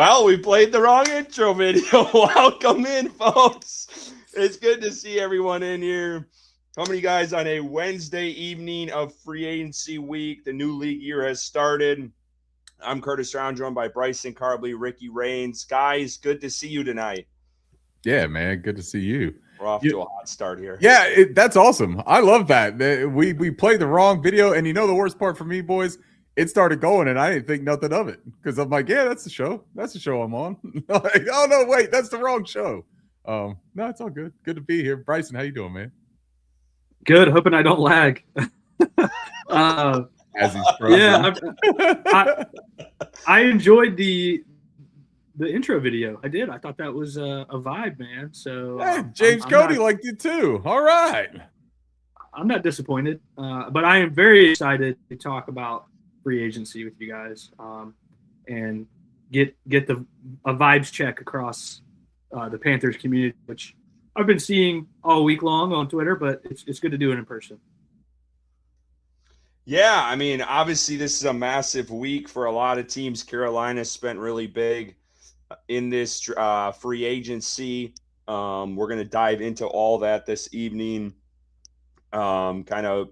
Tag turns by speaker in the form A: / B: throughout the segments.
A: Well, we played the wrong intro video. Welcome in, folks. It's good to see everyone in here. Coming to you guys on a Wednesday evening of free agency week. The new league year has started. I'm Curtis Rauen, joined by Bryson, Karbley, Ricky Raines. Guys, good to see you tonight.
B: Yeah, man. Good to see you.
A: We're off to a hot start here.
B: Yeah, that's awesome. I love that. We played the wrong video, and you know the worst part for me, boys? It started going, and I didn't think nothing of it because I'm like, yeah, that's the show. That's the show I'm on. Like, oh, no, wait, that's the wrong show. No, it's all good. Good to be here. Bryson, how you doing, man?
C: Good. Hoping I don't lag.
B: As he's
C: yeah, I enjoyed the intro video. I did. I thought that was a vibe, man. So
B: hey, James Cody liked it too. All right.
C: I'm not disappointed, but I am very excited to talk about free agency with you guys and get a vibes check across the Panthers community, which I've been seeing all week long on Twitter, but it's good to do it in person.
A: Yeah, I mean, obviously this is a massive week for a lot of teams. Carolina spent really big in this free agency. We're going to dive into all that this evening. Kind of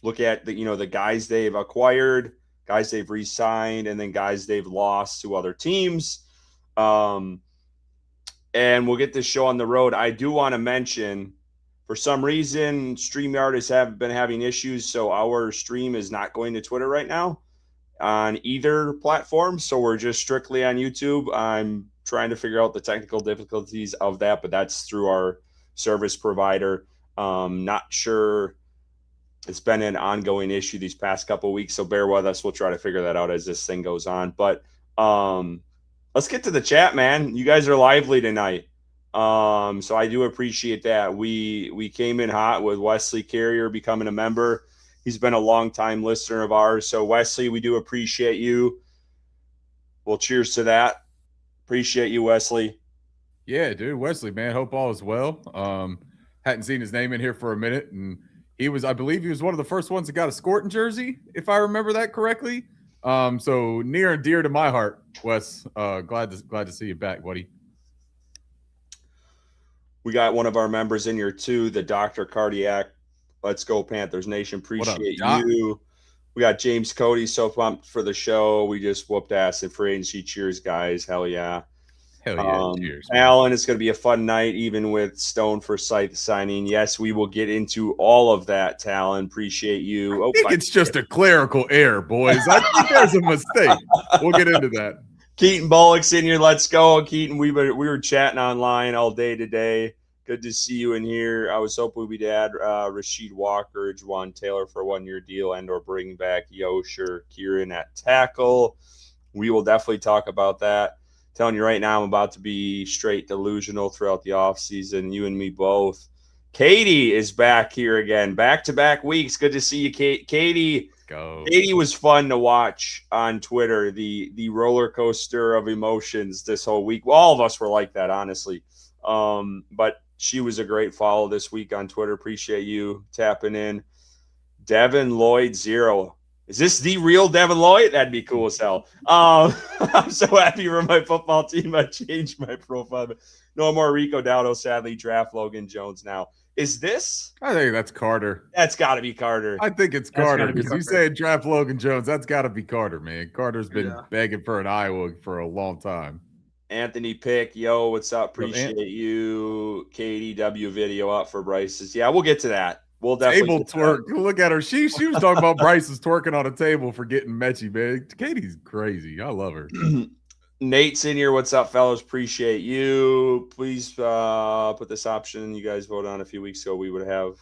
A: look at the guys they've acquired, guys they've re-signed, and then guys they've lost to other teams. And we'll get this show on the road. I do want to mention, for some reason, StreamYard have been having issues, so our stream is not going to Twitter right now on either platform. So we're just strictly on YouTube. I'm trying to figure out the technical difficulties of that, but that's through our service provider. Not sure. It's been an ongoing issue these past couple of weeks, so bear with us. We'll try to figure that out as this thing goes on. But let's get to the chat, man. You guys are lively tonight. So I do appreciate that. We came in hot with Wesley Carrier becoming a member. He's been a long-time listener of ours. So, Wesley, we do appreciate you. Well, cheers to that. Appreciate you, Wesley.
B: Yeah, dude. Wesley, man. Hope all is well. Hadn't seen his name in here for a minute, and I believe he was one of the first ones that got a Scorton jersey, if I remember that correctly. So near and dear to my heart, Wes. Glad to see you back, buddy.
A: We got one of our members in here too, the Dr. Cardiac. Let's go, Panthers Nation. Appreciate you. We got James Cody, so pumped for the show. We just whooped ass in free agency. Cheers, guys. Hell yeah.
B: Hell yeah. Cheers.
A: Alan, it's going to be a fun night, even with Stone for Scythe signing. Yes, we will get into all of that, Talon. Appreciate you.
B: I think it's just a clerical error, boys. I think there's a mistake. We'll get into that.
A: Keaton Bullock's in here. Let's go, Keaton. We were chatting online all day today. Good to see you in here. I was hoping we'd add Rasheed Walker, Juwan Taylor for a one-year deal, and/or bring back Yosher Kieran at tackle. We will definitely talk about that. Telling you right now, I'm about to be straight delusional throughout the offseason. You and me both. Katie is back here again. Back-to-back weeks. Good to see you, Katie.
B: Go.
A: Katie was fun to watch on Twitter, the roller coaster of emotions this whole week. Well, all of us were like that, honestly. But she was a great follow this week on Twitter. Appreciate you tapping in. Devin Lloyd 0. Is this the real Devin Lloyd? That'd be cool as hell. I'm so happy for my football team. I changed my profile. No more Rico Dowdle. Sadly, draft Logan Jones now. Is this?
B: I think that's Carter.
A: That's got to be Carter.
B: I think it's Carter because you say draft Logan Jones. That's got to be Carter, man. Carter's been begging for an Iowa for a long time.
A: Anthony Pick, yo, what's up? Appreciate you. KDW video up for Bryce's. Yeah, we'll get to that. We'll definitely
B: table twerk. Look at her. She was talking about Bryce's twerking on a table for getting Metchie, man. Katie's crazy. I love her.
A: Nate's in here. What's up, fellas? Appreciate you. Please put this option you guys voted on a few weeks ago. We would have.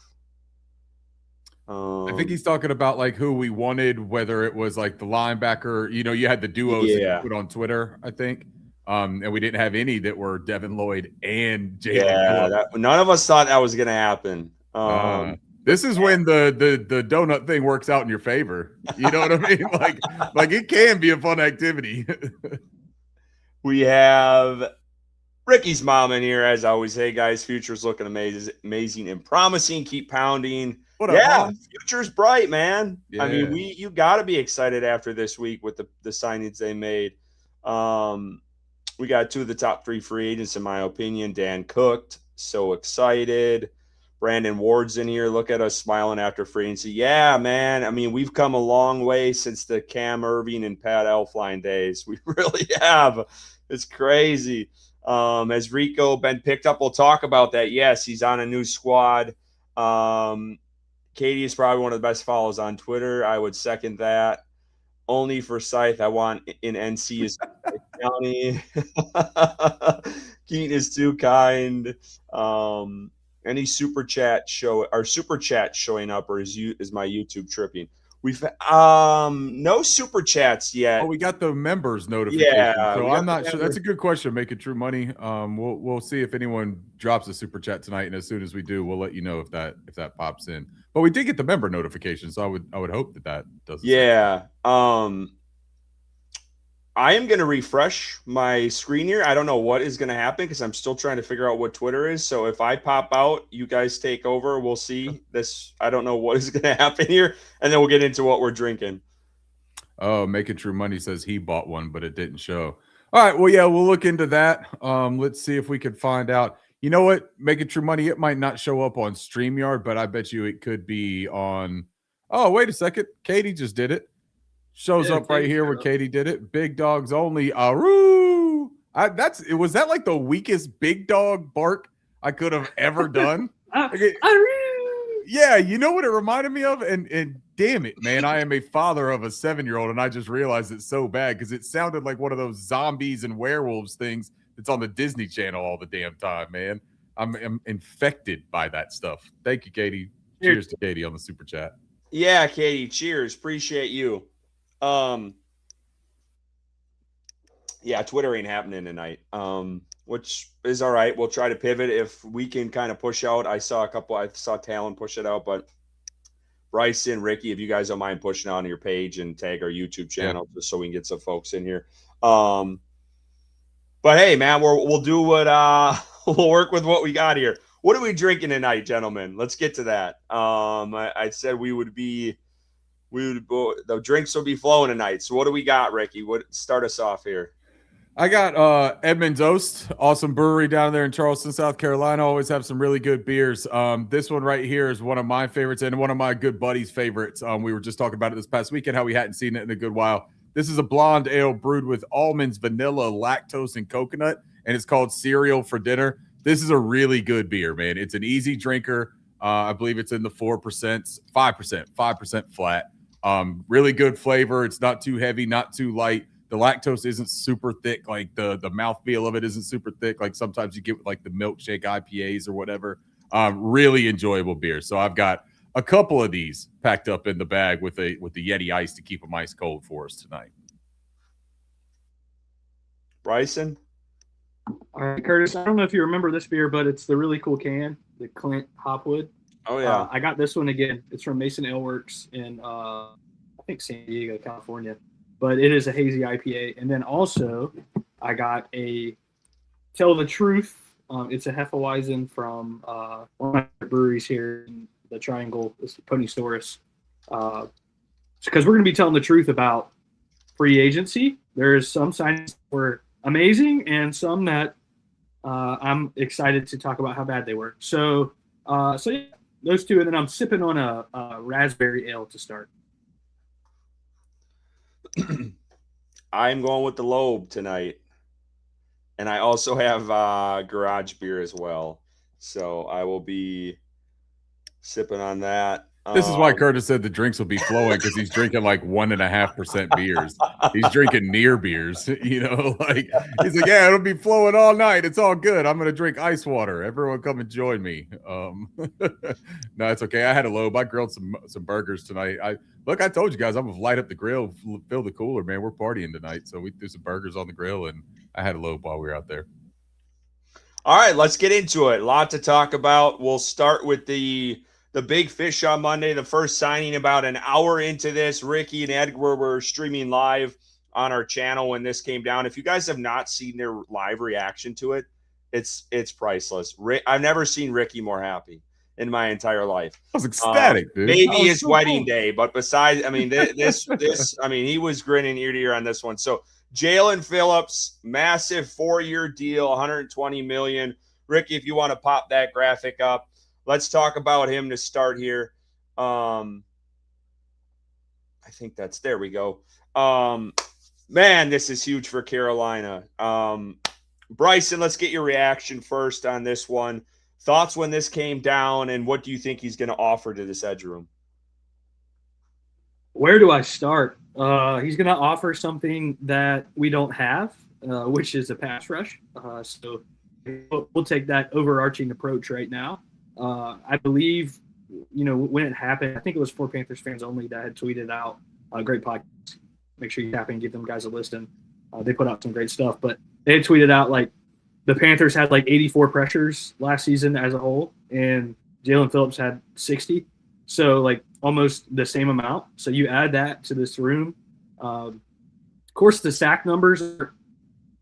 B: I think he's talking about like who we wanted, whether it was like the linebacker. You know, you had the duos that you put on Twitter, I think. And we didn't have any that were Devin Lloyd and Jaelan.
A: Yeah, none of us thought that was going to happen.
B: This is when the donut thing works out in your favor. You know what I mean? Like it can be a fun activity.
A: We have Ricky's mom in here, as always. Hey, guys, future's looking amazing and promising. Keep pounding.
B: What up, Mom?
A: Future's bright, man.
B: Yeah.
A: I mean, you got to be excited after this week with the signings they made. We got 2 of the top 3 free agents, in my opinion. Dan cooked. So excited. Brandon Ward's in here. Look at us smiling after free agency. Yeah, man. I mean, we've come a long way since the Cam Irving and Pat Elflein days. We really have. It's crazy. Has Rico been picked up? We'll talk about that. Yes, he's on a new squad. Katie is probably one of the best follows on Twitter. I would second that. Only for Scythe, I want in NC is County. Keaton is too kind. Any super chat showing up, or is my YouTube tripping? We've no super chats yet.
B: Oh, we got the members notification.
A: Yeah,
B: so I'm not sure. That's a good question. Making True Money. We'll see if anyone drops a super chat tonight, and as soon as we do, we'll let you know if that pops in. But we did get the member notification, so I would hope that does.
A: Yeah. I am going to refresh my screen here. I don't know what is going to happen because I'm still trying to figure out what Twitter is. So if I pop out, you guys take over. We'll see this. I don't know what is going to happen here. And then we'll get into what we're drinking.
B: Oh, Making True Money says he bought one, but it didn't show. All right. Well, yeah, we'll look into that. Let's see if we could find out. You know what? Making True Money, it might not show up on StreamYard, but I bet you it could be on. Oh, wait a second. Katie just did it. Shows up right here where Katie did it. Big dogs only. Aroo. Was that like the weakest big dog bark I could have ever done? Yeah, you know what it reminded me of? And damn it, man, I am a father of a 7-year-old, and I just realized it's so bad because it sounded like one of those zombies and werewolves things that's on the Disney Channel all the damn time, man. I'm infected by that stuff. Thank you, Katie. Cheers to Katie on the super chat.
A: Yeah, Katie, cheers. Appreciate you. Yeah, Twitter ain't happening tonight, which is all right. We'll try to pivot if we can kind of push out. I saw Talon push it out, but Bryson, Ricky, if you guys don't mind pushing on your page and tag our YouTube channel just so we can get some folks in here. But hey, man, we'll do what we'll work with what we got here. What are we drinking tonight, gentlemen? Let's get to that. I said the drinks will be flowing tonight. So what do we got, Ricky? Start us off here?
B: I got Edmund's Oast, awesome brewery down there in Charleston, South Carolina. Always have some really good beers. This one right here is one of my favorites and one of my good buddies' favorites. We were just talking about it this past weekend, how we hadn't seen it in a good while. This is a blonde ale brewed with almonds, vanilla, lactose, and coconut, and it's called Cereal for Dinner. This is a really good beer, man. It's an easy drinker. I believe it's in the 4%, 5% flat. Really good flavor. It's not too heavy, not too light. The lactose isn't super thick. Like the mouthfeel of it isn't super thick. Like sometimes you get with like the milkshake IPAs or whatever. Really enjoyable beer. So I've got a couple of these packed up in the bag with the Yeti ice to keep them ice cold for us tonight.
A: Bryson?
C: All right, Curtis, I don't know if you remember this beer, but it's the really cool can, the Clint Hopwood.
A: Oh, yeah.
C: I got this one again. It's from Mason Ale Works in, I think, San Diego, California. But it is a hazy IPA. And then also, I got a Tell the Truth. It's a Hefeweizen from one of my breweries here in the Triangle. It's Ponysaurus. Because we're going to be telling the truth about free agency. There's some signs that were amazing and some that I'm excited to talk about how bad they were. So yeah, those two. And then I'm sipping on a raspberry ale to start.
A: I'm going with the Loeb tonight. And I also have garage beer as well. So I will be sipping on that.
B: This is why Curtis said the drinks will be flowing, because he's drinking like 1.5% beers. He's drinking near beers, you know, like he's like, yeah, it'll be flowing all night. It's all good. I'm going to drink ice water. Everyone come and join me. No, it's okay. I had a Loeb. I grilled some burgers tonight. I told you guys, I'm going to light up the grill, fill the cooler, man. We're partying tonight. So we threw some burgers on the grill, and I had a Loeb while we were out there.
A: All right, let's get into it. A lot to talk about. We'll start with the big fish on Monday, the first signing about an hour into this. Ricky and Edgar were streaming live on our channel when this came down. If you guys have not seen their live reaction to it, it's priceless. I've never seen Ricky more happy in my entire life.
B: I was ecstatic, dude.
A: Maybe his wedding day, but besides, I mean, this, I mean, he was grinning ear to ear on this one. So Jaelan Phillips, massive 4-year deal, $120 million. Ricky, if you want to pop that graphic up, let's talk about him to start here. I think there we go. Man, this is huge for Carolina. Bryson, let's get your reaction first on this one. Thoughts when this came down, and what do you think he's going to offer to this edge room?
C: Where do I start? He's going to offer something that we don't have, which is a pass rush. So we'll take that overarching approach right now. I believe, when it happened, I think it was for Panthers fans only that had tweeted out a great podcast. Make sure you tap in and give them guys a listen. They put out some great stuff, but they had tweeted out like the Panthers had like 84 pressures last season as a whole, and Jaelan Phillips had 60. So like almost the same amount. So you add that to this room. Of course, the sack numbers are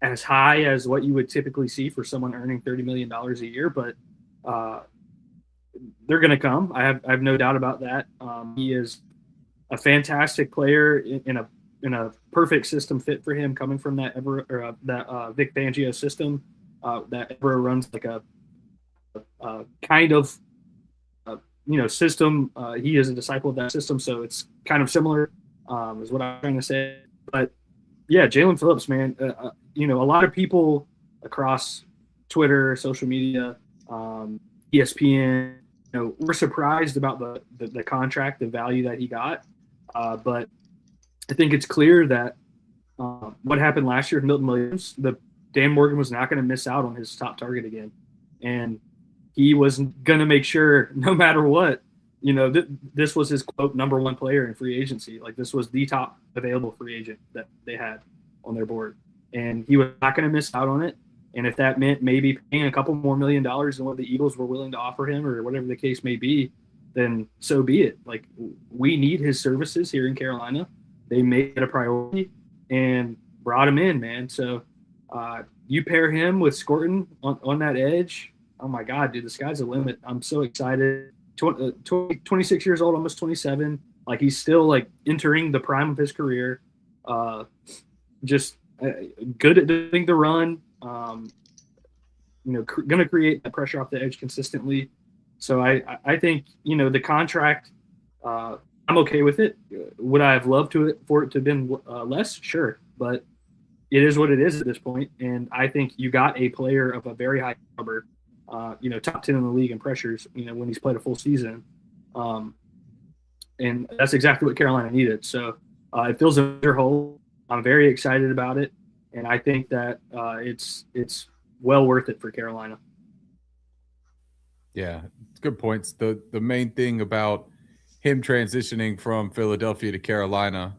C: as high as what you would typically see for someone earning $30 million a year, but they're going to come. I have no doubt about that. He is a fantastic player in a perfect system fit for him, coming from that Vic Fangio system that ever runs like a kind of system. He is a disciple of that system, so it's kind of similar, is what I'm trying to say. But yeah, Jaelan Phillips, man, a lot of people across Twitter, social media, ESPN, we're surprised about the contract, the value that he got, but I think it's clear that what happened last year with Milton Williams, Dan Morgan was not going to miss out on his top target again, and he was going to make sure, no matter what, this was his quote number one player in free agency. Like, this was the top available free agent that they had on their board, and he was not going to miss out on it. And if that meant maybe paying a couple more $1 million than what the Eagles were willing to offer him, or whatever the case may be, then so be it. Like, we need his services here in Carolina. They made it a priority and brought him in, man. So you pair him with Scorton on that edge. Oh my God, dude, the sky's the limit. I'm so excited. 26 years old, almost 27. Like, he's still like entering the prime of his career. Just good at doing the run. Going to create that pressure off the edge consistently. So I think, the contract, I'm okay with it. Would I have loved for it to have been less? Sure. But it is what it is at this point. And I think you got a player of a very high caliber, top 10 in the league in pressures, when he's played a full season. And that's exactly what Carolina needed. So it fills a hole. I'm very excited about it. And I think that it's well worth it for Carolina.
B: Yeah, good points. The main thing about him transitioning from Philadelphia to Carolina,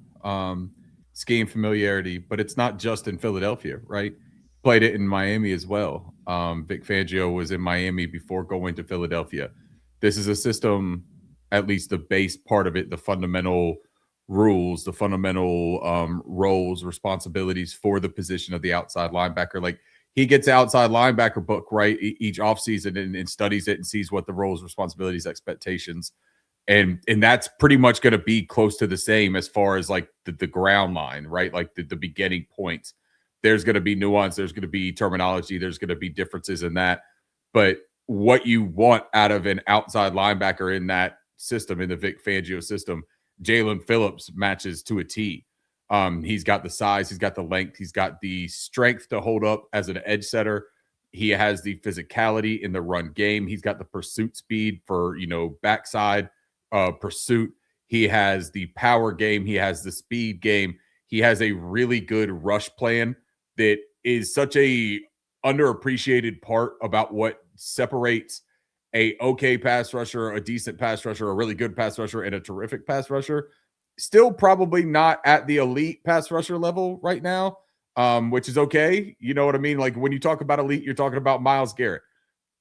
B: it's game familiarity, but it's not just in Philadelphia, right? Played it in Miami as well. Vic Fangio was in Miami before going to Philadelphia. This is a system, at least the base part of it, the fundamental rules, the fundamental roles, responsibilities for the position of the outside linebacker. Like, he gets outside linebacker book, right, each offseason and studies it and sees what the roles, responsibilities, expectations. And that's pretty much going to be close to the same as far as like the ground line, right? Like the beginning points. There's going to be nuance. There's going to be terminology. There's going to be differences in that. But what you want out of an outside linebacker in that system, in the Vic Fangio system, Jaelan Phillips matches to a T. He's got the size. He's got the length. He's got the strength to hold up as an edge setter. He has the physicality in the run game. He's got the pursuit speed for, backside pursuit. He has the power game. He has the speed game. He has a really good rush plan that is such a underappreciated part about what separates a okay pass rusher, a decent pass rusher, a really good pass rusher, and a terrific pass rusher. Still probably not at the elite pass rusher level right now, which is okay. You know what I mean? Like, when you talk about elite, you're talking about Myles Garrett.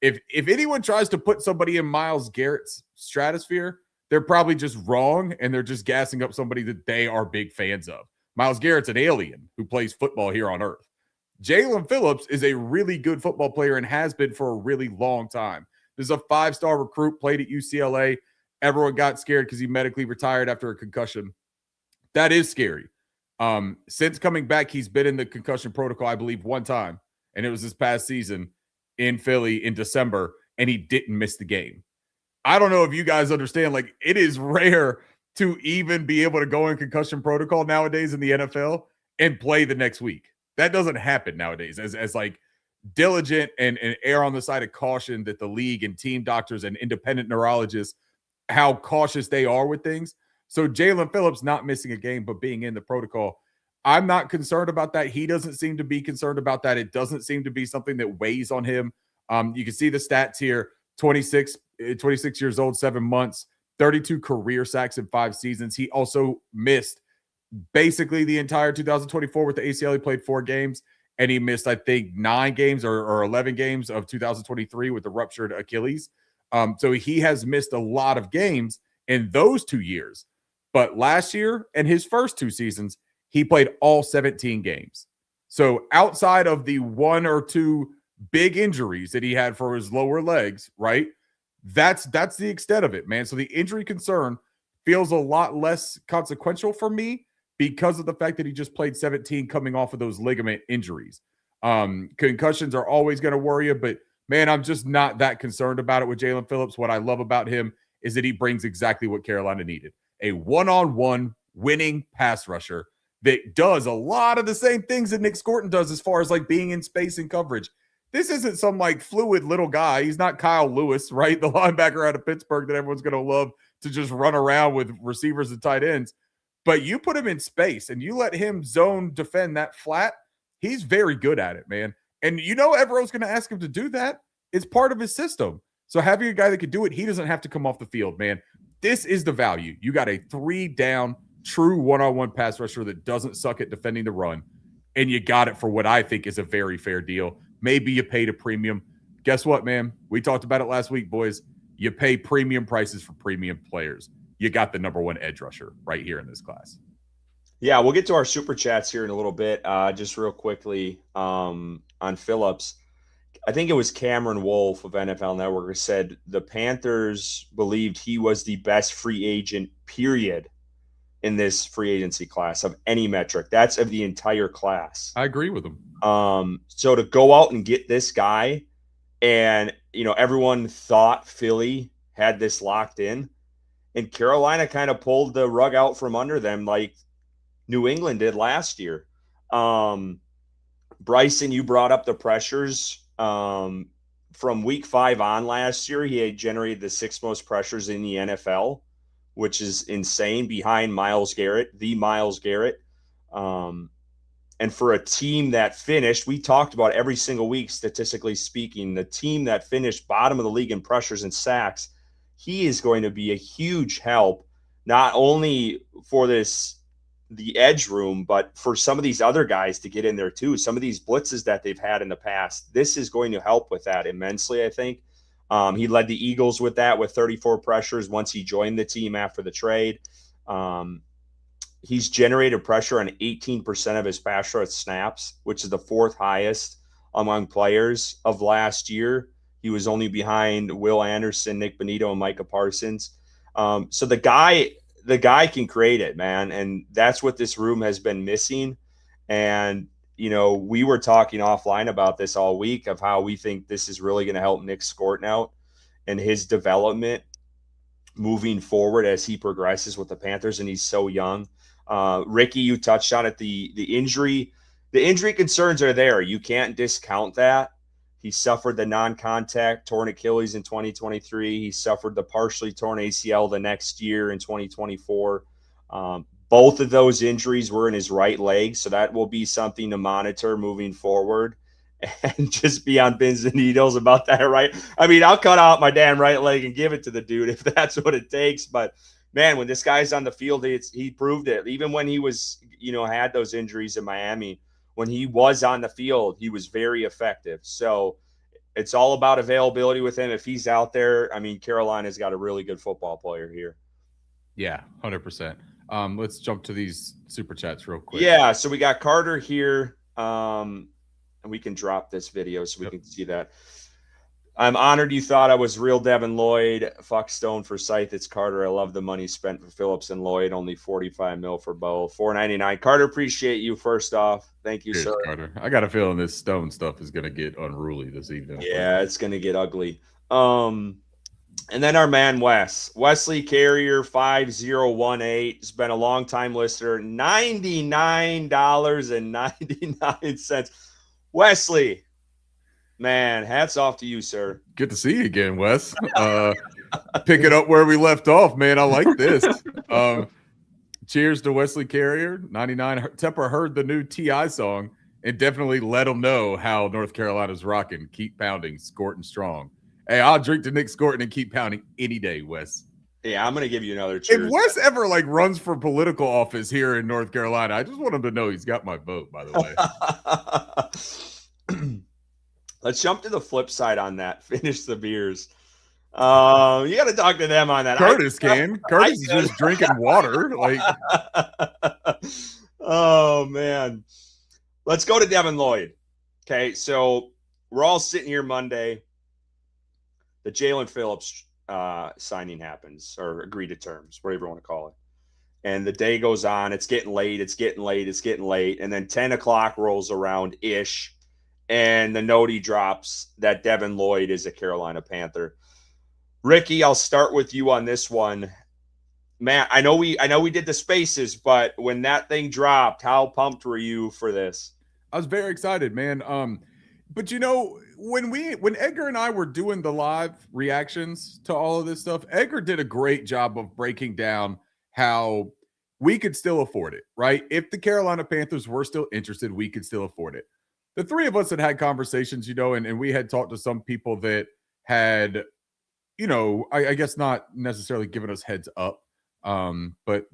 B: If anyone tries to put somebody in Myles Garrett's stratosphere, they're probably just wrong, and they're just gassing up somebody that they are big fans of. Myles Garrett's an alien who plays football here on Earth. Jaelan Phillips is a really good football player and has been for a really long time. This is a 5-star recruit, played at UCLA. Everyone got scared because he medically retired after a concussion. That is scary. Since coming back, he's been in the concussion protocol, I believe, one time, and it was this past season in Philly in December, and he didn't miss the game. I don't know if you guys understand, like, it is rare to even be able to go in concussion protocol nowadays in the NFL and play the next week. That doesn't happen nowadays as like diligent and err on the side of caution that the league and team doctors and independent neurologists, how cautious they are with things. So Jaelan Phillips not missing a game, but being in the protocol, I'm not concerned about that. He doesn't seem to be concerned about that. It doesn't seem to be something that weighs on him. You can see the stats here, 26 years old, 7 months, 32 career sacks in 5 seasons. He also missed basically the entire 2024 with the ACL. He played 4 games, and he missed, I think, 9 games or 11 games of 2023 with the ruptured Achilles. So he has missed a lot of games in those 2 years. But last year and his first 2 seasons, he played all 17 games. So outside of the 1 or 2 big injuries that he had for his lower legs, right? That's the extent of it, man. So the injury concern feels a lot less consequential for me because of the fact that he just played 17 coming off of those ligament injuries. Concussions are always going to worry you, but man, I'm just not that concerned about it with Jaelan Phillips. What I love about him is that he brings exactly what Carolina needed. A one-on-one winning pass rusher that does a lot of the same things that Nick Scorton does as far as like being in space and coverage. This isn't some like fluid little guy. He's not Kyle Lewis, right? The linebacker out of Pittsburgh that everyone's going to love to just run around with receivers and tight ends. But you put him in space and you let him zone defend that flat, he's very good at it, man. And you know everyone's going to ask him to do that. It's part of his system. So having a guy that could do it, he doesn't have to come off the field, man. This is the value. You got a 3-down, true one-on-one pass rusher that doesn't suck at defending the run, and you got it for what I think is a very fair deal. Maybe you paid a premium. Guess what, man? We talked about it last week, boys. You pay premium prices for premium players. You got the number 1 edge rusher right here in this class.
A: Yeah, we'll get to our super chats here in a little bit. Just real quickly on Phillips. I think it was Cameron Wolf of NFL Network who said the Panthers believed he was the best free agent, period, in this free agency class of any metric. That's of the entire class.
B: I agree with him.
A: So to go out and get this guy, and everyone thought Philly had this locked in, and Carolina kind of pulled the rug out from under them like New England did last year. Bryson, you brought up the pressures. From week 5 on last year, he had generated the 6th most pressures in the NFL, which is insane, behind Myles Garrett. And for a team that finished, we talked about every single week, statistically speaking, the team that finished bottom of the league in pressures and sacks, he is going to be a huge help, not only for the edge room, but for some of these other guys to get in there too. Some of these blitzes that they've had in the past, this is going to help with that immensely, I think. He led the Eagles with that, with 34 pressures once he joined the team after the trade. He's generated pressure on 18% of his pass rush snaps, which is the 4th highest among players of last year. He was only behind Will Anderson, Nick Bonito, and Micah Parsons. So the guy can create it, man. And that's what this room has been missing. And, we were talking offline about this all week of how we think this is really going to help Nick Scorton out and his development moving forward as he progresses with the Panthers. And he's so young. Ricky, you touched on it. The injury concerns are there. You can't discount that. He suffered the non-contact torn Achilles in 2023. He suffered the partially torn ACL the next year in 2024. Both of those injuries were in his right leg, so that will be something to monitor moving forward. And just be on pins and needles about that, right? I mean, I'll cut out my damn right leg and give it to the dude if that's what it takes. But man, when this guy's on the field, he proved it. Even when he was, had those injuries in Miami, when he was on the field, he was very effective. So it's all about availability with him. If he's out there, I mean, Carolina's got a really good football player here.
B: Yeah, 100%. Let's jump to these super chats real quick.
A: Yeah, so we got Carter here, and we can drop this video so we can see that. I'm honored you thought I was real Devin Lloyd. Fuck Stone for Scythe. It's Carter. I love the money spent for Phillips and Lloyd. Only 45 mil for both. $4.99. Carter, appreciate you first off. Thank you,
B: Cheers,
A: sir.
B: Carter. I got a feeling this Stone stuff is going to get unruly this evening.
A: Yeah, it's going to get ugly. And then our man Wes. Wesley Carrier 5018. Has been a long time listener. $99.99. Wesley. Man, hats off to you, sir.
B: Good to see you again, Wes. Pick it up where we left off, man. I like this. Cheers to Wesley Carrier, 99. Tepper heard the new T.I. song and definitely let him know how North Carolina's rocking. Keep pounding, Scorton strong. Hey, I'll drink to Nick Scorton and keep pounding any day, Wes.
A: Yeah, I'm going to give you another cheers.
B: If Wes ever runs for political office here in North Carolina, I just want him to know he's got my vote, by the way.
A: Let's jump to the flip side on that. Finish the beers. You got to talk to them on that.
B: Curtis is just drinking water.
A: Oh, man. Let's go to Devin Lloyd. Okay, so we're all sitting here Monday. The Jaelan Phillips signing happens, or agree to terms, whatever you want to call it. And the day goes on. It's getting late. And then 10 o'clock rolls around-ish. And the notey drops that Devin Lloyd is a Carolina Panther. Ricky, I'll start with you on this one. Man, I know we did the spaces, but when that thing dropped, how pumped were you for this?
B: I was very excited, man. But when Edgar and I were doing the live reactions to all of this stuff, Edgar did a great job of breaking down how we could still afford it, right? If the Carolina Panthers were still interested, we could still afford it. The three of us had conversations, and we had talked to some people that had, I guess not necessarily given us heads up. But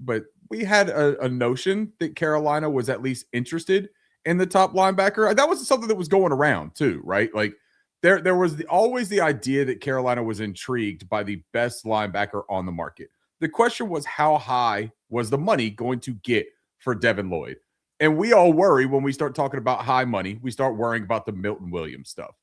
B: we had a notion that Carolina was at least interested in the top linebacker. That was something that was going around too, right? Like there was always the idea that Carolina was intrigued by the best linebacker on the market. The question was, how high was the money going to get for Devin Lloyd? And we all worry when we start talking about high money, we start worrying about the Milton Williams stuff.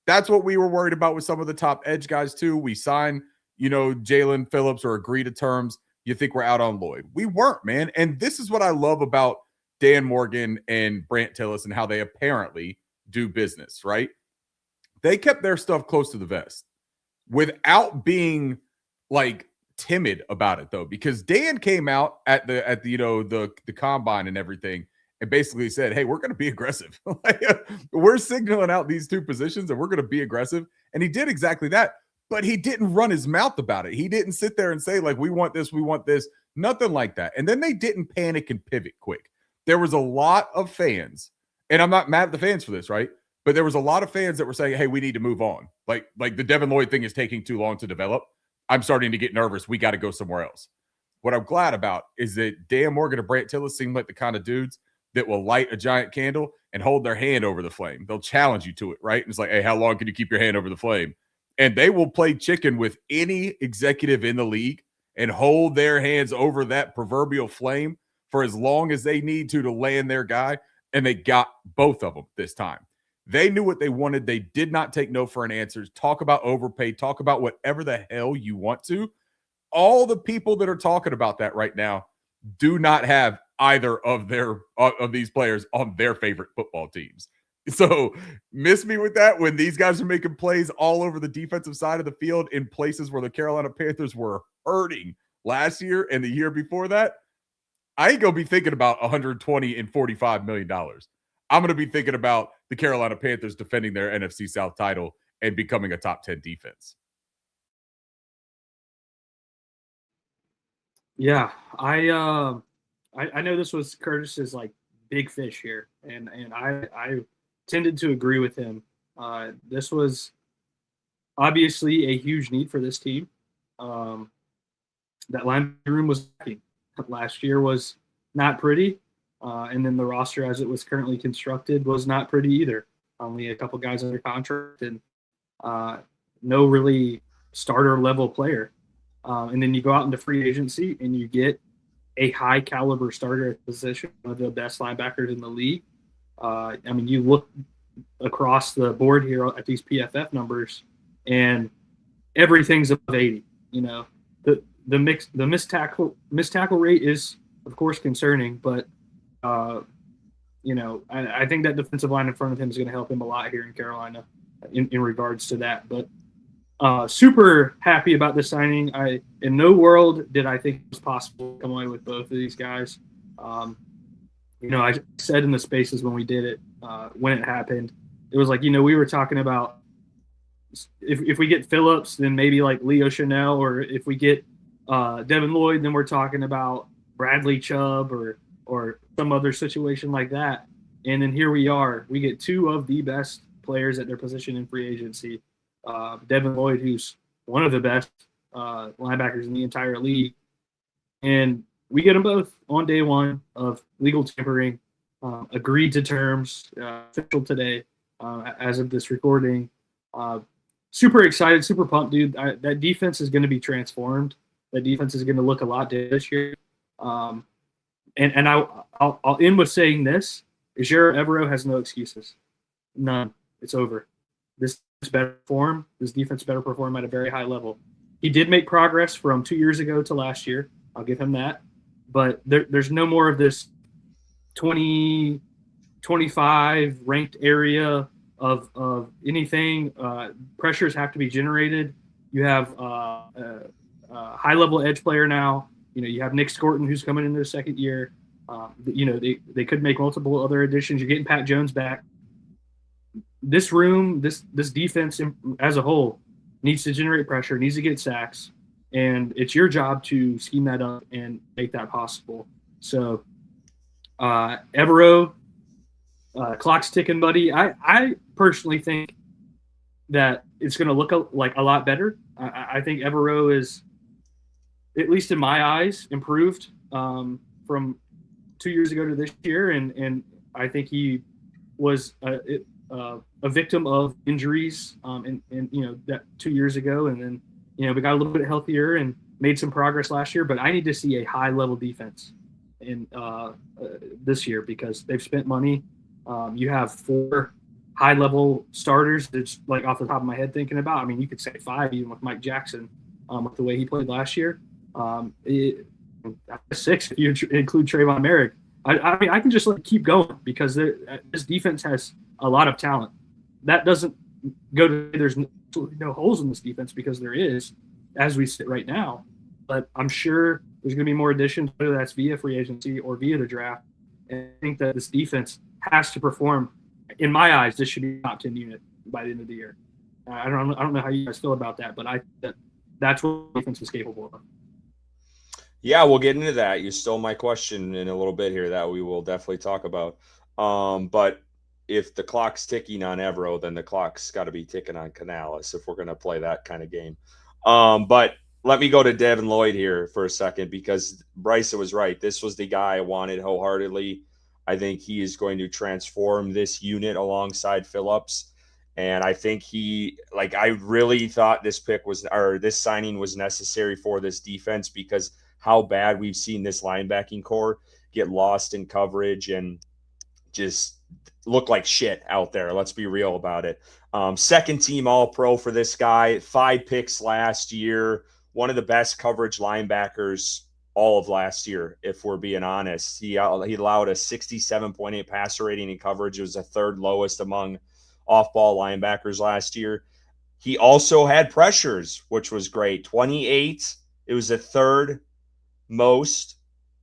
B: That's what we were worried about with some of the top edge guys too. We sign, Jaelan Phillips or agree to terms. You think we're out on Lloyd. We weren't, man. And this is what I love about Dan Morgan and Brandt Tillis and how they apparently do business, right? They kept their stuff close to the vest without being timid about it though, because Dan came out at the combine and everything and basically said, hey, we're going to be aggressive. We're signaling out these two positions and we're going to be aggressive. And he did exactly that, but he didn't run his mouth about it. He didn't sit there and say we want this, nothing like that. And then they didn't panic and pivot quick. There was a lot of fans, and I'm not mad at the fans for this, right? But there was a lot of fans that were saying, hey, we need to move on. Like the Devin Lloyd thing is taking too long to develop. I'm starting to get nervous. We got to go somewhere else. What I'm glad about is that Dan Morgan and Brandt Tillis seem like the kind of dudes that will light a giant candle and hold their hand over the flame. They'll challenge you to it, right? And it's like, hey, how long can you keep your hand over the flame? And they will play chicken with any executive in the league and hold their hands over that proverbial flame for as long as they need to land their guy. And they got both of them this time. They knew what they wanted. They did not take no for an answer. Talk about overpay. Talk about whatever the hell you want to. All the people that are talking about that right now do not have either of these players on their favorite football teams. So miss me with that when these guys are making plays all over the defensive side of the field in places where the Carolina Panthers were hurting last year and the year before that. I ain't going to be thinking about $120 and $45 million. I'm going to be thinking about the Carolina Panthers defending their NFC South title and becoming a top 10 defense.
C: Yeah, I know this was Curtis's big fish here, and I tended to agree with him. This was obviously a huge need for this team. That linebacker room was lacking. Last year was not pretty, and then the roster as it was currently constructed was not pretty either. Only a couple guys under contract and no really starter level player. And then you go out into free agency and you get a high caliber starter at the position, one of the best linebackers in the league. You look across the board here at these PFF numbers, and everything's above 80. You know, the missed tackle rate is of course concerning, but you know, I think that defensive line in front of him is going to help him a lot here in Carolina in regards to that. But super happy about this signing. In no world did I think it was possible to come away with both of these guys. You know, I said in the spaces when we did it, when it happened, it was like, you know, we were talking about if we get Phillips, then maybe like Leo Chanel, or if we get Devin Lloyd, then we're talking about Bradley Chubb or some other situation like that. And then here we are. We get two of the best players at their position in free agency. Devin Lloyd, who's one of the best linebackers in the entire league. And we get them both on day one of legal tampering, agreed to terms, official today as of this recording. Super excited, super pumped, dude. That defense is going to be transformed. That defense is going to look a lot different this year. And I'll end with saying this. Ejiro Evero has no excuses. None. It's over. This better perform. This defense better perform at a very high level. He did make progress from 2 years ago to last year. I'll give him that. But there's no more of this 20, 25 ranked area of anything. Pressures have to be generated. You have a high-level edge player now. You know, you have Nick Scorton, who's coming into his second year. You know, they could make multiple other additions. You're getting Pat Jones back. This room, this defense as a whole needs to generate pressure, needs to get sacks, and it's your job to scheme that up and make that possible. So, Evero, clock's ticking, buddy. I personally think that it's going to look like a lot better. I think Evero is, at least in my eyes, improved from 2 years ago to this year, and I think he was a victim of injuries, and you know, that 2 years ago, and then you know, we got a little bit healthier and made some progress last year. But I need to see a high level defense in this year because they've spent money. You have 4 high level starters. That's like off the top of my head thinking about. I mean, you could say 5 even with Mike Jackson with the way he played last year. 6 if you include Trayvon Merrick. I mean, I can just keep going because this defense has a lot of talent. That doesn't go to there's no holes in this defense because there is, as we sit right now. But I'm sure there's going to be more additions, whether that's via free agency or via the draft. And I think that this defense has to perform. In my eyes, this should be a top 10 unit by the end of the year. I don't know how you guys feel about that, but that's what the defense is capable of.
A: Yeah, we'll get into that. You stole my question in a little bit here that we will definitely talk about. But if the clock's ticking on Evero, then the clock's got to be ticking on Canales if we're going to play that kind of game. But let me go to Devin Lloyd here for a second because Bryson was right. This was the guy I wanted wholeheartedly. I think he is going to transform this unit alongside Phillips. And I think I really thought this signing was necessary for this defense because how bad we've seen this linebacking core get lost in coverage and just look like shit out there. Let's be real about it. Second team All-Pro for this guy, 5 picks last year, one of the best coverage linebackers all of last year, if we're being honest. He allowed a 67.8 passer rating in coverage. It was the 3rd lowest among off-ball linebackers last year. He also had pressures, which was great. 28. It was the 3rd most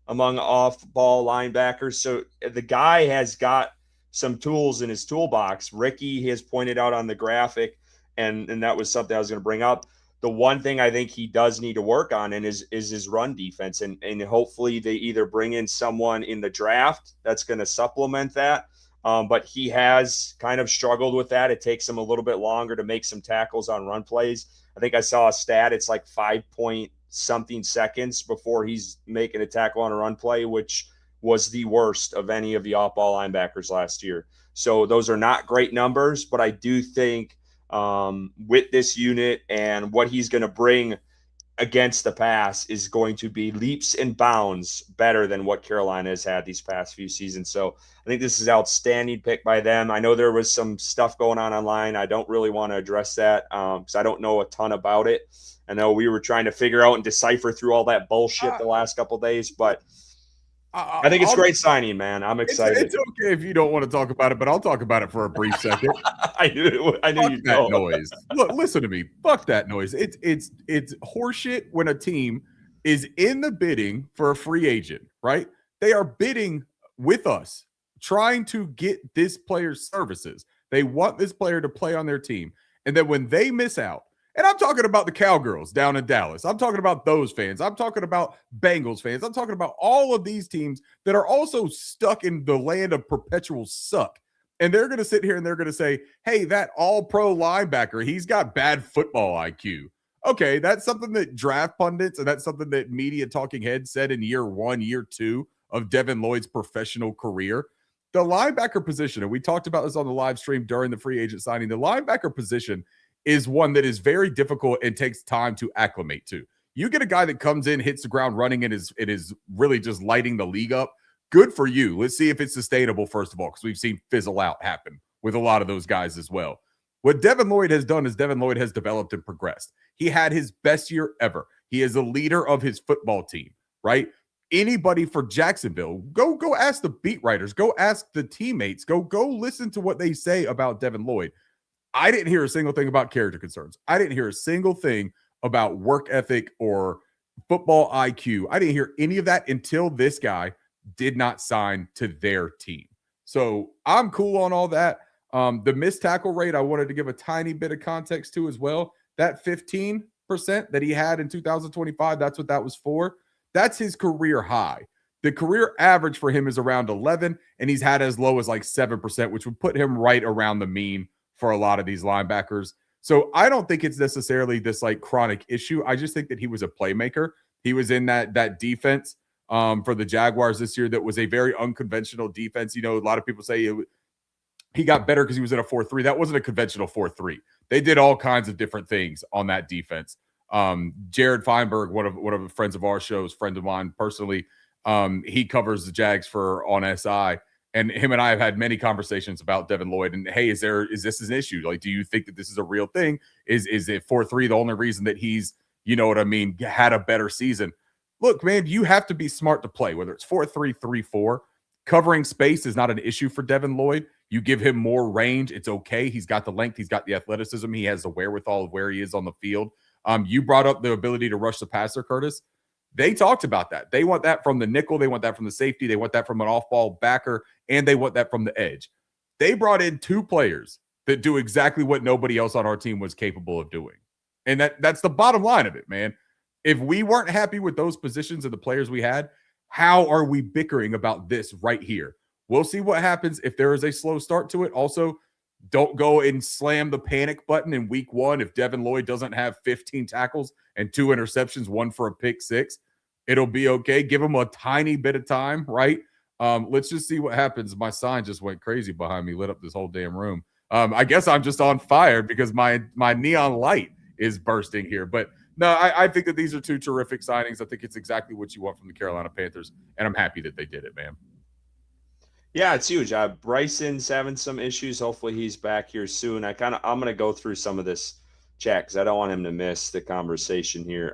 A: among off-ball linebackers. So the guy has got some tools in his toolbox. Ricky has pointed out on the graphic, and that was something I was going to bring up. The one thing I think he does need to work on is his run defense, and hopefully they either bring in someone in the draft that's going to supplement that. But he has kind of struggled with that. It takes him a little bit longer to make some tackles on run plays. I think I saw a stat. It's like 5-point-something seconds before he's making a tackle on a run play, which was the worst of any of the off-ball linebackers last year. So those are not great numbers, but I do think with this unit and what he's going to bring against the pass is going to be leaps and bounds better than what Carolina has had these past few seasons. So I think this is an outstanding pick by them. I know there was some stuff going on online. I don't really want to address that because I don't know a ton about it. I know we were trying to figure out and decipher through all that bullshit the last couple of days, but I think it's great signing, man. I'm excited.
B: It's okay if you don't want to talk about it, but I'll talk about it for a brief second.
A: I knew
B: you'd that noise. Look, listen to me. Fuck that noise. It's horseshit when a team is in the bidding for a free agent, right? They are bidding with us, trying to get this player's services. They want this player to play on their team. And then when they miss out, and I'm talking about the Cowgirls down in Dallas. I'm talking about those fans. I'm talking about Bengals fans. I'm talking about all of these teams that are also stuck in the land of perpetual suck. And they're going to sit here and they're going to say, hey, that all-pro linebacker, he's got bad football IQ. Okay, that's something that draft pundits and that's something that media talking heads said in year 1, year 2 of Devin Lloyd's professional career. The linebacker position, and we talked about this on the live stream during the free agent signing, the linebacker position is one that is very difficult and takes time to acclimate to. You get a guy that comes in, hits the ground running, and is really just lighting the league up. Good for you. Let's see if it's sustainable, first of all, because we've seen fizzle out happen with a lot of those guys as well. What Devin Lloyd has done is Devin Lloyd has developed and progressed. He had his best year ever. He is a leader of his football team, right? Anybody for Jacksonville, go ask the beat writers, go ask the teammates, go listen to what they say about Devin Lloyd. I didn't hear a single thing about character concerns. I didn't hear a single thing about work ethic or football IQ. I didn't hear any of that until this guy did not sign to their team. So I'm cool on all that. The missed tackle rate, I wanted to give a tiny bit of context to as well. That 15% that he had in 2025, that's what that was for. That's his career high. The career average for him is around 11, and he's had as low as like 7%, which would put him right around the mean for a lot of these linebackers. So I don't think it's necessarily this like chronic issue. I just think that he was a playmaker. He was in that defense for the Jaguars this year that was a very unconventional defense. You know, a lot of people say he got better because he was in a 4-3. That wasn't a conventional 4-3. They did all kinds of different things on that defense. Jared Feinberg, one of the friends of our shows, friend of mine personally, he covers the Jags on SI. And him and I have had many conversations about Devin Lloyd. And hey, is this an issue? Like, do you think that this is a real thing? Is it 4-3 the only reason that he's, you know what I mean, had a better season? Look, man, you have to be smart to play, whether it's 4-3, 3-4. Covering space is not an issue for Devin Lloyd. You give him more range, it's okay. He's got the length, he's got the athleticism, he has the wherewithal of where he is on the field. You brought up the ability to rush the passer, Curtis. They talked about that. They want that from the nickel. They want that from the safety. They want that from an off-ball backer, and they want that from the edge. They brought in 2 players that do exactly what nobody else on our team was capable of doing. And that's the bottom line of it, man. If we weren't happy with those positions and the players we had, how are we bickering about this right here? We'll see what happens if there is a slow start to it. Also, don't go and slam the panic button in week 1 if Devin Lloyd doesn't have 15 tackles and 2 interceptions, 1 for a pick 6. It'll be okay. Give him a tiny bit of time, right? Let's just see what happens. My sign just went crazy behind me, lit up this whole damn room. I guess I'm just on fire because my neon light is bursting here. But no, I think that these are 2 terrific signings. I think it's exactly what you want from the Carolina Panthers, and I'm happy that they did it, man.
A: Yeah, it's huge. Bryson's having some issues. Hopefully he's back here soon. I'm going to go through some of this chat because I don't want him to miss the conversation here.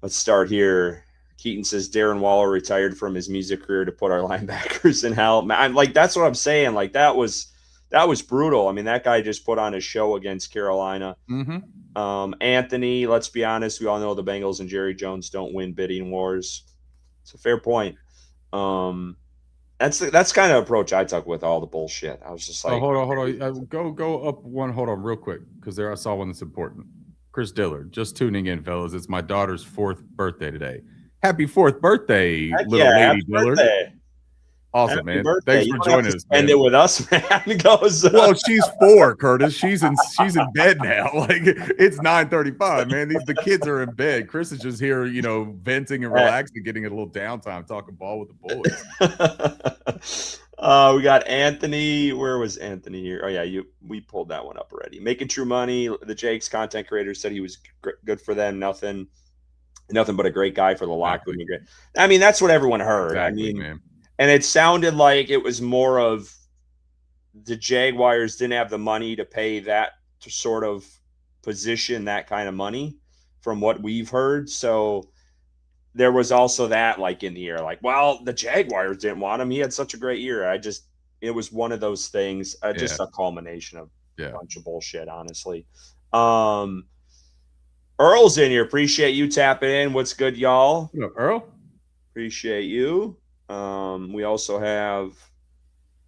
A: Let's start here. Keaton says Darren Waller retired from his music career to put our linebackers in hell. Man, like, that's what I'm saying. Like, that was brutal. I mean, that guy just put on a show against Carolina.
B: Mm-hmm.
A: Anthony, let's be honest. We all know the Bengals and Jerry Jones don't win bidding wars. It's a fair point. That's kind of approach I took with all the bullshit. I was just like,
B: hold on. Go up one. Hold on real quick. Because there I saw one that's important. Chris Dillard, just tuning in, fellas. It's my daughter's 4th birthday today. Happy 4th birthday, little lady Dillard.
A: Birthday.
B: Awesome,
A: Happy
B: man.
A: Birthday.
B: Thanks for joining us.
A: Spend it with us, man.
B: Well, she's 4, Curtis. She's in bed now. Like, it's 9:35, man. The kids are in bed. Chris is just here, you know, venting and relaxing, getting a little downtime, talking ball with the boys.
A: We got Anthony. Where was Anthony here? Oh yeah, we pulled that one up already. Making True Money. The Jake's content creator said he was good for them. Nothing but a great guy for the locker room. I mean, that's what everyone heard.
B: Exactly,
A: I mean,
B: man.
A: And it sounded like it was more of the Jaguars didn't have the money to pay that to sort of position that kind of money from what we've heard. So there was also that like in the air, like, well, the Jaguars didn't want him. He had such a great year. It was one of those things, just a culmination of a bunch of bullshit, honestly. Earl's in here. Appreciate you tapping in. What's good, y'all?
B: What up, Earl?
A: Appreciate you. We also have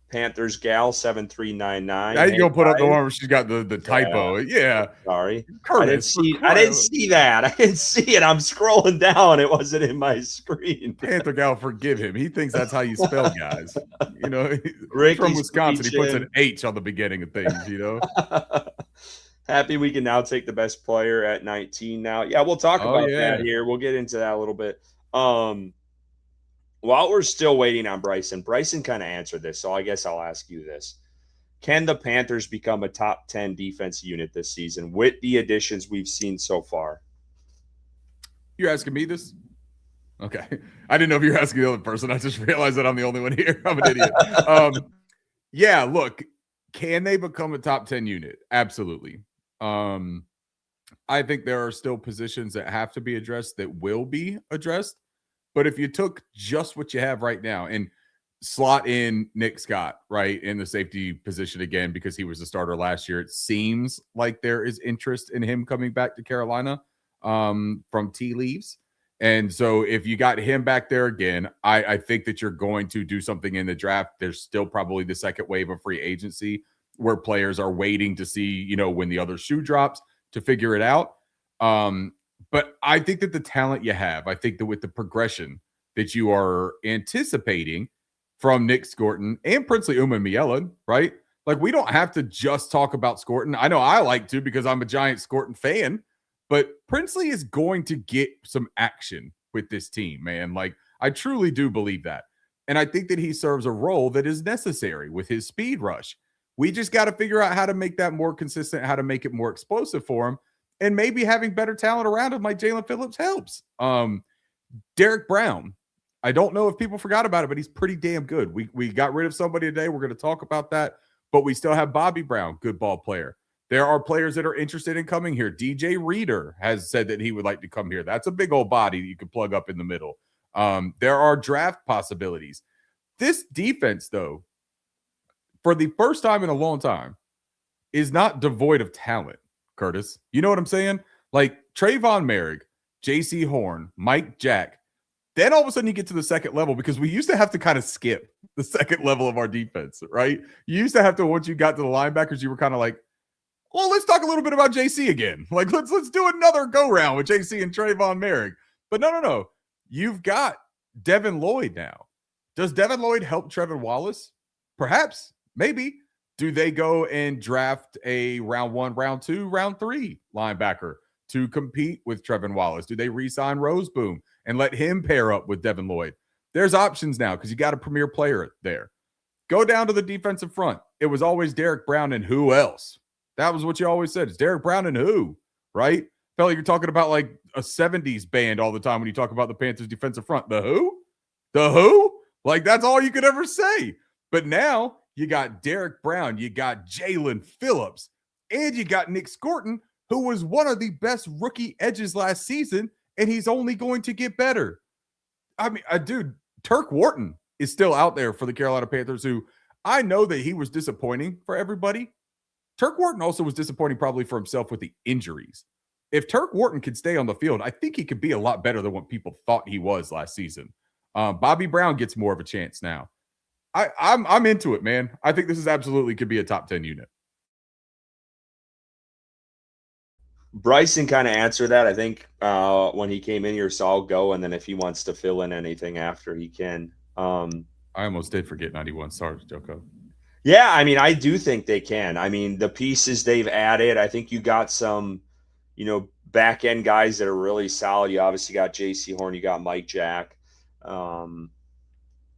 A: Panthers gal 7399.
B: Now you gonna put up the one where she's got the typo. Yeah.
A: Sorry.
B: Curtis,
A: I didn't see that. I didn't see it. I'm scrolling down. It wasn't in my screen.
B: Panther gal, forgive him. He thinks that's how you spell guys. You know,
A: Ricky's
B: from Wisconsin. He puts an H on the beginning of things, you know.
A: Happy we can now take the best player at 19 now. Yeah, we'll talk about that here. We'll get into that a little bit. While we're still waiting on Bryson kind of answered this, so I guess I'll ask you this. Can the Panthers become a top 10 defense unit this season with the additions we've seen so far?
B: You're asking me this? Okay. I didn't know if you were asking the other person. I just realized that I'm the only one here. I'm an idiot. Yeah, look, can they become a top 10 unit? Absolutely. I think there are still positions that have to be addressed that will be addressed. But if you took just what you have right now and slot in Nick Scott, right, in the safety position again, because he was the starter last year, it seems like there is interest in him coming back to Carolina from tea leaves. And so if you got him back there again, I think that you're going to do something in the draft. There's still probably the second wave of free agency where players are waiting to see, you know, when the other shoe drops to figure it out. But I think that the talent you have, I think that with the progression that you are anticipating from Nick Scorton and Princely Umanmielen, right? Like, we don't have to just talk about Scorton. I know I like to because I'm a giant Scorton fan, but Princely is going to get some action with this team, man. Like, I truly do believe that. And I think that he serves a role that is necessary with his speed rush. We just got to figure out how to make that more consistent, how to make it more explosive for him. And maybe having better talent around him like Jaelan Phillips helps. Derek Brown. I don't know if people forgot about it, but he's pretty damn good. We got rid of somebody today. We're going to talk about that. But we still have Bobby Brown, good ball player. There are players that are interested in coming here. DJ Reader has said that he would like to come here. That's a big old body that you can plug up in the middle. There are draft possibilities. This defense, though, for the first time in a long time, is not devoid of talent. Curtis, you know what I'm saying? Like Trayvon Merrick, J.C. Horn, Mike Jack. Then all of a sudden you get to the second level because we used to have to kind of skip the second level of our defense, right? You used to have to, once you got to the linebackers, you were kind of like, well, let's talk a little bit about J.C. again. Like, let's do another go round with J.C. and Trayvon Merrick. But no. You've got Devin Lloyd now. Does Devin Lloyd help Trevor Wallace? Perhaps, maybe. Do they go and draft a round 1, round 2, round 3 linebacker to compete with Trevor Wallace? Do they re-sign Roseboom and let him pair up with Devin Lloyd? There's options now because you got a premier player there. Go down to the defensive front. It was always Derek Brown and who else? That was what you always said. It's Derek Brown and who, right? Felt like you're talking about like a 70s band all the time when you talk about the Panthers defensive front. The who? The who? Like, that's all you could ever say. But now you got Derek Brown, you got Jaelan Phillips, and you got Nick Scorton, who was one of the best rookie edges last season, and he's only going to get better. I mean, dude, Turk Wharton is still out there for the Carolina Panthers, who I know that he was disappointing for everybody. Turk Wharton also was disappointing probably for himself with the injuries. If Turk Wharton could stay on the field, I think he could be a lot better than what people thought he was last season. Bobby Brown gets more of a chance now. I'm into it, man. I think this is absolutely could be a top 10 unit.
A: Bryson kind of answered that, I think, when he came in here, so I'll go, and then if he wants to fill in anything after, he can.
B: I almost did forget 91 stars, Joko.
A: Yeah, I mean, I do think they can. I mean, the pieces they've added, I think you got some, back-end guys that are really solid. You obviously got J.C. Horn, you got Mike Jack.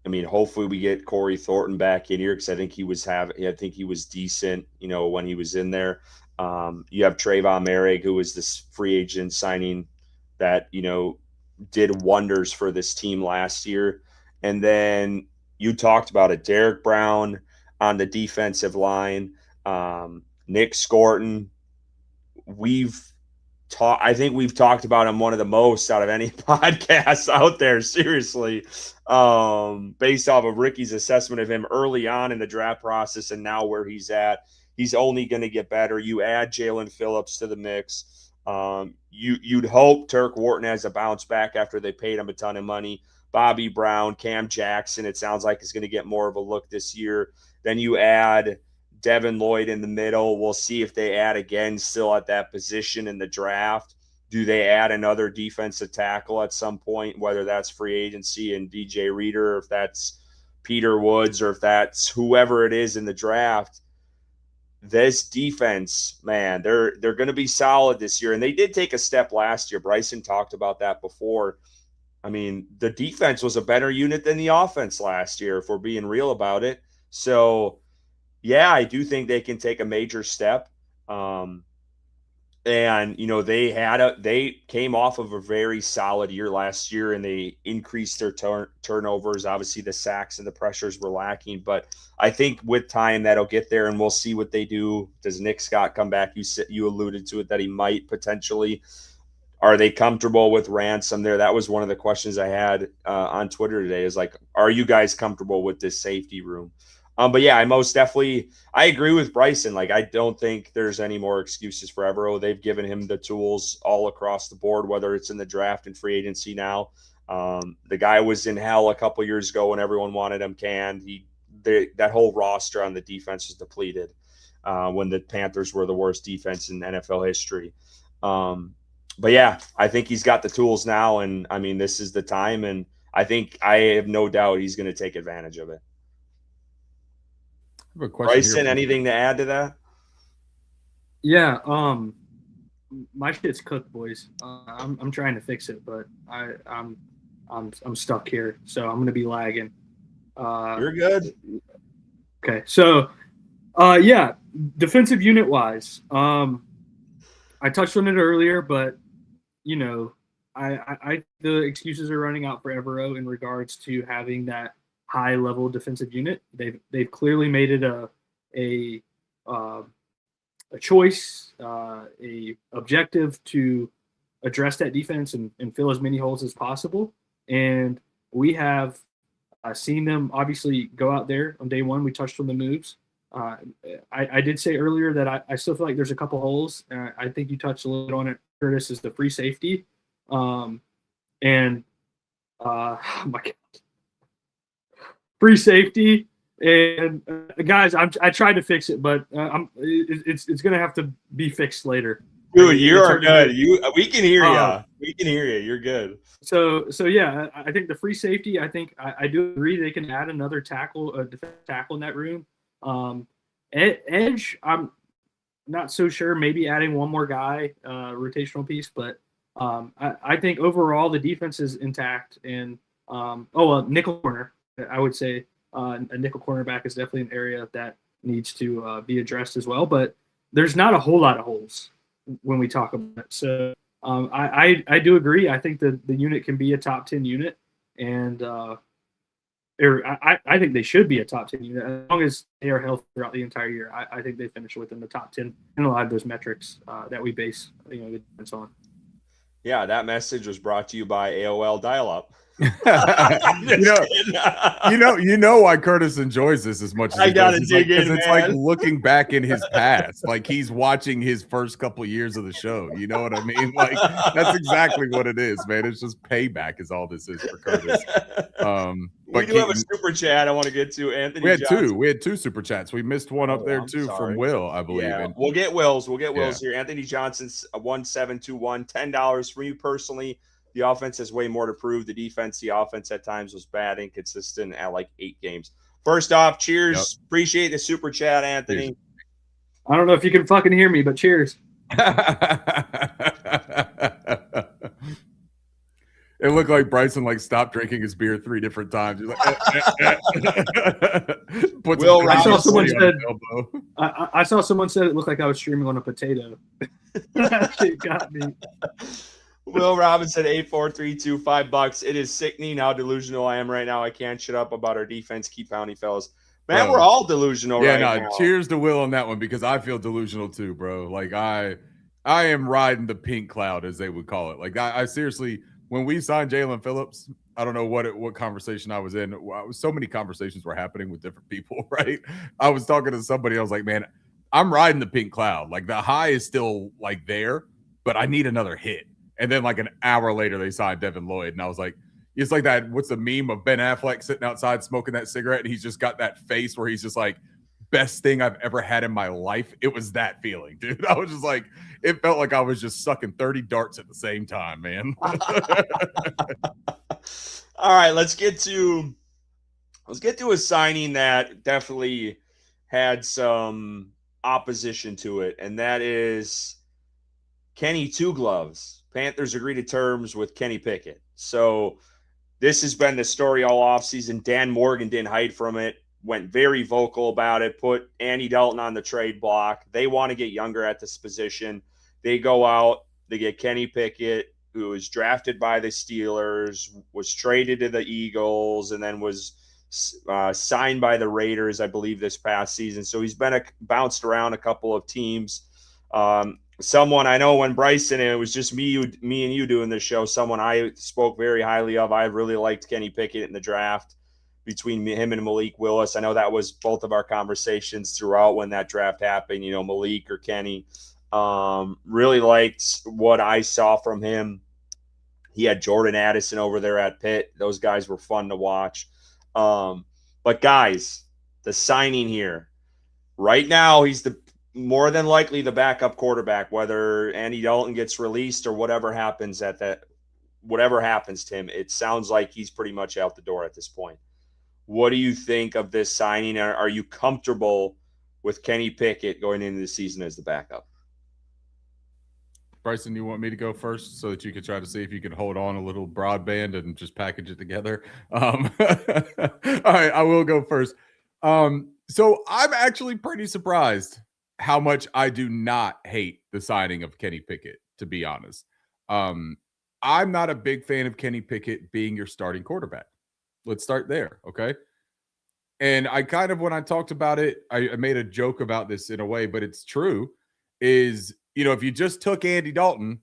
A: I mean, hopefully we get Corey Thornton back in here because I think he was decent, when he was in there. You have Trayvon Merrick, who was this free agent signing that, did wonders for this team last year. And then you talked about it, Derek Brown on the defensive line, Nick Scorton. I think we've talked about him one of the most out of any podcast out there, seriously, based off of Ricky's assessment of him early on in the draft process and now where he's at. He's only going to get better. You add Jaelan Phillips to the mix. You'd hope Turk Wharton has a bounce back after they paid him a ton of money. Bobby Brown, Cam Jackson, it sounds like is going to get more of a look this year. Then you add Devin Lloyd in the middle. We'll see if they add again still at that position in the draft. Do they add another defensive tackle at some point, whether that's free agency and DJ Reader, or if that's Peter Woods, or if that's whoever it is in the draft? This defense, man, they're going to be solid this year. And they did take a step last year. Bryson talked about that before. I mean, the defense was a better unit than the offense last year, if we're being real about it. So, yeah, I do think they can take a major step. And, they came off of a very solid year last year, and they increased their turnovers. Obviously, the sacks and the pressures were lacking. But I think with time that'll get there, and we'll see what they do. Does Nick Scott come back? You alluded to it that he might potentially. Are they comfortable with Ransom there? That was one of the questions I had on Twitter today, is like, are you guys comfortable with this safety room? But yeah, I agree with Bryson. Like, I don't think there's any more excuses for Evero. They've given him the tools all across the board, whether it's in the draft and free agency now. The guy was in hell a couple years ago when everyone wanted him canned. That whole roster on the defense was depleted when the Panthers were the worst defense in NFL history. But yeah, I think he's got the tools now, and I mean, this is the time, and I have no doubt he's going to take advantage of it. Bryson, anything to add to that?
C: Yeah, my shit's cooked, boys. I'm trying to fix it, but I'm stuck here, so I'm gonna be lagging.
A: You're good.
C: Okay, so yeah, defensive unit wise, I touched on it earlier, but I the excuses are running out for Evero in regards to having that high level defensive unit. They've clearly made it a choice, a objective to address that defense and fill as many holes as possible. And we have seen them obviously go out there on day one. We touched on the moves. I did say earlier that I still feel like there's a couple holes. I think you touched a little on it, Curtis, is the free safety. Oh my God. Free safety, and guys, I tried to fix it, but it's gonna have to be fixed later.
A: Dude, you are good. We can hear you. We can hear you. You're good.
C: So yeah, I think the free safety. I do agree they can add another tackle, a defensive tackle in that room. Edge, I'm not so sure. Maybe adding one more guy, rotational piece, but I think overall the defense is intact. And nickel corner. I would say a nickel cornerback is definitely an area that needs to be addressed as well. But there's not a whole lot of holes when we talk about it. So I do agree. I think the unit can be a top 10 unit, and I think they should be a top 10 unit as long as they are healthy throughout the entire year. I think they finish within the top 10 in a lot of those metrics that we base the defense on.
A: Yeah, that message was brought to you by AOL Dial-Up.
B: You know why Curtis enjoys this as much as
A: I gotta dig in,
B: it's like looking back in his past, like he's watching his first couple years of the show. You know what I mean? Like, that's exactly what it is, man. It's just payback is all this is for Curtis.
A: We do have a super chat I want to get to, Anthony.
B: We had two super chats. We missed one up there too from Will, I believe.
A: Yeah, we'll get Will's here. Anthony Johnson's 1721, $10 for you personally. The offense has way more to prove. The offense at times was bad, inconsistent at like 8 games. First off, cheers. Yep. Appreciate the super chat, Anthony.
C: Cheers. I don't know if you can fucking hear me, but cheers.
B: It looked like Bryson like stopped drinking his beer 3 different times. He's like, Puts
A: Will
B: some
C: I saw
A: Robinson-
C: someone
B: on
C: said
B: his elbow.
C: I saw someone said it looked like I was streaming on a potato. That shit got me.
A: Will Robinson, 84325 $5. It is sickening how delusional I am right now. I can't shut up about our defense. Keep pounding, fellas. Man,
B: Bro.
A: we're all delusional right now.
B: Cheers to Will on that one because I feel delusional too, bro. Like I am riding the pink cloud, as they would call it. Like I seriously, when we signed Jaelan Phillips, I don't know what conversation I was in. So many conversations were happening with different people, right? I was talking to somebody. I was like, man, I'm riding the pink cloud. Like the high is still like there, but I need another hit. And then like an hour later, they signed Devin Lloyd, and I was like, it's like that. What's the meme of Ben Affleck sitting outside smoking that cigarette, and he's just got that face where he's just like, best thing I've ever had in my life. It was that feeling, dude. I was just like, it felt like I was just sucking 30 darts at the same time, man.
A: All right, let's get to a signing that definitely had some opposition to it, and that is Kenny Two Gloves. Panthers agree to terms with Kenny Pickett. So this has been the story all offseason. Dan Morgan didn't hide from it, went very vocal about it, put Andy Dalton on the trade block. They want to get younger at this position. They go out, they get Kenny Pickett, who was drafted by the Steelers, was traded to the Eagles, and then was signed by the Raiders, I believe, this past season. So he's been bounced around a couple of teams. Someone I know when Bryson, and it was just me and you doing this show, someone I spoke very highly of. I really liked Kenny Pickett in the draft between him and Malik Willis. I know that was both of our conversations throughout when that draft happened, Malik or Kenny. Really liked what I saw from him. He had Jordan Addison over there at Pitt. Those guys were fun to watch. But guys, the signing here, right now, he's more than likely the backup quarterback, whether Andy Dalton gets released or whatever happens to him. It sounds like he's pretty much out the door at this point. What do you think of this signing? Are you comfortable with Kenny Pickett going into the season as the backup?
B: Bryson, you want me to go first so that you can try to see if you can hold on a little broadband and just package it together? All right, I will go first. So I'm actually pretty surprised how much I do not hate the signing of Kenny Pickett, to be honest. I'm not a big fan of Kenny Pickett being your starting quarterback. Let's start there, okay? And I kind of, when I talked about it, I made a joke about this in a way, but it's true, is, if you just took Andy Dalton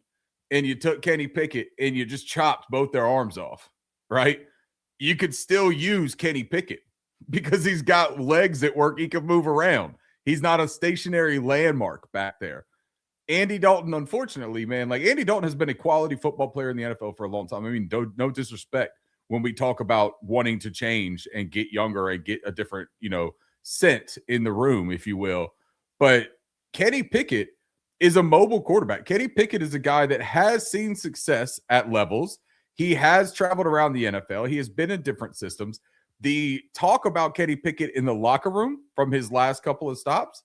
B: and you took Kenny Pickett and you just chopped both their arms off, right? You could still use Kenny Pickett because he's got legs that work. He can move around. He's not a stationary landmark back there. Andy Dalton, unfortunately, man, like Andy Dalton has been a quality football player in the NFL for a long time. I mean, no disrespect when we talk about wanting to change and get younger and get a different, scent in the room, if you will. But Kenny Pickett is a mobile quarterback. Kenny Pickett is a guy that has seen success at levels. He has traveled around the NFL. He has been in different systems. The talk about Kenny Pickett in the locker room from his last couple of stops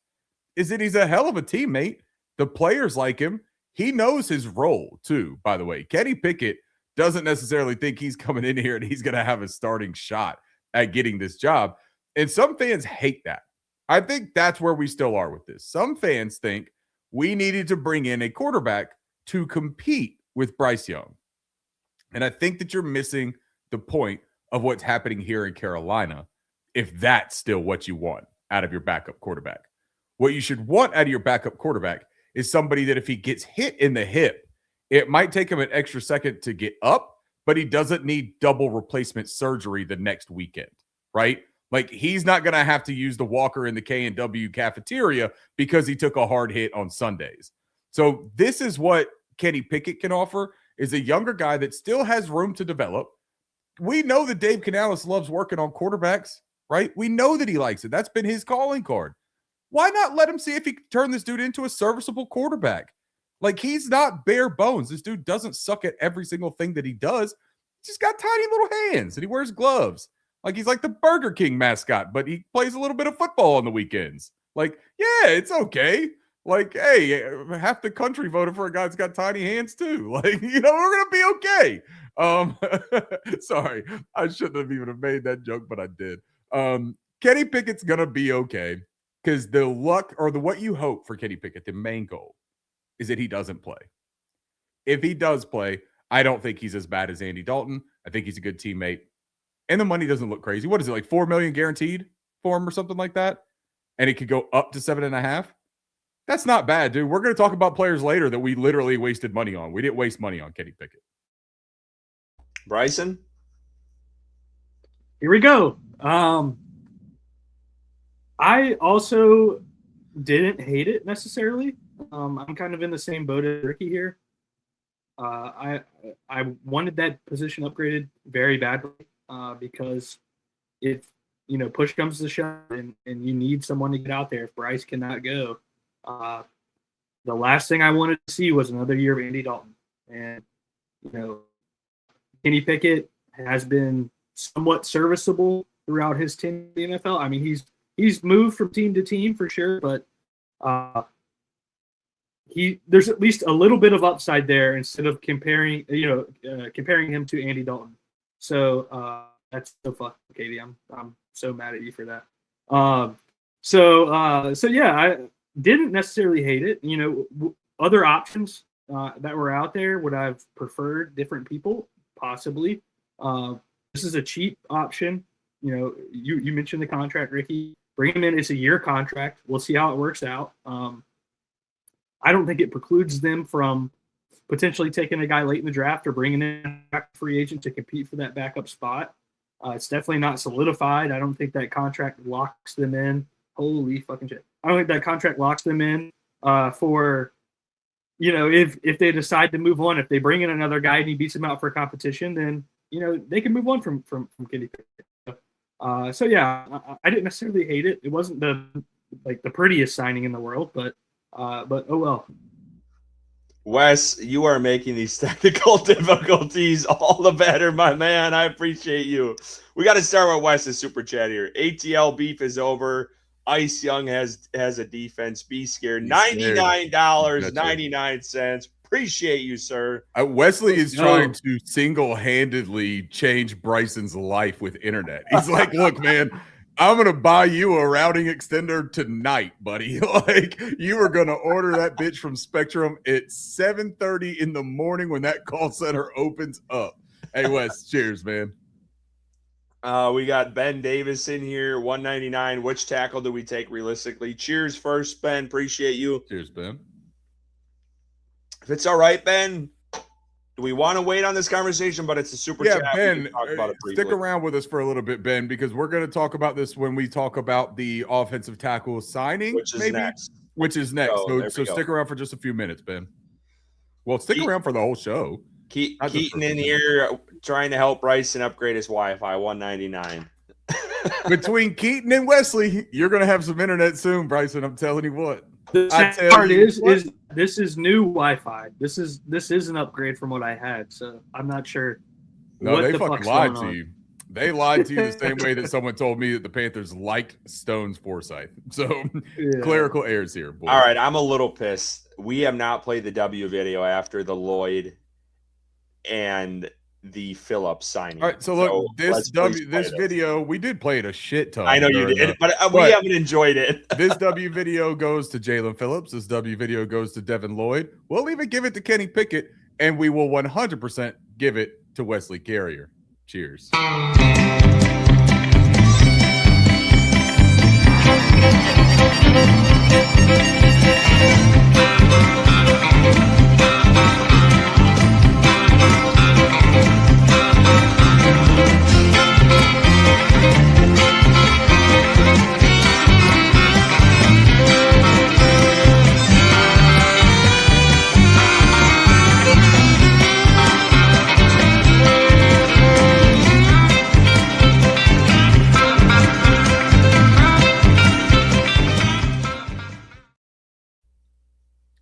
B: is that he's a hell of a teammate. The players like him. He knows his role too, by the way. Kenny Pickett doesn't necessarily think he's coming in here and he's going to have a starting shot at getting this job. And some fans hate that. I think that's where we still are with this. Some fans think we needed to bring in a quarterback to compete with Bryce Young. And I think that you're missing the point of what's happening here in Carolina, if that's still what you want out of your backup quarterback. What you should want out of your backup quarterback is somebody that if he gets hit in the hip, it might take him an extra second to get up, but he doesn't need double replacement surgery the next weekend, right? Like he's not going to have to use the walker in the K&W cafeteria because he took a hard hit on Sundays. So this is what Kenny Pickett can offer, is a younger guy that still has room to develop. We know that Dave Canales loves working on quarterbacks, right? We know that he likes it. That's been his calling card. Why not let him see if he can turn this dude into a serviceable quarterback? Like, he's not bare bones. This dude doesn't suck at every single thing that he does. He's just got tiny little hands and he wears gloves. Like, he's like the Burger King mascot, but he plays a little bit of football on the weekends. Like, yeah, it's okay. Like, hey, half the country voted for a guy that's got tiny hands too. Like, we're going to be okay. Sorry, I shouldn't have even made that joke, but I did. Kenny Pickett's gonna be okay because the luck or the what you hope for Kenny Pickett, the main goal is that he doesn't play. If he does play, I don't think he's as bad as Andy Dalton. I think he's a good teammate, and the money doesn't look crazy. What is it, like $4 million guaranteed for him or something like that? And it could go up to 7.5. That's not bad, dude. We're going to talk about players later that we literally wasted money on. We didn't waste money on Kenny Pickett.
A: Bryson?
C: Here we go. I also didn't hate it necessarily. I'm kind of in the same boat as Ricky here. I wanted that position upgraded very badly because if push comes to shove and you need someone to get out there, if Bryce cannot go, the last thing I wanted to see was another year of Andy Dalton. And Kenny Pickett has been somewhat serviceable throughout his tenure in the NFL. I mean, he's moved from team to team for sure, but there's at least a little bit of upside there instead of comparing him to Andy Dalton. So that's so fucking Katie. I'm so mad at you for that. So yeah, I didn't necessarily hate it. Other options that were out there, would I've preferred different people? Possibly. This is a cheap option. You mentioned the contract, Ricky. Bring him in. It's a year contract. We'll see how it works out. I don't think it precludes them from potentially taking a guy late in the draft or bringing in a free agent to compete for that backup spot. It's definitely not solidified. I don't think that contract locks them in. Holy fucking shit. I don't think that contract locks them in for, if they decide to move on. If they bring in another guy and he beats him out for a competition, then, they can move on from Kenny Pickett. So, yeah, I didn't necessarily hate it. It wasn't the prettiest signing in the world, but oh well.
A: Wes, you are making these technical difficulties all the better, my man. I appreciate you. We got to start with Wes's super chat here. ATL beef is over. Ice Young has a defense. Be scared. $99.99. Appreciate you, sir.
B: Wesley is trying to single-handedly change Bryson's life with internet. He's like, look, man, I'm going to buy you a routing extender tonight, buddy. You are going to order that bitch from Spectrum at 7:30 in the morning when that call center opens up. Hey, Wes, cheers, man.
A: We got Ben Davis in here, $199. Which tackle do we take realistically? Cheers first, Ben. Appreciate you.
B: Cheers, Ben.
A: If it's all right, Ben, do we want to wait on this conversation? But it's a super chat.
B: Ben, stick around with us for a little bit, Ben, because we're going to talk about this when we talk about the offensive tackle signing,
A: which is next.
B: So stick around for just a few minutes, Ben. Well, stick around for the whole show.
A: Keaton in here trying to help Bryson upgrade his Wi-Fi, $199.
B: Between Keaton and Wesley, you're going to have some internet soon, Bryson. I'm telling you what.
C: The sad part is this is new Wi-Fi. This is an upgrade from what I had, so I'm not sure.
B: No, they fucking lied to you. They lied to you the same way that someone told me that the Panthers liked Stone's Forsyth. So clerical errors here. Boys.
A: All right, I'm a little pissed. We have not played the W video after the Lloyd and the Phillips signing.
B: All right, so look, this video, we did play it a shit ton.
A: I know you did, but we haven't enjoyed it.
B: This W video goes to Jaelan Phillips. This W video goes to Devin Lloyd. We'll even give it to Kenny Pickett, and we will 100% give it to Wesley Carrier. Cheers.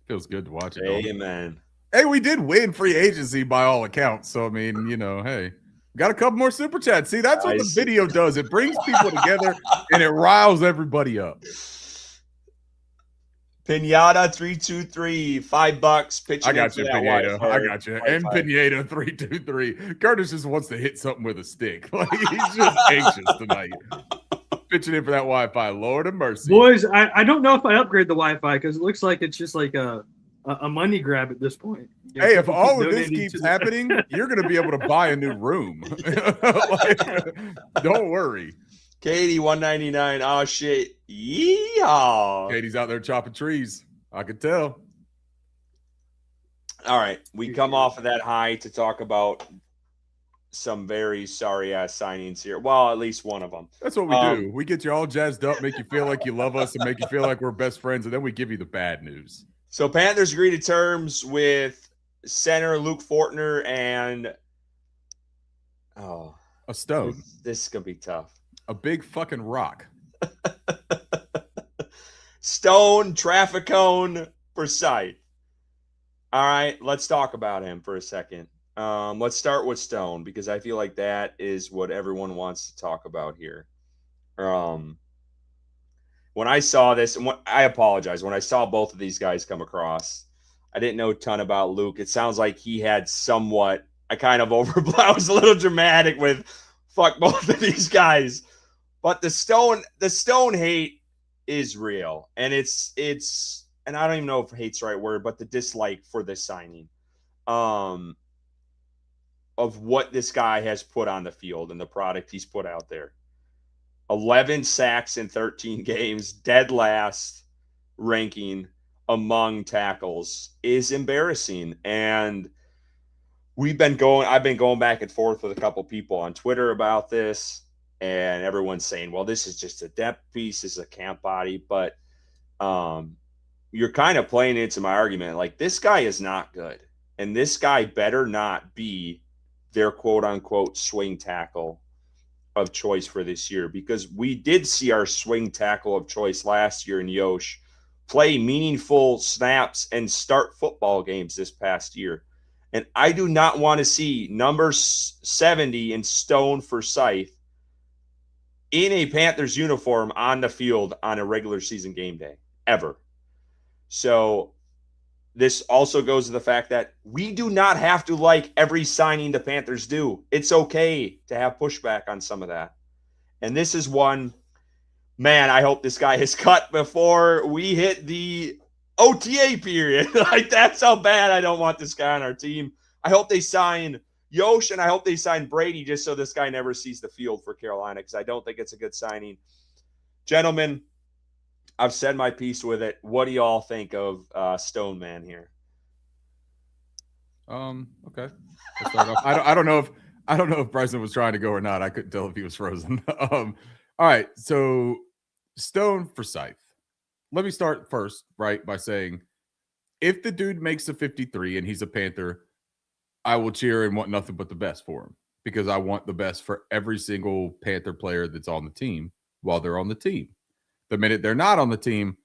B: Feels good to watch it.
A: Amen.
B: Hey, we did win free agency by all accounts. So, I mean, hey, got a couple more super chats. See, that's what the video does. It brings people together and it riles everybody up.
A: Pinata 323, $5 pitching
B: I got
A: into
B: you,
A: that
B: Pinata.
A: Wi-Fi.
B: I got you. And Pinata 323. Curtis just wants to hit something with a stick. Like he's just anxious tonight. Pitching in for that Wi-Fi. Lord of mercy.
C: Boys, I don't know if I upgrade the Wi-Fi because it looks like it's just like a money grab at this point. You know,
B: Hey, if
C: people
B: all
C: keep
B: of this
C: donating
B: keeps
C: to the-
B: happening, you're going to be able to buy a new room. Like, don't worry.
A: Katie 199. Oh shit. Yeehaw.
B: Katie's out there chopping trees. I could tell.
A: All right. We come off of that high to talk about some very sorry ass signings here. Well, at least one of them.
B: That's what we do. We get you all jazzed up, make you feel like you love us, and make you feel like we're best friends, and then we give you the bad news.
A: So Panthers agree to terms with center Luke Fortner and
B: a stone.
A: This is gonna be tough.
B: A big fucking rock.
A: Stone, traffic cone for Scythe. All right, let's talk about him for a second. Let's start with Stone because I feel like that is what everyone wants to talk about here. When I saw this, and I apologize, when I saw both of these guys come across, I didn't know a ton about Luke. It sounds like he had somewhat, I was a little dramatic with fuck both of these guys. But the Stone hate is real. And it's and I don't even know if hate's the right word, but the dislike for this signing of what this guy has put on the field and the product he's put out there. 11 sacks in 13 games, dead last ranking among tackles is embarrassing. And I've been going back and forth with a couple people on Twitter about this, and everyone's saying, well, this is just a depth piece, this is a camp body. But you're kind of playing into my argument. Like, this guy is not good. And this guy better not be their quote unquote swing tackle of choice for this year, because we did see our swing tackle of choice last year in Yosh play meaningful snaps and start football games this past year. And I do not want to see number 70 in Stone for Scythe in a Panthers uniform on the field on a regular season game day, ever. So this also goes to the fact that we do not have to like every signing the Panthers do. It's okay to have pushback on some of that. And this is one, man, I hope this guy is cut before we hit the OTA period. Like, that's how bad I don't want this guy on our team. I hope they sign Yosh, and I hope they sign Brady just so this guy never sees the field for Carolina, because I don't think it's a good signing. Gentlemen, I've said my piece with it. What do y'all think of Stone Man here?
B: Okay. Let's start off. I don't know if Bryson was trying to go or not. I couldn't tell if he was frozen. All right. So Stone for Scythe. Let me start first, right, by saying if the dude makes a 53 and he's a Panther, I will cheer and want nothing but the best for him, because I want the best for every single Panther player that's on the team while they're on the team. The minute they're not on the team,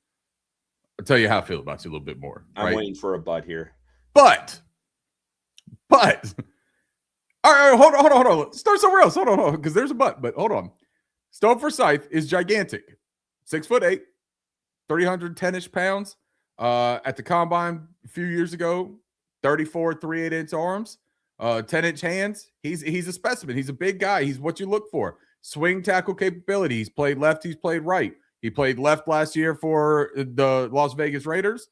B: I'll tell you how I feel about you a little bit more.
A: I'm
B: right?
A: waiting for a but here.
B: But, all right, hold on. Let's start somewhere else. Hold on, because there's a but hold on. Stone for Scythe is gigantic. 6'8", 310-ish pounds. At the combine a few years ago, 34 3/8-inch arms, 10-inch hands. He's a specimen. He's a big guy. He's what you look for. Swing tackle capability. He's played left. He's played right. He played left last year for the Las Vegas Raiders.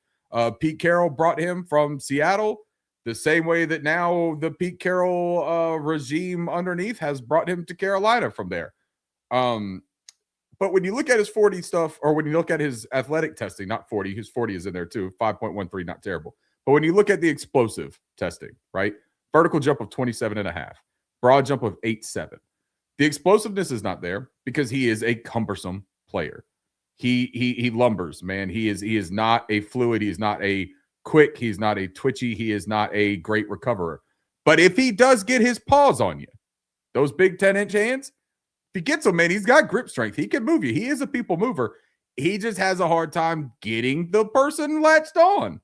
B: Pete Carroll brought him from Seattle the same way that now the Pete Carroll regime underneath has brought him to Carolina from there. But when you look at his 40 stuff, or when you look at his athletic testing, not 40, his 40 is in there too, 5.13, not terrible. But when you look at the explosive testing, right? Vertical jump of 27.5, broad jump of 8.7. The explosiveness is not there because he is a cumbersome player. He lumbers, man. He is not a fluid. He is not a quick. He's not a twitchy. He is not a great recoverer. But if he does get his paws on you, those big 10-inch hands, if he gets them, man, he's got grip strength. He can move you. He is a people mover. He just has a hard time getting the person latched on.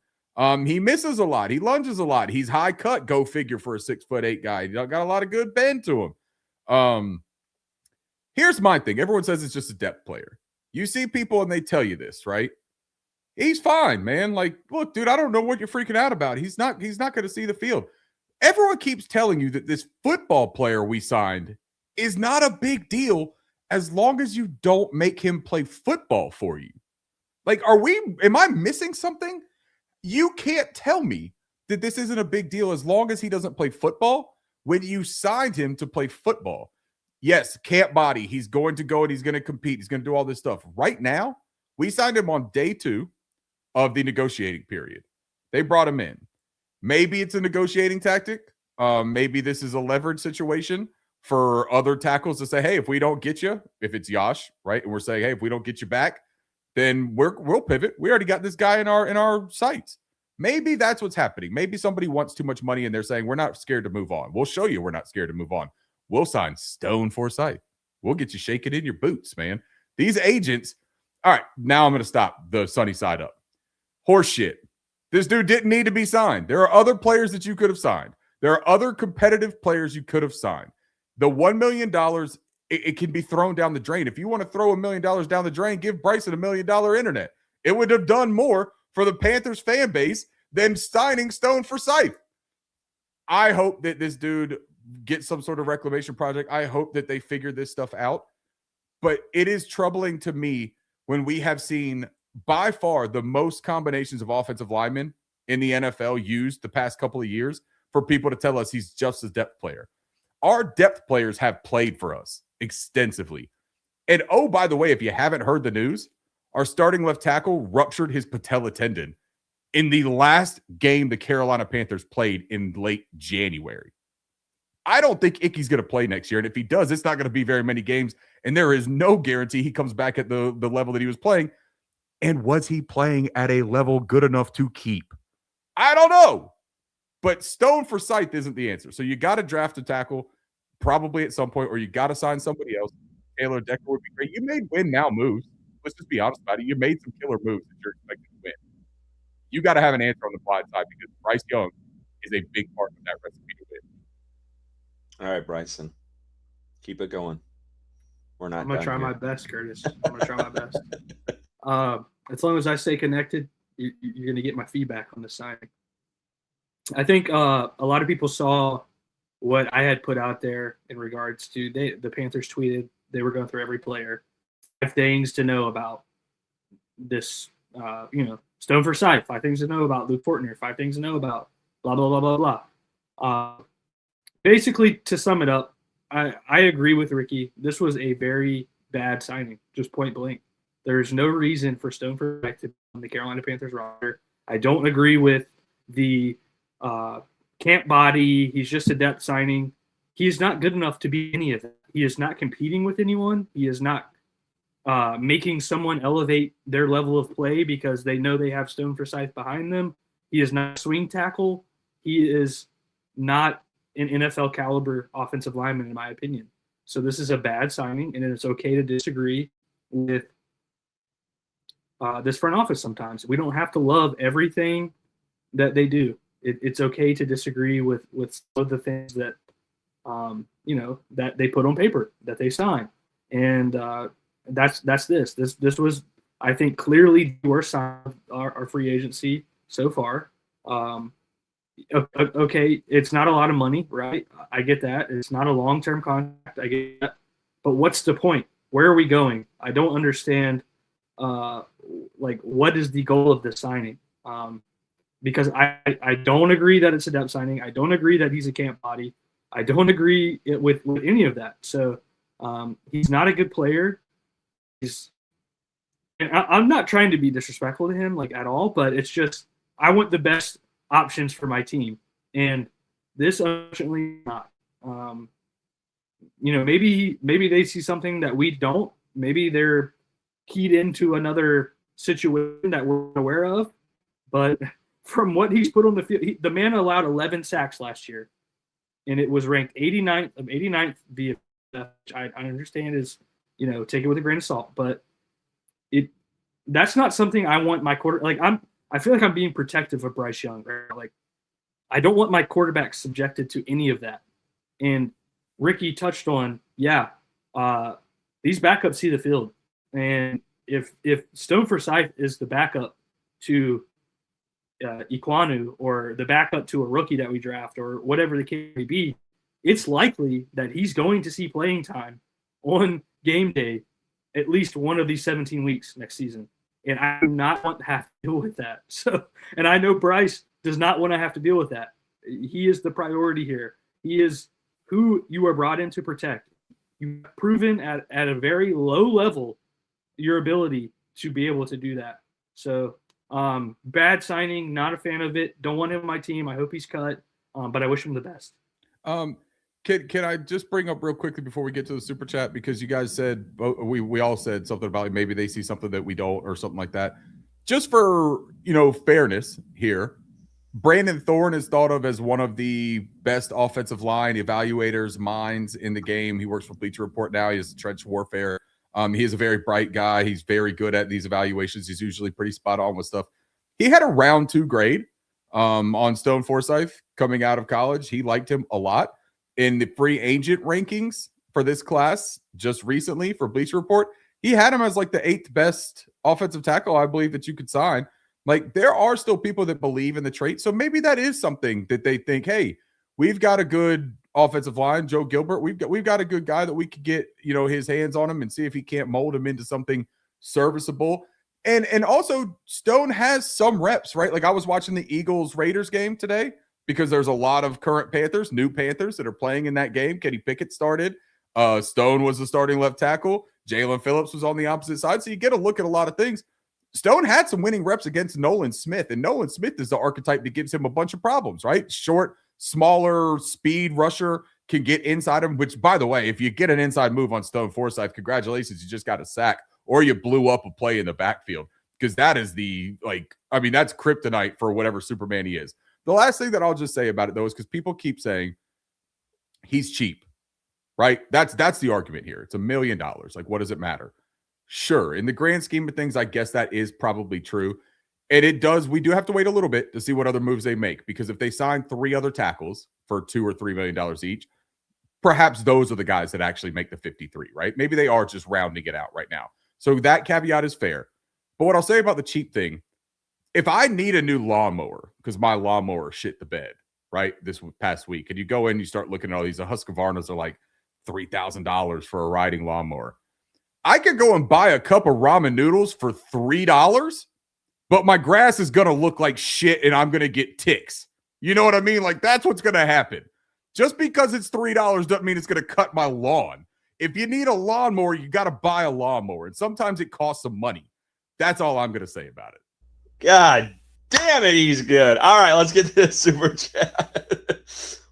B: He misses a lot. He lunges a lot. He's high cut. Go figure for a 6'8" guy. He got a lot of good bend to him. Here's my thing. Everyone says it's just a depth player. You see people and they tell you this, right? He's fine, man. Like, look, dude, I don't know what you're freaking out about. He's not going to see the field. Everyone keeps telling you that this football player we signed is not a big deal as long as you don't make him play football for you. Like, am I missing something? You can't tell me that this isn't a big deal as long as he doesn't play football when you signed him to play football. Yes, camp body. He's going to go and he's going to compete. He's going to do all this stuff. Right now, we signed him on day 2 of the negotiating period. They brought him in. Maybe it's a negotiating tactic. Maybe this is a leverage situation for other tackles to say, hey, if we don't get you, if it's Yash, right? And we're saying, hey, if we don't get you back, then we'll pivot. We already got this guy in our sights. Maybe that's what's happening. Maybe somebody wants too much money and they're saying, we're not scared to move on. We'll show you we're not scared to move on. We'll sign Stone Forsythe. We'll get you shaking in your boots, man. These agents. All right, now I'm going to stop the sunny side up. Horseshit. This dude didn't need to be signed. There are other players that you could have signed. There are other competitive players you could have signed. The $1 million, it can be thrown down the drain. If you want to throw $1 million down the drain, give Bryson $1 million internet. It would have done more for the Panthers fan base than signing Stone Forsythe. I hope that this dude gets some sort of reclamation project. I hope that they figure this stuff out. But it is troubling to me when we have seen by far the most combinations of offensive linemen in the NFL used the past couple of years for people to tell us he's just a depth player. Our depth players have played for us extensively. And oh, by the way, if you haven't heard the news, our starting left tackle ruptured his patella tendon in the last game the Carolina Panthers played in late January. I don't think Icky's going to play next year. And if he does, it's not going to be very many games. And there is no guarantee he comes back at the level that he was playing. And was he playing at a level good enough to keep? I don't know. But Stone Forsythe isn't the answer. So you got to draft a tackle probably at some point, or you got to sign somebody else. Taylor Decker would be great. You made win now moves. Let's just be honest about it. You made some killer moves that you're expected to win. You got to have an answer on the blind side because Bryce Young is a big part of that recipe to win.
A: All right, Bryson. Keep it going. We're not.
C: I'm going to try my best, Curtis. I'm going to try my best. As long as I stay connected, you're going to get my feedback on the signing. I think a lot of people saw what I had put out there in regards to the Panthers tweeted they were going through every player. 5 things to know about this, Stone Forsythe. 5 things to know about Luke Fortner. 5 things to know about blah, blah, blah, blah, blah. Basically, to sum it up, I agree with Ricky. This was a very bad signing, just point blank. There's no reason for Stone Forsythe to be on the Carolina Panthers roster. I don't agree with the camp body. He's just a depth signing. He is not good enough to be any of that. He is not competing with anyone. He is not making someone elevate their level of play because they know they have Stone Forsythe behind them. He is not a swing tackle. He is not an NFL caliber offensive lineman, in my opinion. So this is a bad signing, and it's okay to disagree with this front office sometimes. We don't have to love everything that they do. It's okay to disagree with some of the things that, that they put on paper, that they sign. And that's this. This was, I think, clearly the worst sign of our free agency so far. Okay, it's not a lot of money, right? I get that. It's not a long-term contract. I get that. But what's the point? Where are we going? I don't understand, what is the goal of this signing? Because I don't agree that it's a depth signing. I don't agree that he's a camp body. I don't agree with any of that. So he's not a good player. I'm not trying to be disrespectful to him at all, but it's just I want the best options for my team, and this unfortunately not. Maybe they see something that we don't. Maybe they're keyed into another situation that we're aware of, but from what he's put on the field, the man allowed 11 sacks last year, and it was ranked 89th of 89th via, which I understand is, take it with a grain of salt, but that's not something I want my quarter. I feel like I'm being protective of Bryce Young. Right? I don't want my quarterback subjected to any of that. And Ricky touched on, these backups see the field, and if Stone Forsythe is the backup, to Ekwonu or the backup to a rookie that we draft or whatever the case may be, it's likely that he's going to see playing time on game day at least one of these 17 weeks next season. And I do not want to have to deal with that. So, and I know Bryce does not want to have to deal with that. He is the priority here. He is who you are brought in to protect. You've proven at a very low level your ability to be able to do that. So, bad signing, not a fan of it. Don't want him on my team. I hope he's cut, but I wish him the best.
B: Can I just bring up real quickly before we get to the super chat, because you guys said we all said something about like maybe they see something that we don't or something like that. Just for fairness here, Brandon Thorne is thought of as one of the best offensive line evaluators, minds in the game. He works for Bleacher Report now. He has Trench Warfare. He is a very bright guy. He's very good at these evaluations. He's usually pretty spot on with stuff. He had a round 2 grade on Stone Forsyth coming out of college. He liked him a lot. In the free agent rankings for this class just recently for Bleacher Report, he had him as like the 8th best offensive tackle, I believe, that you could sign. Like, there are still people that believe in the trait. So maybe that is something that they think, hey, we've got a good offensive line, Joe Gilbert. We've got a good guy that we could get, his hands on him and see if he can't mold him into something serviceable. And also Stone has some reps, right? Like, I was watching the Eagles-Raiders game today, because there's a lot of current Panthers, new Panthers that are playing in that game. Kenny Pickett started. Stone was the starting left tackle. Jaelan Phillips was on the opposite side. So you get a look at a lot of things. Stone had some winning reps against Nolan Smith, and Nolan Smith is the archetype that gives him a bunch of problems, right? Short, smaller, speed rusher, can get inside him, which, by the way, if you get an inside move on Stone Forsyth, congratulations, you just got a sack, or you blew up a play in the backfield, because that is that's kryptonite for whatever Superman he is. The last thing that I'll just say about it, though, is because people keep saying he's cheap, right? That's the argument here. It's $1 million. Like, what does it matter? Sure. In the grand scheme of things, I guess that is probably true. And we do have to wait a little bit to see what other moves they make, because if they sign 3 other tackles for $2 or $3 million each, perhaps those are the guys that actually make the 53, right? Maybe they are just rounding it out right now. So that caveat is fair. But what I'll say about the cheap thing, if I need a new lawnmower because my lawnmower shit the bed, right, this past week, and you go in, you start looking at all these, the Husqvarnas are like $3,000 for a riding lawnmower. I could go and buy a cup of ramen noodles for $3, but my grass is going to look like shit and I'm going to get ticks. You know what I mean? Like, that's what's going to happen. Just because it's $3 doesn't mean it's going to cut my lawn. If you need a lawnmower, you got to buy a lawnmower. And sometimes it costs some money. That's all I'm going to say about it.
A: God damn it, he's good. All right, let's get to the super chat.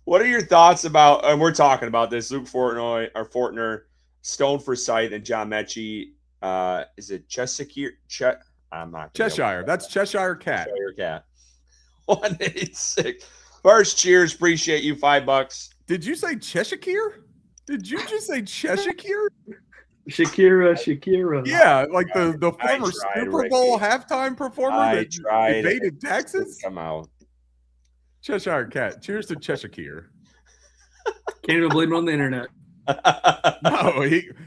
A: What are your thoughts about, and we're talking about this, Luke Fortner, Stone Forsyth, and John Metchie. Is it Cheshire? I'm not.
B: Cheshire. That's Cheshire Cat.
A: Cheshire Cat. 186. First, cheers. Appreciate you. $5.
B: Did you say Cheshire? Did you just say Cheshire?
C: Shakira.
B: Yeah, like the former Super Bowl halftime performer that evaded taxes.
A: Come out.
B: Cheshire Cat. Cheers to Cheshire.
C: Can't even blame it on the internet.
B: No,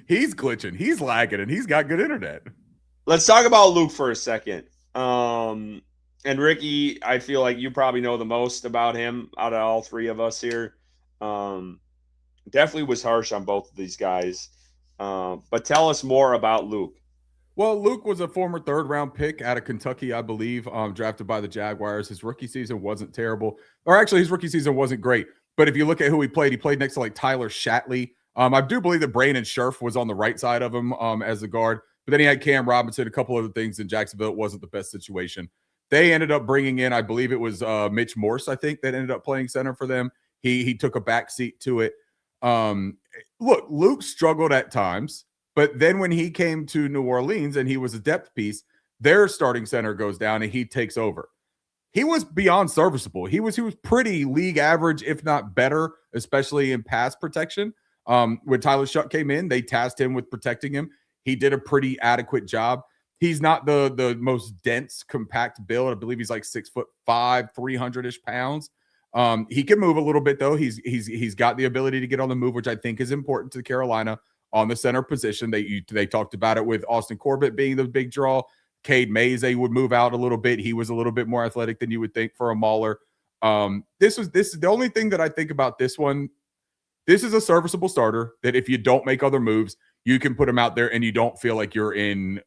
B: he's glitching. He's lagging, and he's got good internet.
A: Let's talk about Luke for a second. And Ricky, I feel like you probably know the most about him out of all 3 of us here. Definitely was harsh on both of these guys. But tell us more about Luke.
B: Well, Luke was a former 3rd-round pick out of Kentucky, I believe, drafted by the Jaguars. His rookie season wasn't terrible. Or actually, his rookie season wasn't great. But if you look at who he played next to like Tyler Shatley. I do believe that Brandon Scherf was on the right side of him as the guard. But then he had Cam Robinson, a couple other things in Jacksonville. It wasn't the best situation. They ended up bringing in, I believe it was Mitch Morse, I think, that ended up playing center for them. He took a backseat to it. Look, Luke struggled at times, but then when he came to New Orleans and he was a depth piece, their starting center goes down and he takes over. He was beyond serviceable. He was pretty league average, if not better, especially in pass protection. When Tyler Shuck came in, they tasked him with protecting him. He did a pretty adequate job. He's not the most dense, compact build. I believe he's like 6'5", 300-ish pounds. He can move a little bit though. He's got the ability to get on the move, which I think is important to Carolina on the center position. They talked about it with Austin Corbett being the big draw. Cade Mays would move out a little bit. He was a little bit more athletic than you would think for a mauler. This is the only thing that I think about this one. This is a serviceable starter that if you don't make other moves, you can put him out there and you don't feel like you're in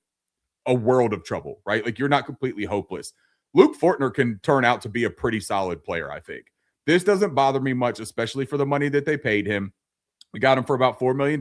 B: a world of trouble, right? Like you're not completely hopeless. Luke Fortner can turn out to be a pretty solid player, I think. This doesn't bother me much, especially for the money that they paid him. We got him for about $4 million.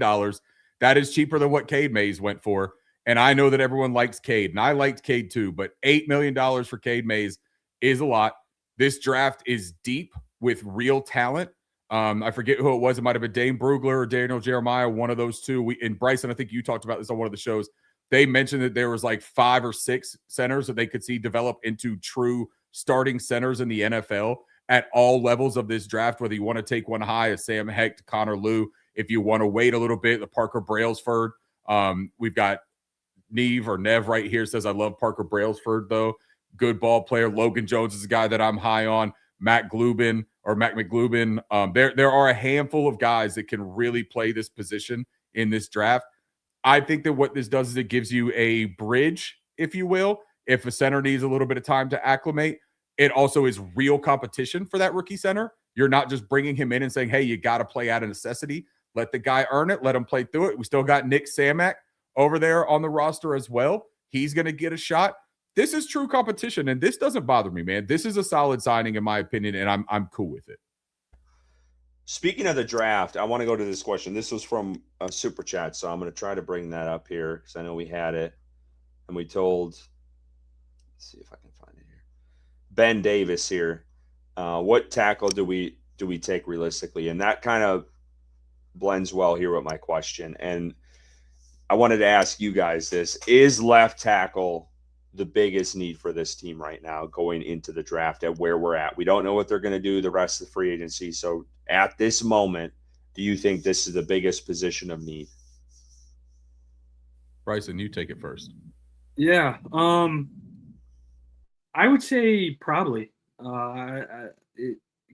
B: That is cheaper than what Cade Mays went for. And I know that everyone likes Cade, and I liked Cade too, but $8 million for Cade Mays is a lot. This draft is deep with real talent. I forget who it was. It might have been Dane Brugler or Daniel Jeremiah, one of those two. And Bryson, I think you talked about this on one of the shows. They mentioned that there was like 5 or 6 centers that they could see develop into true starting centers in the NFL at all levels of this draft, whether you want to take one high, a Sam Hecht, Connor Lew. If you want to wait a little bit, the Parker Brailsford. We've got Nev right here says, I love Parker Brailsford, though. Good ball player. Logan Jones is a guy that I'm high on. Matt McGlubin. There are a handful of guys that can really play this position in this draft. I think that what this does is it gives you a bridge, if you will. If a center needs a little bit of time to acclimate, it also is real competition for that rookie center. You're not just bringing him in and saying, hey, you got to play out of necessity. Let the guy earn it. Let him play through it. We still got Nick Samak over there on the roster as well. He's going to get a shot. This is true competition, and this doesn't bother me, man. This is a solid signing, in my opinion, and I'm cool with it.
A: Speaking of the draft, I want to go to this question. This was from a super chat, so I'm going to try to bring that up here because I know we had it, and we told. Let's see if I can find it here. Ben Davis here. What tackle do we take realistically? And that kind of blends well here with my question. And I wanted to ask you guys this: is left tackle the biggest need for this team right now going into the draft at where we're at? We don't know what they're going to do the rest of the free agency. So at this moment, do you think this is the biggest position of need?
B: Bryson, you take it first.
C: Yeah. I would say probably.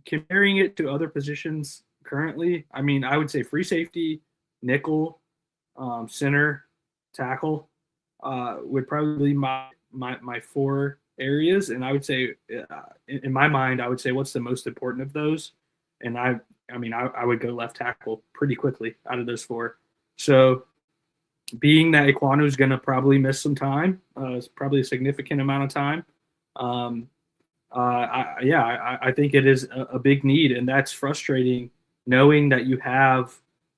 C: Comparing it to other positions currently, I mean, I would say free safety, nickel, center, tackle would probably be my 4 areas. And I would say, in my mind, I would say what's the most important of those. And I would go left tackle pretty quickly out of those 4. So being that Ekwonu is going to probably miss some time, it's probably a significant amount of time. I think it is a big need, and that's frustrating knowing that you have,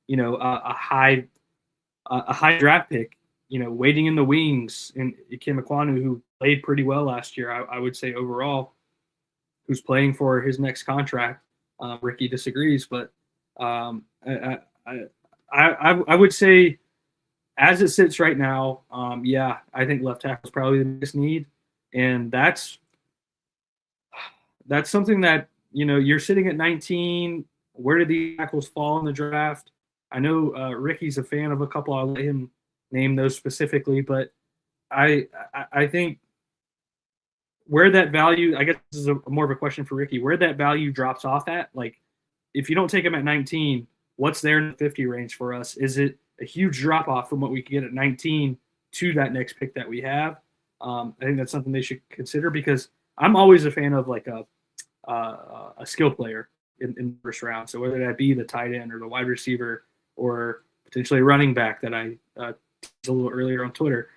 C: a high draft pick, waiting in the wings, and Ikem Ekwonu, who played pretty well last year, I would say overall, who's playing for his next contract. Ricky disagrees, but I would say, as it sits right now, I think left tackle is probably the biggest need, and that's something that you're sitting at 19. Where do the tackles fall in the draft? I know Ricky's a fan of a couple. I'll let him name those specifically, but I think where that value, I guess this is more of a question for Ricky, where that value drops off at. Like, if you don't take him at 19, what's there in the 50 range for us? Is it a huge drop off from what we could get at 19 to that next pick that we have? I think that's something they should consider, because I'm always a fan of like a skill player in the first round. So whether that be the tight end or the wide receiver or potentially a running back that I teased a little earlier on Twitter,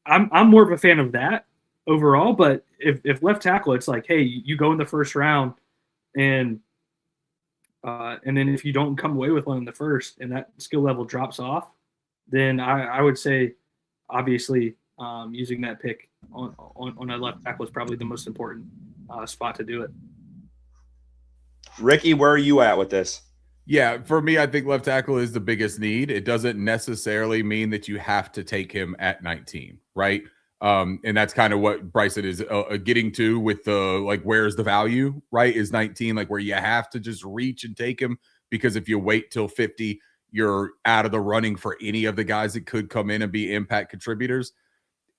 C: I'm more of a fan of that overall. But if left tackle, it's like, hey, you go in the first round, and then if you don't come away with one in the first and that skill level drops off, then I would say obviously using that pick on a left tackle is probably the most important spot to do it.
A: Ricky, where are you at with this?
B: Yeah, for me, I think left tackle is the biggest need. It doesn't necessarily mean that you have to take him at 19, right? And that's kind of what Bryson is getting to with the, like, where's the value, right? Is 19, like, where you have to just reach and take him, because if you wait till 50, you're out of the running for any of the guys that could come in and be impact contributors.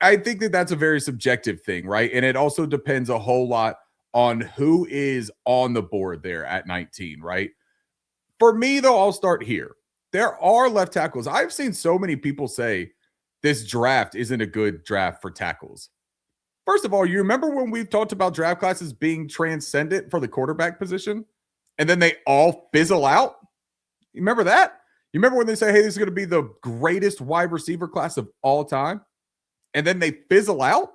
B: I think that that's a very subjective thing, right? And it also depends a whole lot on who is on the board there at 19, right? For me, though, I'll start here. There are left tackles. I've seen so many people say this draft isn't a good draft for tackles. First of all, you remember when we've talked about draft classes being transcendent for the quarterback position, and then they all fizzle out? You remember that? You remember when they say, hey, this is going to be the greatest wide receiver class of all time, and then they fizzle out?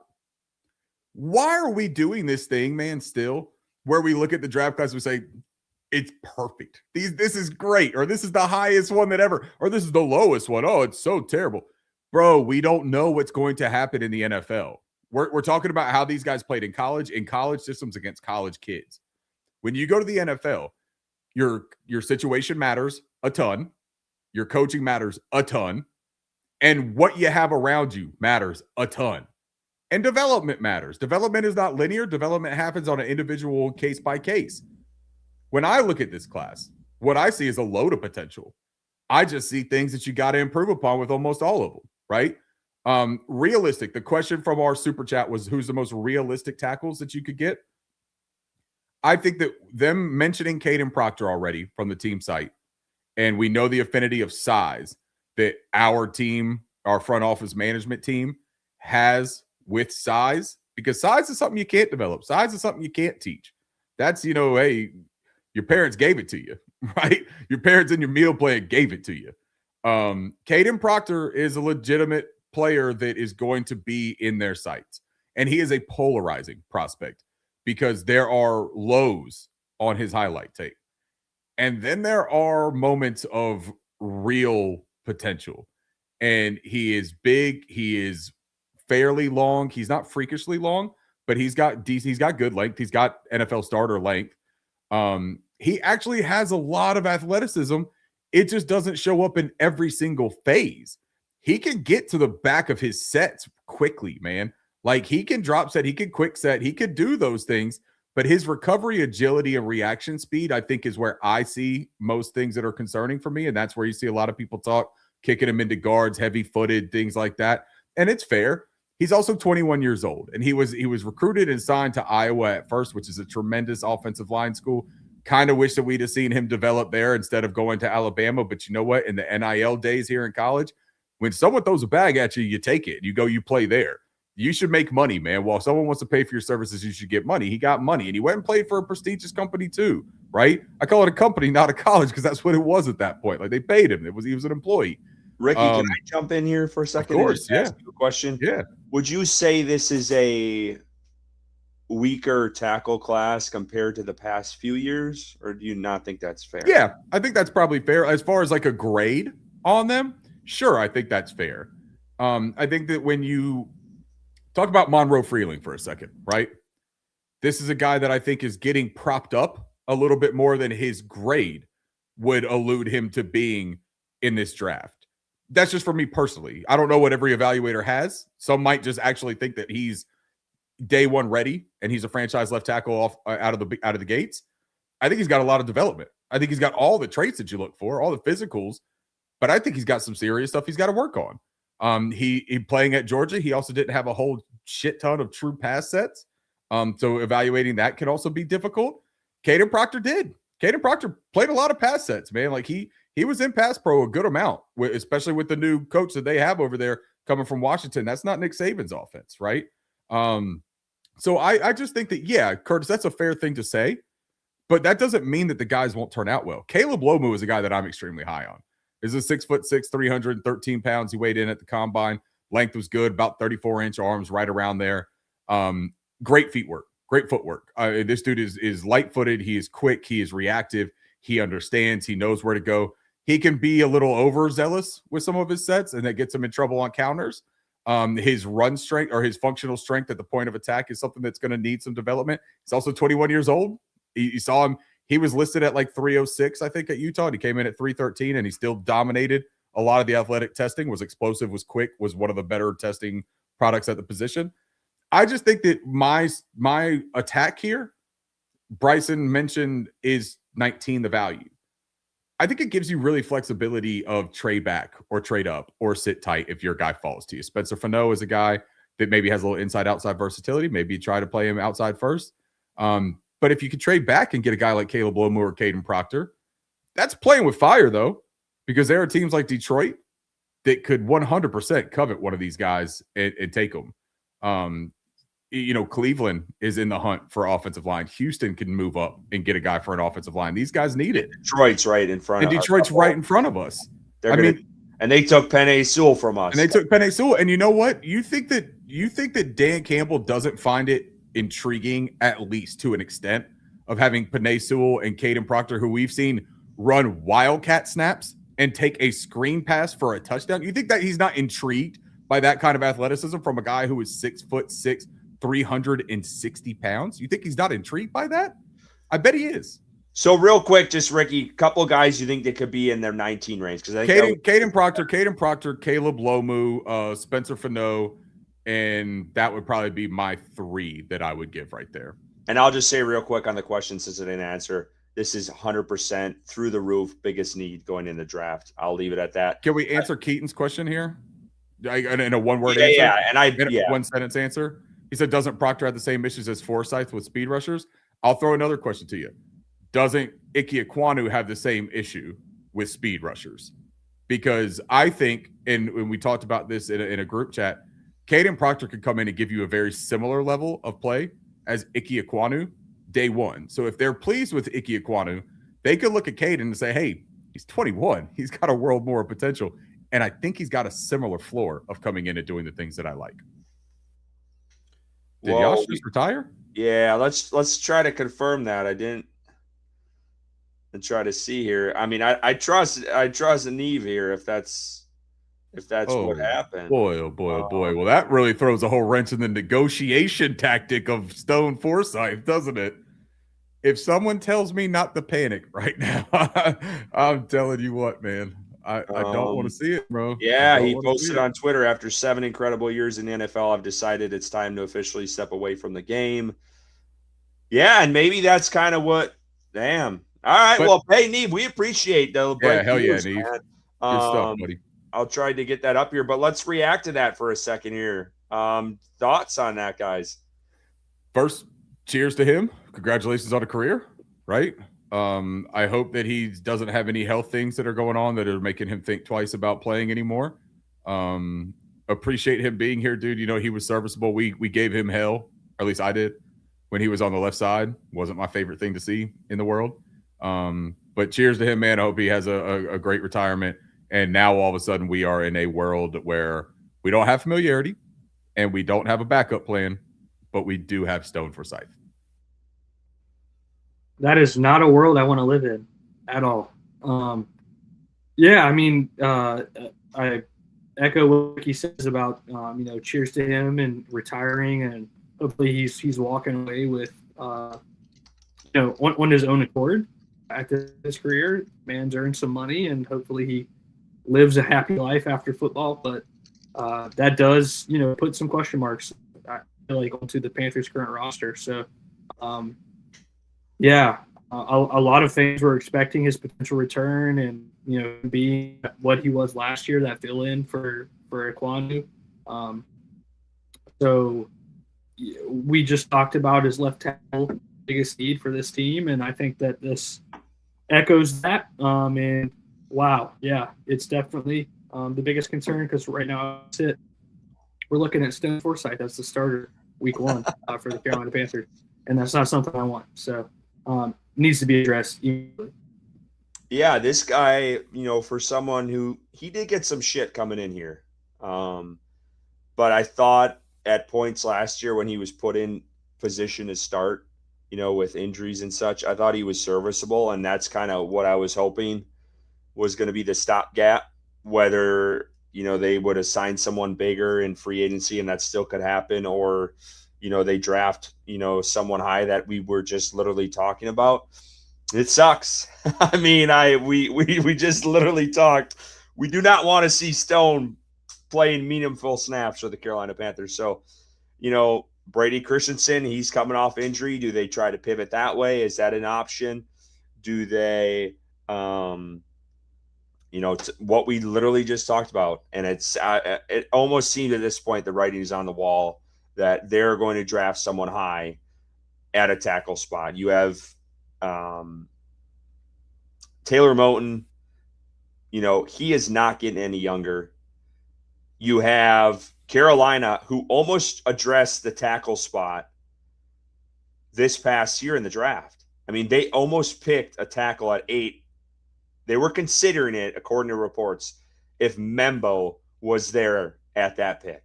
B: Why are we doing this thing, man, still, where we look at the draft class and we say, it's perfect. This is great, or this is the highest one that ever, or this is the lowest one. Oh, it's so terrible. Bro, we don't know what's going to happen in the NFL. We're talking about how these guys played in college systems against college kids. When you go to the NFL, your situation matters a ton. Your coaching matters a ton. And what you have around you matters a ton. And development matters. Development is not linear. Development happens on an individual case by case. When I look at this class, what I see is a load of potential. I just see things that you got to improve upon with almost all of them, right? Realistic. The question from our super chat was, who's the most realistic tackles that you could get? I think that them mentioning Caden Proctor already from the team site, and we know the affinity of size that our team, our front office management team has with size, because size is something you can't develop. Size is something you can't teach. That's, hey, your parents gave it to you, right? Your parents in your meal plan gave it to you. Caden Proctor is a legitimate player that is going to be in their sights. And he is a polarizing prospect because there are lows on his highlight tape. And then there are moments of real potential. And he is big. He is fairly long. He's not freakishly long, but he's got good length. He's got NFL starter length. He actually has a lot of athleticism. It just doesn't show up in every single phase. He can get to the back of his sets quickly, man. Like, he can drop set, he can quick set, he could do those things, but his recovery, agility, and reaction speed, I think, is where I see most things that are concerning for me. And that's where you see a lot of people talk, kicking him into guards, heavy-footed, things like that. And it's fair. He's also 21 years old, and he was recruited and signed to Iowa at first, which is a tremendous offensive line school. Kind of wish that we'd have seen him develop there instead of going to Alabama. But you know what? In the NIL days here in college, when someone throws a bag at you, you take it. You go, you play there. You should make money, man. While someone wants to pay for your services, you should get money. He got money, and he went and played for a prestigious company too, right? I call it a company, not a college, because that's what it was at that point. Like, they paid him. He was an employee.
A: Ricky, can I jump in here for a second?
B: Of course, yeah.
A: Ask you a question?
B: Yeah.
A: Would you say this is a weaker tackle class compared to the past few years, or do you not think that's fair?
B: Yeah, I think that's probably fair. As far as like a grade on them, sure, I think that's fair. I think that when you talk about Monroe Freeling for a second, right? This is a guy that I think is getting propped up a little bit more than his grade would allude him to being in this draft. That's just for me personally. I don't know what every evaluator has. Some might just actually think that he's day one ready and he's a franchise left tackle off out of the gates. I think he's got a lot of development. I think he's got all the traits that you look for, all the physicals, but I think he's got some serious stuff he's got to work on. He playing at Georgia, he also didn't have a whole shit ton of true pass sets. So evaluating that can also be difficult. Caden Proctor did. Caden Proctor played a lot of pass sets, man. Like, he was in pass pro a good amount, especially with the new coach that they have over there coming from Washington. That's not Nick Saban's offense, right? So I just think that, yeah, Curtis, that's a fair thing to say, but that doesn't mean that the guys won't turn out well. Caleb Lomu is a guy that I'm extremely high on. He's a 6'6", 313 pounds. He weighed in at the combine. Length was good, about 34-inch arms, right around there. Great footwork. This dude is light-footed. He is quick. He is reactive. He understands. He knows where to go. He can be a little overzealous with some of his sets, and that gets him in trouble on counters. His run strength or his functional strength at the point of attack is something that's going to need some development. He's also 21 years old. You saw him. He was listed at like 306, I think, at Utah. And he came in at 313, and he still dominated a lot of the athletic testing, was explosive, was quick, was one of the better testing products at the position. I just think that my attack here, Bryson mentioned, is 19 the value. I think it gives you really flexibility of trade back or trade up or sit tight if your guy falls to you. Spencer Fano is a guy that maybe has a little inside-outside versatility. Maybe you try to play him outside first. But if you could trade back and get a guy like Caleb Lomu or Caden Proctor, that's playing with fire, though, because there are teams like Detroit that could 100% covet one of these guys and take them. Cleveland is in the hunt for offensive line. Houston can move up and get a guy for an offensive line. These guys need it.
A: Detroit's right in front
B: of us. Detroit's right in front of us.
A: And they took Penei Sewell from us.
B: And they took Penei Sewell. And you know what? You think that Dan Campbell doesn't find it intriguing, at least to an extent, of having Penei Sewell and Caden Proctor, who we've seen run wildcat snaps and take a screen pass for a touchdown? You think that he's not intrigued by that kind of athleticism from a guy who is 6'6", 360 pounds? You think he's not intrigued by that? I bet he is.
A: So real quick, just Ricky, couple of guys you think they could be in their 19 range? Because
B: Caden Proctor, Caleb Lomu, Spencer Fano, and that would probably be my 3 that I would give right there.
A: And I'll just say real quick on the question, since I didn't answer, this is 100% through the roof, biggest need going in the draft. I'll leave it at that.
B: Can we answer Keaton's question here? In a one-word answer?
A: Yeah, and
B: one-sentence answer? He said, doesn't Proctor have the same issues as Forsyth with speed rushers? I'll throw another question to you. Doesn't Ike Ekwonu have the same issue with speed rushers? Because I think, and when we talked about this in a group chat, Caden Proctor could come in and give you a very similar level of play as Ike Ekwonu day one. So if they're pleased with Ike Ekwonu, they could look at Caden and say, hey, he's 21. He's got a world more potential. And I think he's got a similar floor of coming in and doing the things that I like. Did Josh just retire?
A: Yeah, let's try to confirm that. I didn't. And try to see here. I mean, I trust Neve here if that's what happened.
B: Boy. Well, that really throws a whole wrench in the negotiation tactic of Stone Forsyth, doesn't it? If someone tells me not to panic right now, I'm telling you what, man. I don't want to see it, bro.
A: Yeah, he posted on Twitter, after 7 incredible years in the NFL, I've decided it's time to officially step away from the game. Yeah, and maybe that's kind of what – damn. All right, well, hey, Neve, we appreciate the
B: yeah, hell yeah, Neve. Good stuff, buddy.
A: I'll try to get that up here, but let's react to that for a second here. Thoughts on that, guys?
B: First, cheers to him. Congratulations on a career, right? I hope that he doesn't have any health things that are going on that are making him think twice about playing anymore. Appreciate him being here, dude. You know, he was serviceable. We gave him hell, or at least I did, when he was on the left side. Wasn't my favorite thing to see in the world. But cheers to him, man. I hope he has a great retirement. And now all of a sudden we are in a world where we don't have familiarity and we don't have a backup plan, but we do have Stone Forsyth.
C: That is not a world I want to live in at all. Yeah, I mean, I echo what he says about, cheers to him and retiring, and hopefully he's walking away with, on his own accord after his career. Man's earned some money, and hopefully he lives a happy life after football. But that does, put some question marks, I feel like, onto the Panthers' current roster. So, a lot of things were expecting his potential return, and being what he was last year, that fill in for Ekwonu. So we just talked about his left tackle, biggest need for this team, and I think that this echoes that. And wow, yeah, it's definitely the biggest concern, because right now we're looking at Stone Forsyth as the starter week 1 for the Carolina Panthers, and that's not something I want. So needs to be addressed immediately.
A: Yeah, this guy, for someone who he did get some shit coming in here, but I thought at points last year when he was put in position to start, with injuries and such, I thought he was serviceable, and that's kind of what I was hoping was going to be the stopgap. Whether they would assign someone bigger in free agency, and that still could happen, or they draft, someone high that we were just literally talking about. It sucks. I mean, we just literally talked. We do not want to see Stone playing meaningful snaps for the Carolina Panthers. So, Brady Christensen, he's coming off injury. Do they try to pivot that way? Is that an option? Do they, what we literally just talked about, and it almost seemed at this point the writing is on the wall that they're going to draft someone high at a tackle spot. You have Taylor Moton. He is not getting any younger. You have Carolina, who almost addressed the tackle spot this past year in the draft. I mean, they almost picked a tackle at 8. They were considering it, according to reports, if Membo was there at that pick.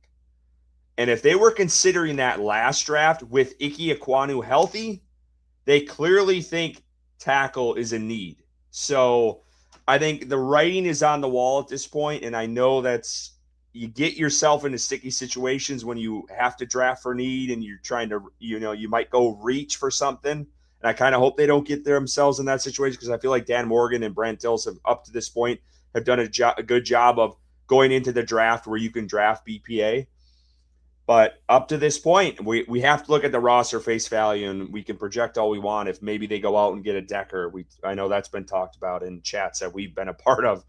A: And if they were considering that last draft with Ike Ekwonu healthy, they clearly think tackle is a need. So I think the writing is on the wall at this point, and I know that's you get yourself into sticky situations when you have to draft for need and you're trying to, you might go reach for something. And I kind of hope they don't get themselves in that situation because I feel like Dan Morgan and Brandt Tillis have, up to this point, have done a good job of going into the draft where you can draft BPA. But up to this point, we have to look at the roster face value, and we can project all we want. If maybe they go out and get a Decker, I know that's been talked about in chats that we've been a part of.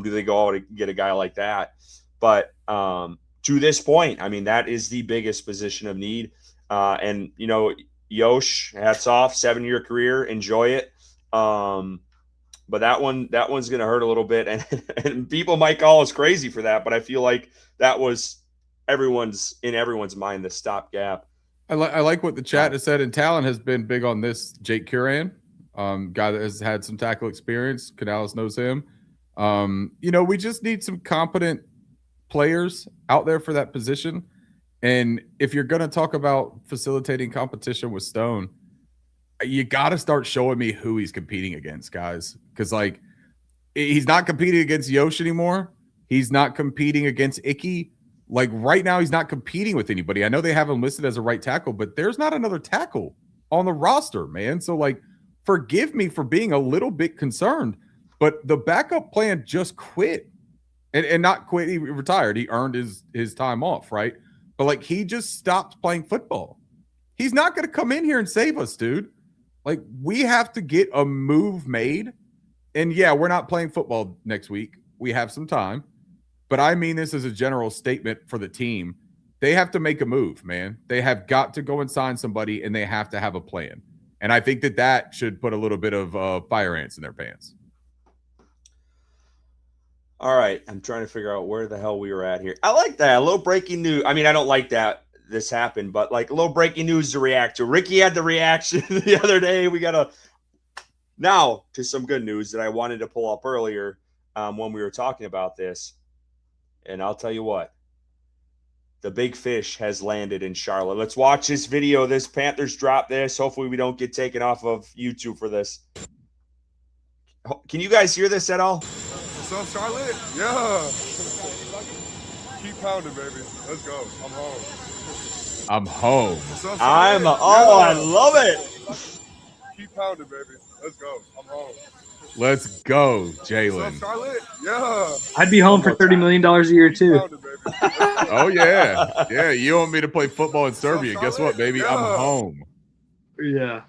A: Do they go out and get a guy like that? But to this point, I mean, that is the biggest position of need. And Yosh, hats off, 7-year career, enjoy it. But that one's going to hurt a little bit, and people might call us crazy for that. But I feel like that was everyone's mind, the stopgap.
B: I like what the chat has said, and Talon has been big on this. Jake Curran, guy that has had some tackle experience. Canales knows him. We just need some competent players out there for that position. And if you're going to talk about facilitating competition with Stone, you got to start showing me who he's competing against, guys. Because, he's not competing against Yosh anymore. He's not competing against Icky. Right now, he's not competing with anybody. I know they have him listed as a right tackle, but there's not another tackle on the roster, man. So, forgive me for being a little bit concerned, but the backup plan just quit. And not quit, he retired. He earned his time off, right? But, he just stopped playing football. He's not going to come in here and save us, dude. We have to get a move made. And, yeah, we're not playing football next week. We have some time. But I mean this as a general statement for the team. They have to make a move, man. They have got to go and sign somebody, and they have to have a plan. And I think that should put a little bit of fire ants in their pants.
A: All right. I'm trying to figure out where the hell we were at here. I like that. A little breaking news. I mean, I don't like that this happened, but a little breaking news to react to. Ricky had the reaction the other day. We got now to some good news that I wanted to pull up earlier when we were talking about this. And I'll tell you what, the big fish has landed in Charlotte. Let's watch this video. This Panthers drop this. Hopefully we don't get taken off of YouTube for this. Can you guys hear this at all?
D: What's up, Charlotte? Yeah. Keep pounding, baby. Let's go. I'm home.
B: I'm home.
D: What's up,
A: I love it.
D: Keep pounding, baby. Let's go. I'm home.
B: Let's go, Jaelan.
D: What's up, Charlotte? Yeah.
C: I'd be home for $30 million a year, too.
D: Pounding, baby.
B: Oh, yeah. Yeah, you want me to play football in Serbia. Guess what, baby?
D: Yeah.
B: I'm home.
C: Yeah.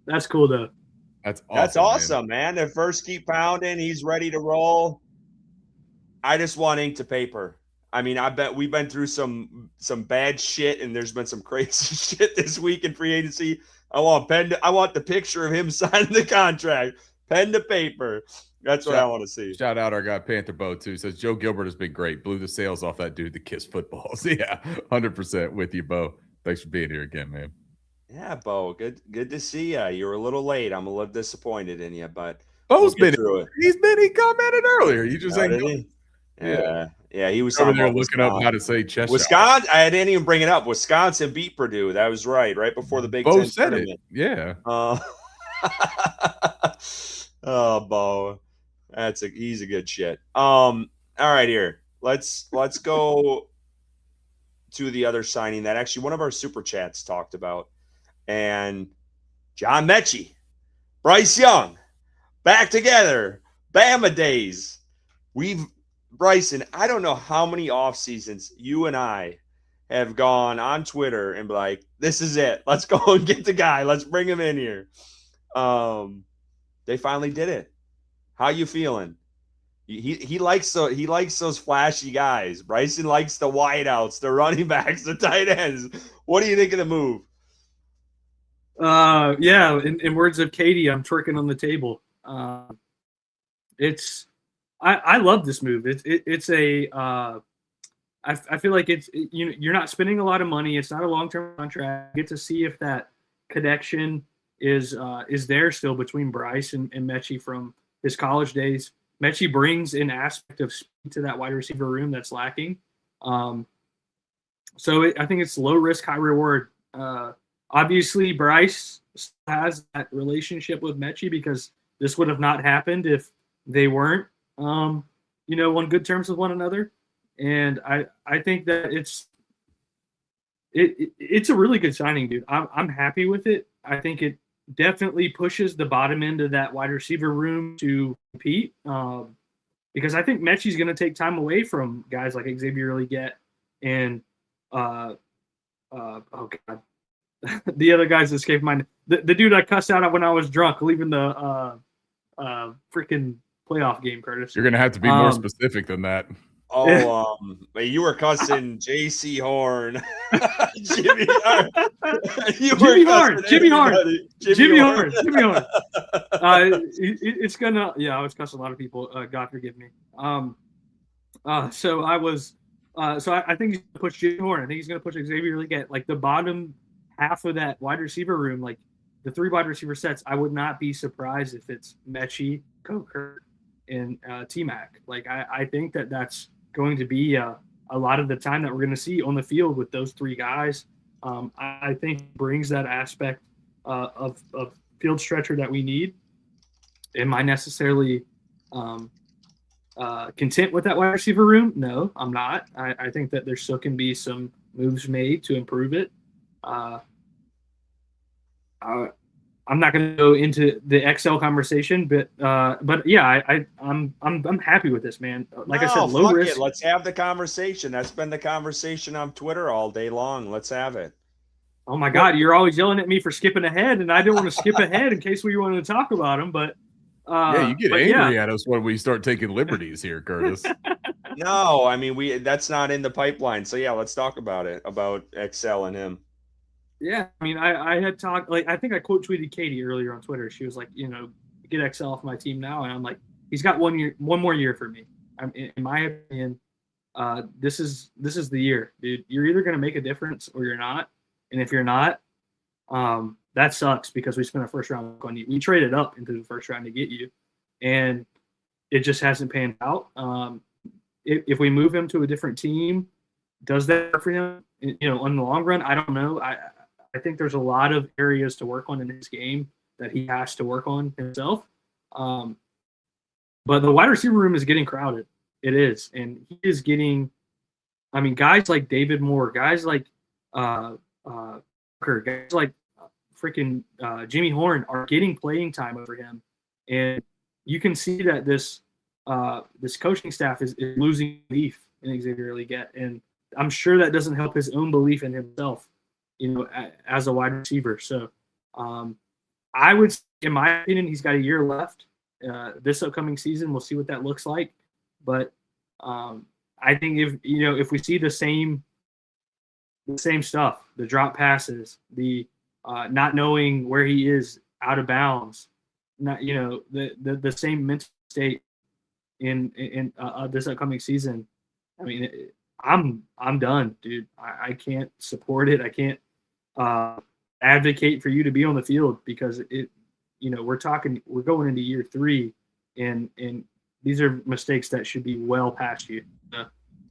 C: That's cool, though.
B: That's
A: awesome, man. The first keep pounding. He's ready to roll. I just want ink to paper. I mean, I bet we've been through some bad shit, and there's been some crazy shit this week in free agency. I want the picture of him signing the contract. Pen to paper. That's what I want to see.
B: Shout out our guy Panther Bo too. Says Joe Gilbert has been great. Blew the sails off that dude that kissed footballs. Yeah, 100% with you, Bo. Thanks for being here again, man.
A: Yeah, Bo. Good to see you. You were a little late. I'm a little disappointed in you, but
B: Bo's been through it. He commented earlier. You just ain't.
A: Yeah. He was
B: over there looking up how to say chest.
A: Wisconsin. I didn't even bring it up. Wisconsin beat Purdue. That was right before the Big Ten tournament.
B: Yeah.
A: Oh, Bo, he's a good shit. All right, here. Let's go to the other signing that actually one of our super chats talked about, and John Metchie, Bryce Young, back together, Bama days. Bryson, I don't know how many off seasons you and I have gone on Twitter and be like, this is it. Let's go and get the guy. Let's bring him in here. They finally did it. How you feeling? He likes those flashy guys. Bryson likes the wideouts, the running backs, the tight ends. What do you think of the move?
C: Yeah. In words of Katie, I'm twerking on the table. I love this move. It's a I feel like you're not spending a lot of money. It's not a long-term contract. You get to see if that connection is there still between Bryce and Metchie from his college days. Metchie brings an aspect of speed to that wide receiver room that's lacking. So I think it's low risk, high reward. Obviously, Bryce has that relationship with Metchie because this would have not happened if they weren't, on good terms with one another. And I think that it's a really good signing, dude. I'm happy with it. I think it definitely pushes the bottom end of that wide receiver room to compete, because I think Metchie's going to take time away from guys like Xavier Legette and oh god, the other guys escaped my the dude I cussed out when I was drunk leaving the freaking playoff game, Curtis.
B: You're going to have to be more specific than that.
A: Oh, you were cussing J.C. Horn, Jimmy Horn.
C: It's gonna, I was cussing a lot of people. God forgive me. So I was, I think he's gonna push Jimmy Horn. I think he's gonna push Xavier Legette, like the bottom half of that wide receiver room, like the 3 wide receiver sets. I would not be surprised if it's Metchie, Coker, and T-Mac. Like I think that's going to be a lot of the time that we're going to see on the field with those 3 guys. I think brings that aspect of field stretcher that we need. Am I necessarily content with that wide receiver room? No, I'm not. I think that there still can be some moves made to improve it. I'm not going to go into the XL conversation, but yeah, I'm happy with this, man. Like I said, low risk.
A: Let's have the conversation. That's been the conversation on Twitter all day long. Let's have it.
C: Oh my God, you're always yelling at me for skipping ahead, and I didn't want to skip ahead in case we wanted to talk about them. But
B: you get angry at us when we start taking liberties here, Curtis.
A: No, I mean that's not in the pipeline. So yeah, let's talk about it, about XL and him.
C: Yeah, I mean, I had talked, like, I think I quote tweeted Katie earlier on Twitter. She was like, get XL off my team now. And I'm like, he's got one more year for me. In my opinion, this is the year, dude. You're either going to make a difference or you're not. And if you're not, that sucks because we spent a first round on you. We traded up into the first round to get you, and it just hasn't panned out. If we move him to a different team, does that work for him? In the long run, I don't know. I think there's a lot of areas to work on in his game that he has to work on himself. But the wide receiver room is getting crowded. It is. And he is getting, guys like David Moore, guys like Kirk, guys like freaking Jimmy Horn are getting playing time over him. And you can see that this coaching staff is losing belief in Xavier Legette. And I'm sure that doesn't help his own belief in himself, as a wide receiver. So I would, in my opinion, he's got a year left. This upcoming season, we'll see what that looks like. But I think if we see the same stuff, the drop passes, the not knowing where he is out of bounds, not the same mental state in this upcoming season. I'm done, dude. I can't support it. I can't advocate for you to be on the field because we're going into year 3 and these are mistakes that should be well past you.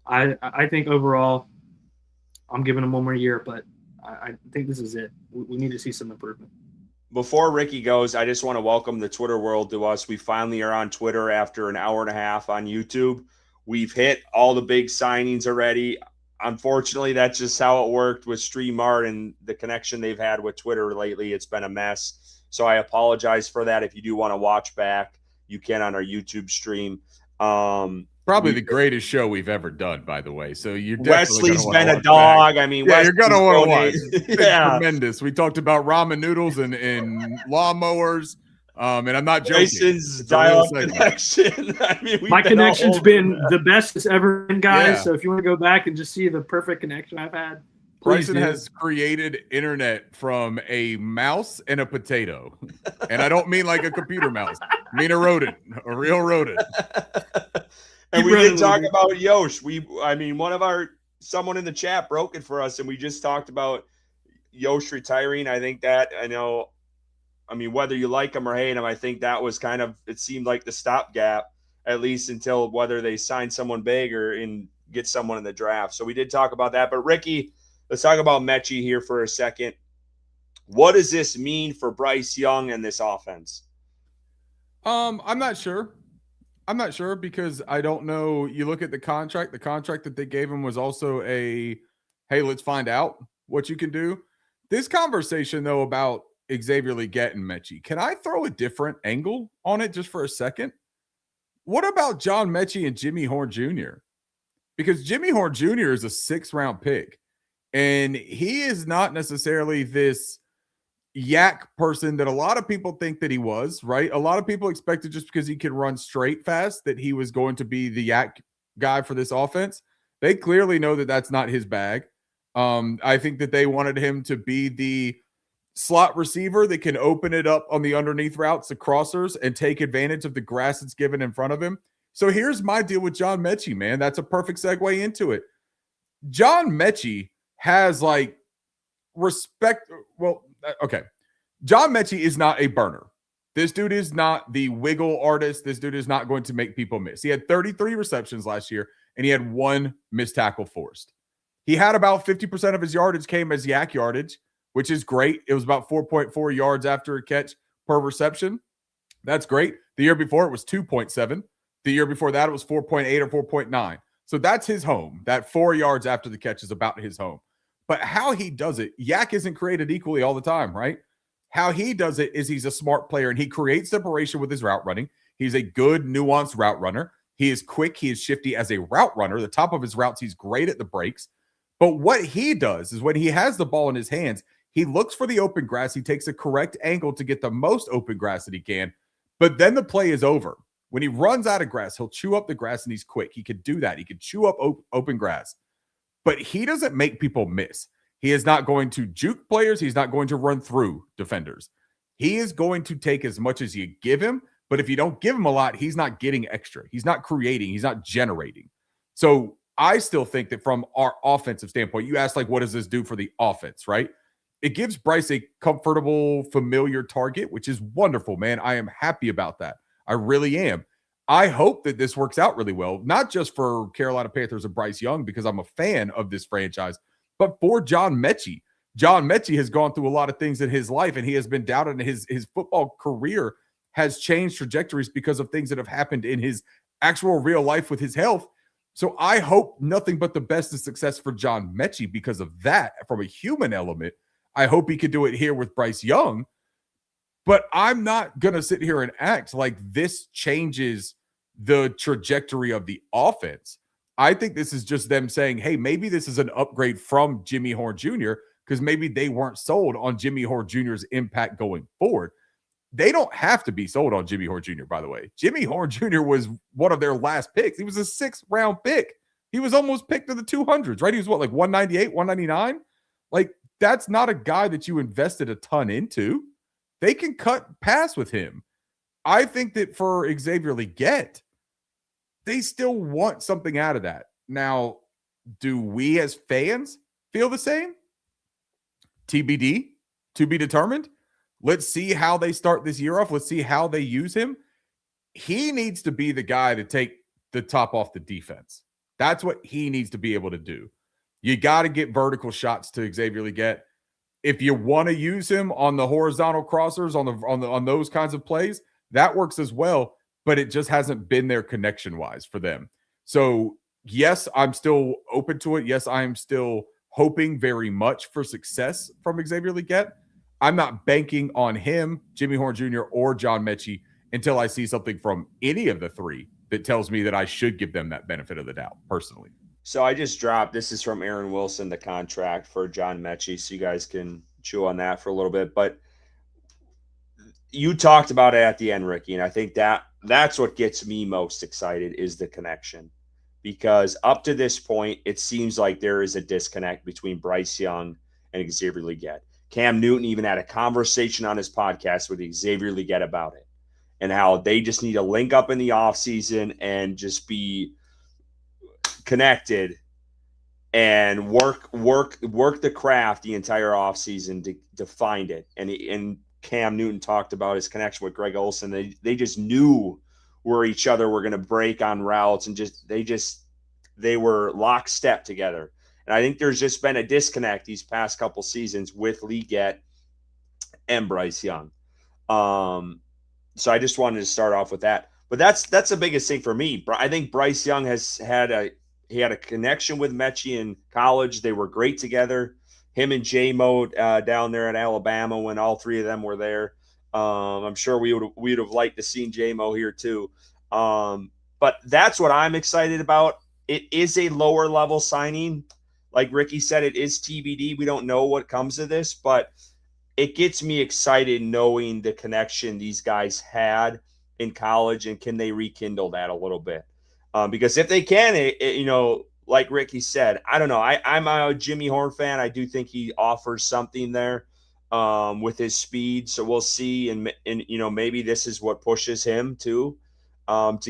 C: I think overall I'm giving him one more year, but I think this is it. We need to see some improvement.
A: Before Ricky goes, I just want to welcome the Twitter world to us. We finally are on Twitter after an hour and a half on YouTube. We've hit all the big signings already. Unfortunately, that's just how it worked with StreamYard and the connection they've had with Twitter lately. It's been a mess. So I apologize for that. If you do want to watch back, you can on our YouTube stream.
B: Probably the greatest show we've ever done, by the way. So you're
A: Wesley's been a dog.
B: Back.
A: You're
B: gonna want to watch. It's tremendous. We talked about ramen noodles and lawnmowers. And I'm not joking.
A: Bryson's dial connection.
C: My connection's been the best it's ever been, guys. Yeah. So if you want to go back and just see the perfect connection I've had,
B: Bryson has created internet from a mouse and a potato. And I don't mean like a computer mouse. I mean a rodent, a real rodent.
A: And we did talk about Yosh. One of our someone in the chat broke it for us, and we just talked about Yosh retiring. I think that whether you like him or hate him, I think that was kind of, it seemed like the stopgap, at least until whether they sign someone big or get someone in the draft. So we did talk about that. But Ricky, let's talk about Metchie here for a second. What does this mean for Bryce Young and this offense?
B: I'm not sure. I'm not sure because I don't know. You look at the contract. The contract that they gave him was also a, hey, let's find out what you can do. This conversation, though, about Xavier Legette and Metchie, can I throw a different angle on it just for a second? What about John Metchie and Jimmy Horn Jr.? Because Jimmy Horn Jr. is a 6th-round pick, and he is not necessarily this yak person that a lot of people think that he was, right? A lot of people expected just because he could run straight fast that he was going to be the yak guy for this offense. They clearly know that that's not his bag. I think that they wanted him to be the slot receiver that can open it up on the underneath routes, the crossers, and take advantage of the grass that's given in front of him. So here's my deal with John Metchie, man. That's a perfect segue into it. John Metchie has like respect. Well, okay. John Metchie is not a burner. This dude is not the wiggle artist. This dude is not going to make people miss. He had 33 receptions last year, and he had 1 missed tackle forced. He had about 50% of his yardage came as yak yardage, which is great. It was about 4.4 yards after a catch per reception. That's great. The year before, it was 2.7. The year before that, it was 4.8 or 4.9. So that's his home. That 4 yards after the catch is about his home. But how he does it, yak isn't created equally all the time, right? How he does it is he's a smart player, and he creates separation with his route running. He's a good, nuanced route runner. He is quick. He is shifty as a route runner. The top of his routes, he's great at the breaks. But what he does is when he has the ball in his hands, he looks for the open grass. He takes a correct angle to get the most open grass that he can. But then the play is over. When he runs out of grass, he'll chew up the grass, and he's quick. He could do that. He could chew up open grass. But he doesn't make people miss. He is not going to juke players. He's not going to run through defenders. He is going to take as much as you give him. But if you don't give him a lot, he's not getting extra. He's not creating. He's not generating. So I still think that from our offensive standpoint, you asked, like, what does this do for the offense, right? It gives Bryce a comfortable, familiar target, which is wonderful, man. I am happy about that. I really am. I hope that this works out really well, not just for Carolina Panthers and Bryce Young, because I'm a fan of this franchise, but for John Metchie. John Metchie has gone through a lot of things in his life, and he has been doubted, and his football career has changed trajectories because of things that have happened in his actual real life with his health. So I hope nothing but the best of success for John Metchie because of that. From a human element, I hope he could do it here with Bryce Young. But I'm not going to sit here and act like this changes the trajectory of the offense. I think this is just them saying, hey, maybe this is an upgrade from Jimmy Horn Jr. because maybe they weren't sold on Jimmy Horn Jr.'s impact going forward. They don't have to be sold on Jimmy Horn Jr., by the way. Jimmy Horn Jr. was one of their last picks. He was a 6th-round pick. He was almost picked to the 200s, right? He was what, like 198, 199? Like, that's not a guy that you invested a ton into. They can cut pass with him. I think that for Xavier Legette, they still want something out of that. Now, do we as fans feel the same? TBD, to be determined. Let's see how they start this year off. Let's see how they use him. He needs to be the guy to take the top off the defense. That's what he needs to be able to do. You got to get vertical shots to Xavier Legette. If you want to use him on the horizontal crossers, on those kinds of plays, that works as well, but it just hasn't been there connection-wise for them. So, yes, I'm still open to it. Yes, I am still hoping very much for success from Xavier Legette. I'm not banking on him, Jimmy Horn Jr., or John Metchie until I see something from any of the three that tells me that I should give them that benefit of the doubt, personally.
A: So I just dropped, this is from Aaron Wilson, the contract for John Metchie, so you guys can chew on that for a little bit. But you talked about it at the end, Ricky, and I think that's what gets me most excited is the connection. Because up to this point, it seems like there is a disconnect between Bryce Young and Xavier Legette. Cam Newton even had a conversation on his podcast with Xavier Legette about it and how they just need to link up in the offseason and just be connected. and work the craft the entire offseason to find it. And Cam Newton talked about his connection with Greg Olsen. They just knew where each other were going to break on routes, and they were lockstep together. And I think there's just been a disconnect these past couple seasons with Leggett and Bryce Young. So I just wanted to start off with that. But that's the biggest thing for me. I think Bryce Young had a connection with Metchie in college. They were great together. Him and J-Mo down there at Alabama when all three of them were there. I'm sure we'd have liked to seen J-Mo here too. But that's what I'm excited about. It is a lower level signing. Like Ricky said, it is TBD. We don't know what comes of this, but it gets me excited knowing the connection these guys had in college, and can they rekindle that a little bit? Because if they can, like Ricky said, I don't know. I'm a Jimmy Horn fan. I do think he offers something there with his speed. So we'll see. And maybe this is what pushes him to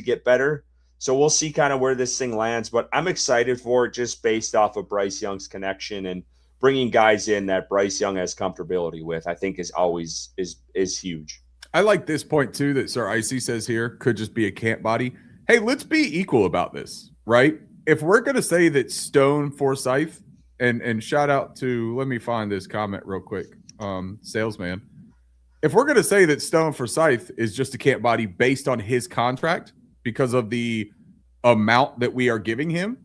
A: get better. So we'll see kind of where this thing lands. But I'm excited for it just based off of Bryce Young's connection, and bringing guys in that Bryce Young has comfortability with, I think is always is huge.
B: I like this point too that Sir Icy says here could just be a camp body. Hey, let's be equal about this, right? If we're going to say that Stone Forsythe, and shout out to, let me find this comment real quick, Salesman. If we're going to say that Stone Forsythe is just a camp body based on his contract because of the amount that we are giving him,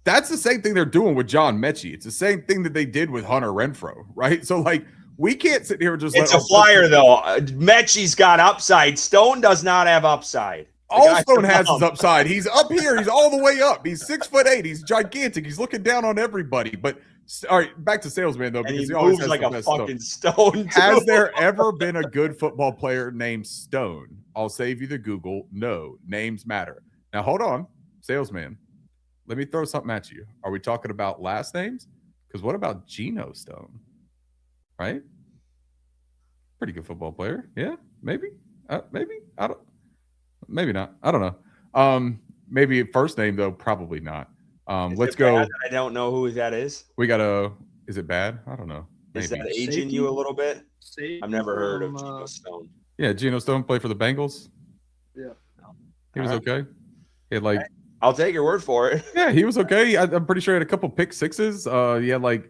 B: that's the same thing they're doing with John Metchie. It's the same thing that they did with Hunter Renfrow, right? So, like, we can't sit here and just
A: it's a flyer, though. Metchie's got upside. Stone does not have upside.
B: All Stone has is upside. He's up here. He's all the way up. He's 6'8". He's gigantic. He's looking down on everybody. But all right, back to Salesman though,
A: because he always moves like a fucking stone.
B: Has there ever been a good football player named Stone? I'll save you the Google. No, names matter. Now hold on, Salesman. Let me throw something at you. Are we talking about last names? Because what about Geno Stone? Right? Pretty good football player. Yeah, maybe. Maybe. Maybe not. I don't know. Maybe first name though, probably not. Let's go.
A: I don't know who that is.
B: We got is it bad? I don't know.
A: Is that aging you a little bit? I've never heard of Geno Stone.
B: Yeah, Geno Stone played for the Bengals.
C: Yeah.
B: He was okay. He had
A: I'll take your word for it.
B: Yeah, he was okay. I'm pretty sure he had a couple pick sixes. He had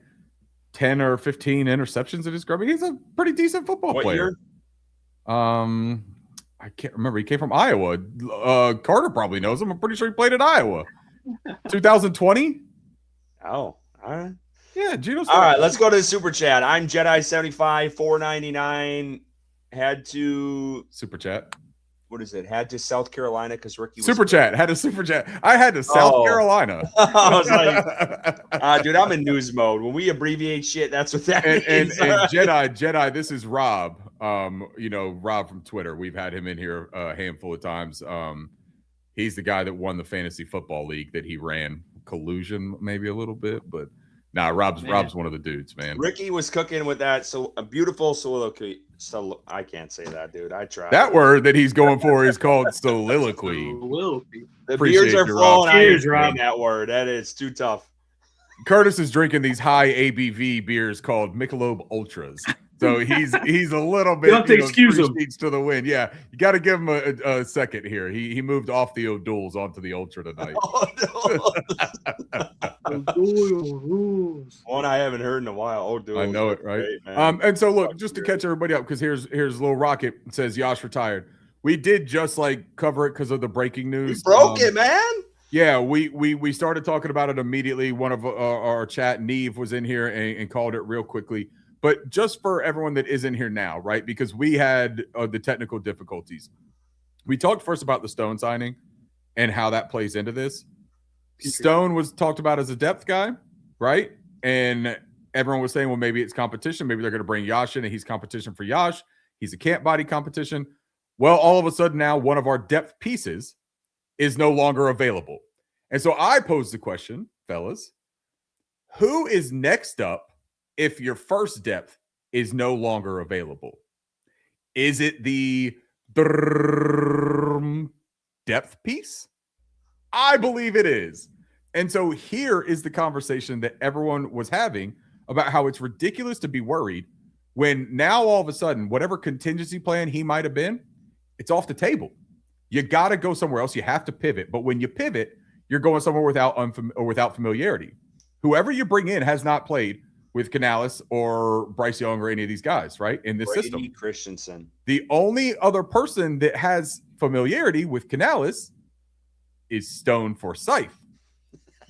B: 10 or 15 interceptions in his career. He's a pretty decent football player. Year? I can't remember. He came from Iowa. Carter probably knows him. I'm pretty sure he played at Iowa. 2020?
A: Oh, all right.
B: Yeah, Geno.
A: All right, let's go to the super chat. I'm Jedi75, $4.99. Had to
B: super chat.
A: What is it? Had to South Carolina because Ricky was
B: super chat. Had to super chat. I had to South Carolina.
A: I was like, dude, I'm in news mode. When we abbreviate shit, that's what that means.
B: And Jedi, this is Rob. Rob from Twitter. We've had him in here a handful of times. He's the guy that won the fantasy football league that he ran. Collusion, maybe a little bit, but nah, Rob's one of the dudes, man.
A: Ricky was cooking with that, so a beautiful soliloquy. So I can't say that, dude. I tried.
B: That word that he's going for is called soliloquy.
A: The beers are flowing. I ain't saying that word. That is too tough.
B: Curtis is drinking these high ABV beers called Michelob Ultras. So he's a little bit.
C: You have to excuse him.
B: To the wind. Yeah, you got to give him a second here. He moved off the O'Douls onto the Ultra tonight.
A: One I haven't heard in a while. O'Douls.
B: I know it, right? Great, and so look, just to catch everybody up, because here's Lil Rocket. It says Yash retired. We did just cover it because of the breaking news.
A: We broke it, man.
B: Yeah, we started talking about it immediately. One of our chat, Neve, was in here and called it real quickly. But just for everyone that is in here now, right, because we had the technical difficulties. We talked first about the Stone signing and how that plays into this. Stone was talked about as a depth guy, right? And everyone was saying, well, maybe it's competition. Maybe they're going to bring Yash in and he's competition for Yash. He's a camp body competition. Well, all of a sudden now one of our depth pieces is no longer available. And so I posed the question, fellas, who is next up if your first depth is no longer available? Is it the depth piece? I believe it is. And so here is the conversation that everyone was having about how it's ridiculous to be worried when now all of a sudden, whatever contingency plan he might have been, it's off the table. You got to go somewhere else. You have to pivot. But when you pivot, you're going somewhere without familiarity. Whoever you bring in has not played with Canales or Bryce Young or any of these guys, right? In this
A: Brady
B: system.
A: Christensen.
B: The only other person that has familiarity with Canales is Stone Forsythe.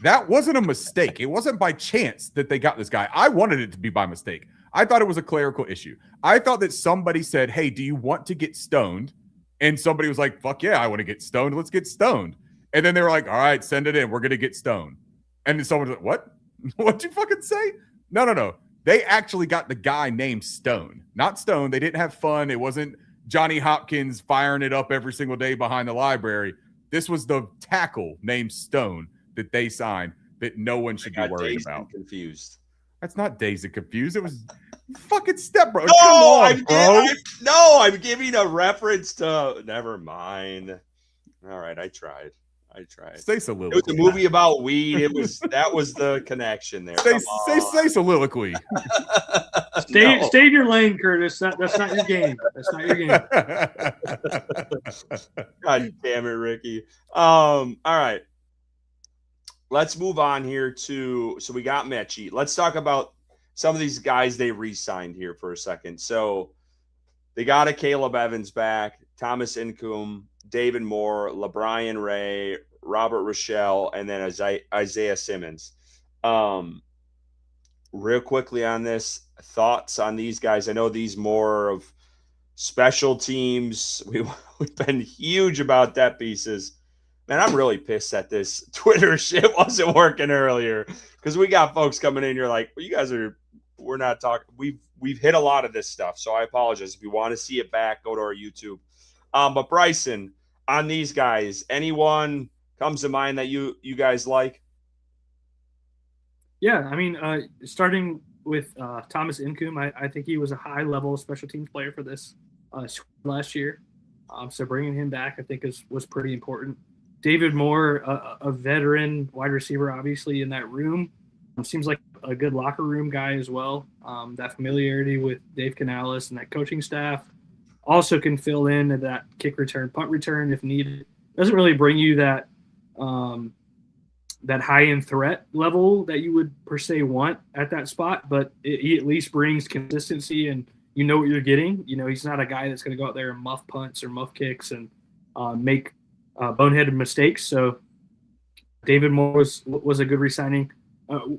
B: That wasn't a mistake. It wasn't by chance that they got this guy. I wanted it to be by mistake. I thought it was a clerical issue. I thought that somebody said, hey, do you want to get stoned? And somebody was like, fuck yeah, I want to get stoned. Let's get stoned. And then they were like, all right, send it in. We're going to get stoned. And then someone was like, what? What'd you fucking say? No. They actually got the guy named Stone. Not Stone. They didn't have fun. It wasn't Johnny Hopkins firing it up every single day behind the library. This was the tackle named Stone that they signed that no one should be worried about.
A: Confused.
B: That's not dazed and confused. It was fucking step, bro.
A: No, I'm giving a reference to. Never mind. All right, I tried.
B: Say soliloquy.
A: It was a movie about weed. That was the connection there.
B: Say soliloquy.
C: Stay in your lane, Curtis. That's not your game. That's not your game.
A: God damn it, Ricky. All right. Let's move on here so we got Metchie. Let's talk about some of these guys they re-signed here for a second. So they got a Caleb Evans back, Thomas Incoom, David Moore, LeBrian Ray, Robert Rochelle, and then Isaiah Simmons. Real quickly on this, thoughts on these guys. I know these more of special teams. We've been huge about depth pieces. Man, I'm really pissed that this Twitter shit wasn't working earlier because we got folks coming in. You're like, well, we're not talking. We've hit a lot of this stuff, so I apologize. If you want to see it back, go to our YouTube. But Bryson, on these guys, anyone comes to mind that you guys like?
C: Yeah, I mean, starting with Thomas Incoom, I think he was a high-level special teams player for this last year. So bringing him back, I think, was pretty important. David Moore, a veteran wide receiver, obviously, in that room. Seems like a good locker room guy as well. That familiarity with Dave Canales and that coaching staff. Also can fill in at that kick return, punt return if needed. Doesn't really bring you that that high-end threat level that you would per se want at that spot, but he at least brings consistency and you know what you're getting. You know, he's not a guy that's going to go out there and muff punts or muff kicks and make boneheaded mistakes. So David Moore was a good re-signing.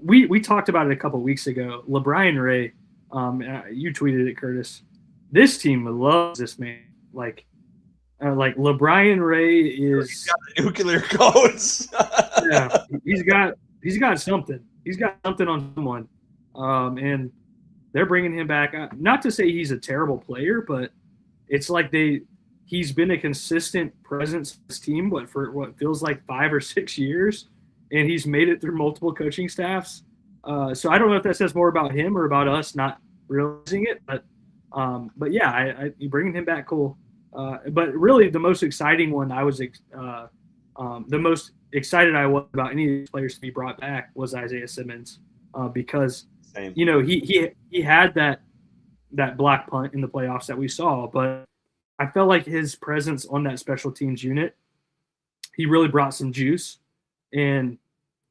C: We talked about it a couple of weeks ago. LeBrian Ray, you tweeted it, Curtis. This team loves this man. Like LeBrian Ray is
A: he's got nuclear codes.
C: Yeah, he's got something. He's got something on someone, and they're bringing him back. Not to say he's a terrible player, but it's like he's been a consistent presence in this team, but for what feels like 5 or 6 years, and he's made it through multiple coaching staffs. So I don't know if that says more about him or about us not realizing it, but yeah, you bringing him back, cool. But really, the most exciting one the most excited I was about any of these players to be brought back was Isaiah Simmons, because
A: Same.
C: You know he had that block punt in the playoffs that we saw, but I felt like his presence on that special teams unit, he really brought some juice, and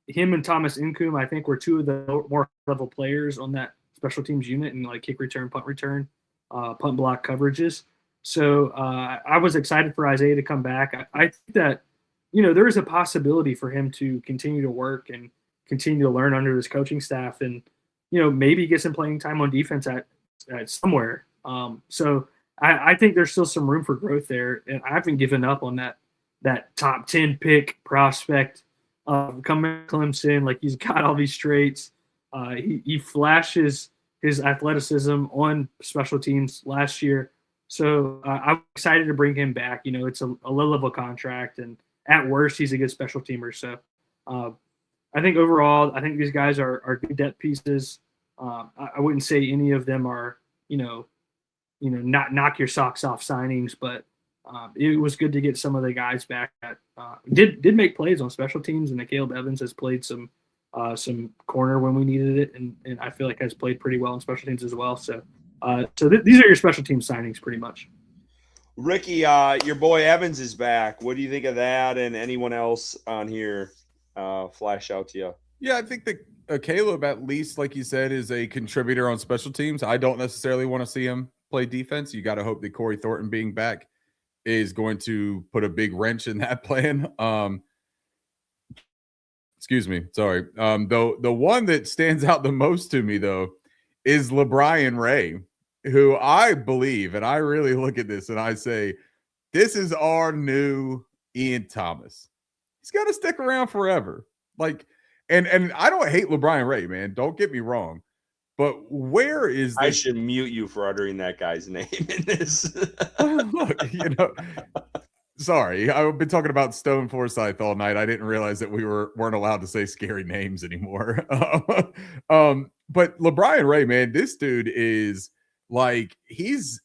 C: him and Thomas Incoom, I think, were two of the more level players on that special teams unit and like kick return, punt block coverages. So I was excited for Isaiah to come back. I think that, you know, there is a possibility for him to continue to work and continue to learn under his coaching staff and, you know, maybe get some playing time on defense at somewhere. So I think there's still some room for growth there. And I haven't given up on that top 10 pick prospect coming to Clemson. Like, he's got all these traits. He flashes his athleticism on special teams last year. So I'm excited to bring him back. You know, it's a low-level contract, and at worst, he's a good special teamer. So I think overall, I think these guys are good depth pieces. I wouldn't say any of them are, you know, not knock your socks off signings, but It was good to get some of the guys back that did make plays on special teams, and Caleb Evans has played some corner when we needed it, and I feel like has played pretty well on special teams as well. So these are your special team signings pretty much.
A: Ricky, your boy Evans is back. What do you think of that? And anyone else on here flash out to you?
B: Yeah, I think that Caleb, at least, like you said, is a contributor on special teams. I don't necessarily want to see him play defense. You got to hope that Corey Thornton being back is going to put a big wrench in that plan. Excuse me. Sorry. The one that stands out the most to me, though, is LeBrian Ray, who I believe, and I really look at this and I say, this is our new Ian Thomas. He's got to stick around forever. Like, and I don't hate LeBrian Ray, man. Don't get me wrong. But where is this?
A: I should mute you for uttering that guy's name in this.
B: Look, sorry, I've been talking about Stone Forsythe all night. I didn't realize that we weren't allowed to say scary names anymore. But LeBrian Ray, man, this dude is like, he's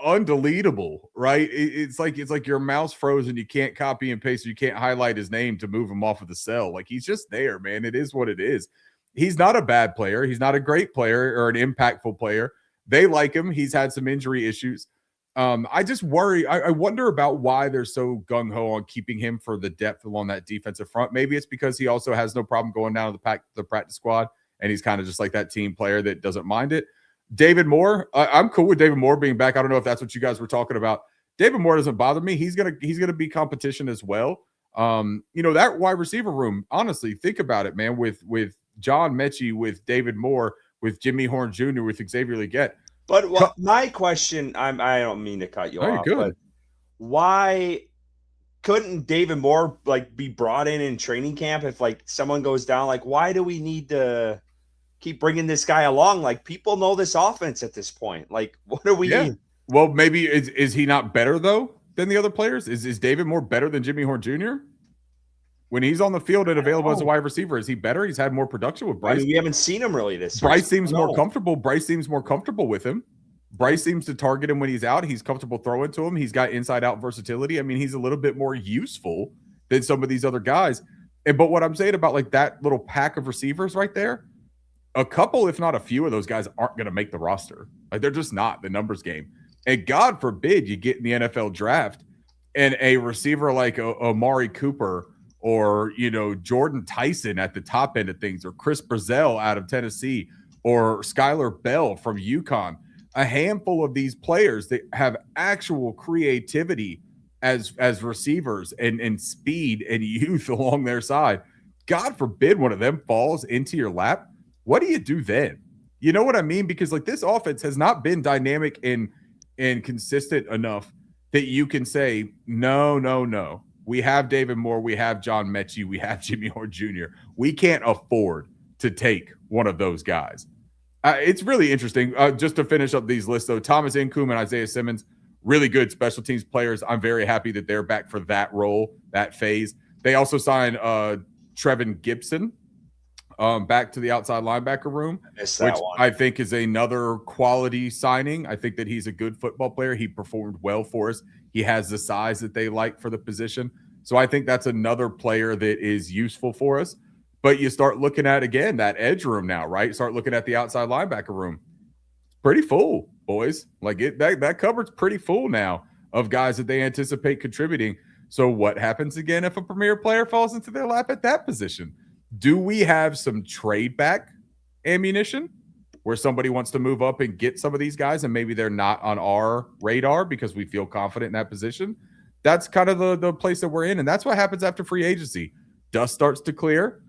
B: undeletable, right? It's like your mouse frozen. You can't copy and paste. You can't highlight his name to move him off of the cell. Like, he's just there, man. It is what it is. He's not a bad player. He's not a great player or an impactful player. They like him. He's had some injury issues. I just worry. I wonder about why they're so gung-ho on keeping him for the depth along that defensive front. Maybe it's because he also has no problem going down to the practice squad, and he's kind of just like that team player that doesn't mind it. David Moore, I'm cool with David Moore being back. I don't know if that's what you guys were talking about. David Moore doesn't bother me. He's gonna be competition as well. That wide receiver room, honestly, think about it, man, with John Metchie, with David Moore, with Jimmy Horn Jr., with Xavier Legette.
A: But my question, I don't mean to cut you off, but why couldn't David Moore be brought in training camp if someone goes down? Like, why do we need to keep bringing this guy along? Like, people know this offense at this point. Like, what are we?
B: Yeah. Well, maybe is he not better though than the other players? Is David Moore better than Jimmy Horn Jr.? When he's on the field and available as a wide receiver, is he better? He's had more production with Bryce.
A: We haven't seen him really this.
B: Bryce seems more comfortable. Bryce seems more comfortable with him. Bryce seems to target him when he's out. He's comfortable throwing to him. He's got inside-out versatility. I mean, he's a little bit more useful than some of these other guys. But what I'm saying about that little pack of receivers right there, a couple, if not a few of those guys aren't going to make the roster. Like, they're just not the numbers game. And God forbid you get in the NFL draft and a receiver like Amari Cooper or, Jordan Tyson at the top end of things, or Chris Brazell out of Tennessee, or Skylar Bell from UConn. A handful of these players that have actual creativity as receivers and speed and youth along their side. God forbid one of them falls into your lap. What do you do then? You know what I mean? Because this offense has not been dynamic and consistent enough that you can say, no. We have David Moore. We have John Metchie. We have Jimmy Horn Jr. We can't afford to take one of those guys. It's really interesting. Just to finish up these lists, though, Thomas Incoom and Isaiah Simmons, really good special teams players. I'm very happy that they're back for that role, that phase. They also signed Trevin Gibson back to the outside linebacker room, which I think is another quality signing. I think that he's a good football player. He performed well for us. He has the size that they like for the position. So I think that's another player that is useful for us. But you start looking at, again, that edge room now, right? Start looking at the outside linebacker room. Pretty full, boys. That cupboard's pretty full now of guys that they anticipate contributing. So what happens again if a premier player falls into their lap at that position? Do we have some trade back ammunition where somebody wants to move up and get some of these guys and maybe they're not on our radar because we feel confident in that position? That's kind of the place that we're in. And that's what happens after free agency. Dust starts to clear.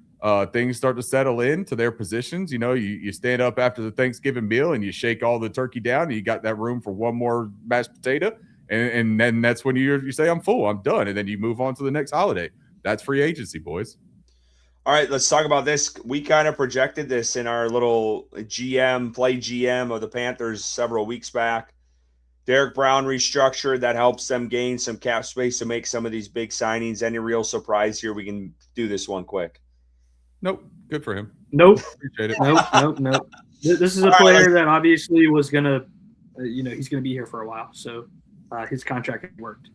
B: Things start to settle in to their positions. You stand up after the Thanksgiving meal and you shake all the turkey down and you got that room for one more mashed potato. And then that's when you say, I'm full, I'm done. And then you move on to the next holiday. That's free agency, boys.
A: All right, let's talk about this. We kind of projected this in our little play GM of the Panthers several weeks back. Derek Brown restructured. That helps them gain some cap space to make some of these big signings. Any real surprise here? We can do this one quick.
B: Nope. Good for him.
C: Nope.
B: Appreciate it.
C: Nope. This is a player that obviously was going to, he's going to be here for a while. So his contract worked.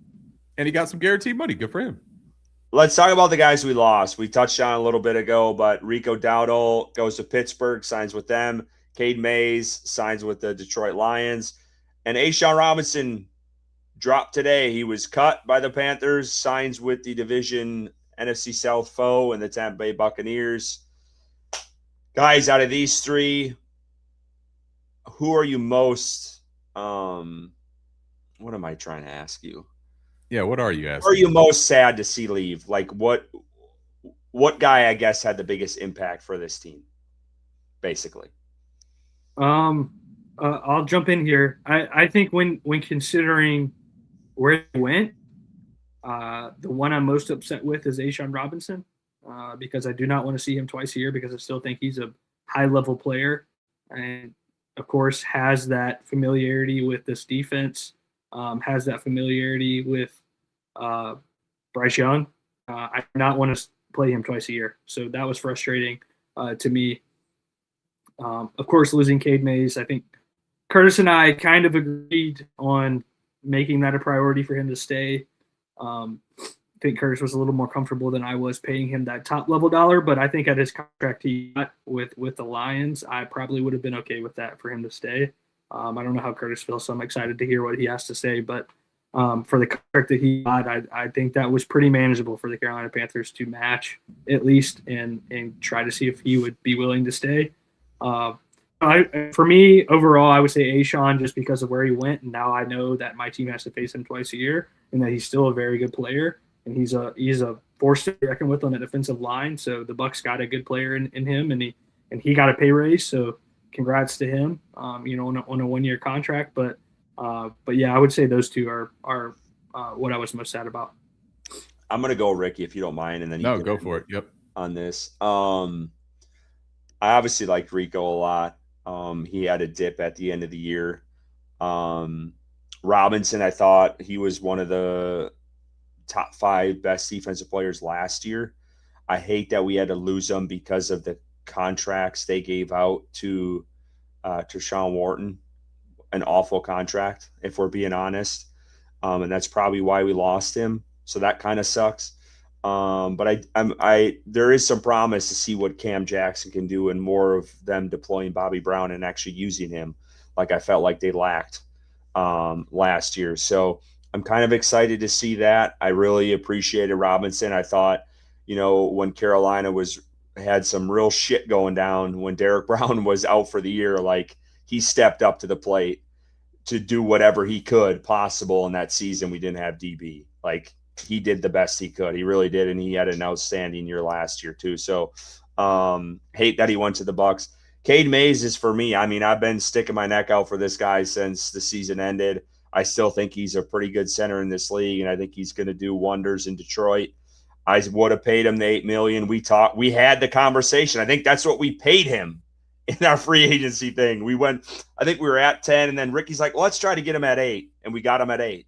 B: And he got some guaranteed money. Good for him.
A: Let's talk about the guys we lost. We touched on a little bit ago, but Rico Dowdle goes to Pittsburgh, signs with them. Cade Mays signs with the Detroit Lions. And A'Shawn Robinson dropped today. He was cut by the Panthers, signs with the division NFC South foe and the Tampa Bay Buccaneers. Guys, out of these three, who are you most what am I trying to ask you?
B: Yeah, what are you asking?
A: Who are you most sad to see leave? Like what guy, I guess, had the biggest impact for this team, basically?
C: I'll jump in here. I think when considering where he went, the one I'm most upset with is A'Shawn Robinson, because I do not want to see him twice a year, because I still think he's a high-level player and, of course, has that familiarity with this defense, has that familiarity with Bryce Young. I do not want to play him twice a year. So that was frustrating to me. Of course, losing Cade Mays, I think Curtis and I kind of agreed on making that a priority for him to stay. I think Curtis was a little more comfortable than I was paying him that top-level dollar, but I think at his contract he got with the Lions, I probably would have been okay with that for him to stay. I don't know how Curtis feels, so I'm excited to hear what he has to say. But for the contract that he got, I think that was pretty manageable for the Carolina Panthers to match at least and try to see if he would be willing to stay. For me, overall, I would say A'Shawn, just because of where he went, and now I know that my team has to face him twice a year, and that he's still a very good player, and he's a force to be reckoned with on the defensive line. So the Bucs got a good player in him, and he got a pay raise. So congrats to him, on a 1-year contract. But yeah, I would say those two are what I was most sad about.
A: I'm gonna go Ricky, if you don't mind, and then
B: no, go for it. Yep.
A: On this, I obviously liked Rico a lot. He had a dip at the end of the year. Robinson, I thought he was one of the top 5 best defensive players last year. I hate that we had to lose him because of the contracts they gave out to Sean Wharton. An awful contract, if we're being honest. And that's probably why we lost him. So that kind of sucks. But there is some promise to see what Cam Jackson can do, and more of them deploying Bobby Brown and actually using him like I felt like they lacked last year. So I'm kind of excited to see that. I really appreciated Robinson. I thought, when Carolina had some real shit going down, when Derek Brown was out for the year, like he stepped up to the plate to do whatever he could possible in that season. We didn't have DB. Like, he did the best he could. He really did, and he had an outstanding year last year too. So hate that he went to the Bucs. Cade Mays is for me. I mean, I've been sticking my neck out for this guy since the season ended. I still think he's a pretty good center in this league, and I think he's going to do wonders in Detroit. I would have paid him the $8 million. We had the conversation. I think that's what we paid him in our free agency thing. I think we were at 10, and then Ricky's like, well, let's try to get him at 8, and we got him at 8.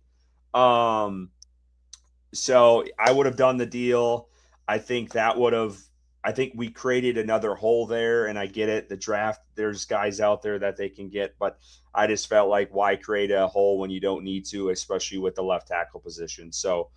A: So I would have done the deal. I think we created another hole there, and I get it. The draft, there's guys out there that they can get, but I just felt like, why create a hole when you don't need to, especially with the left tackle position. So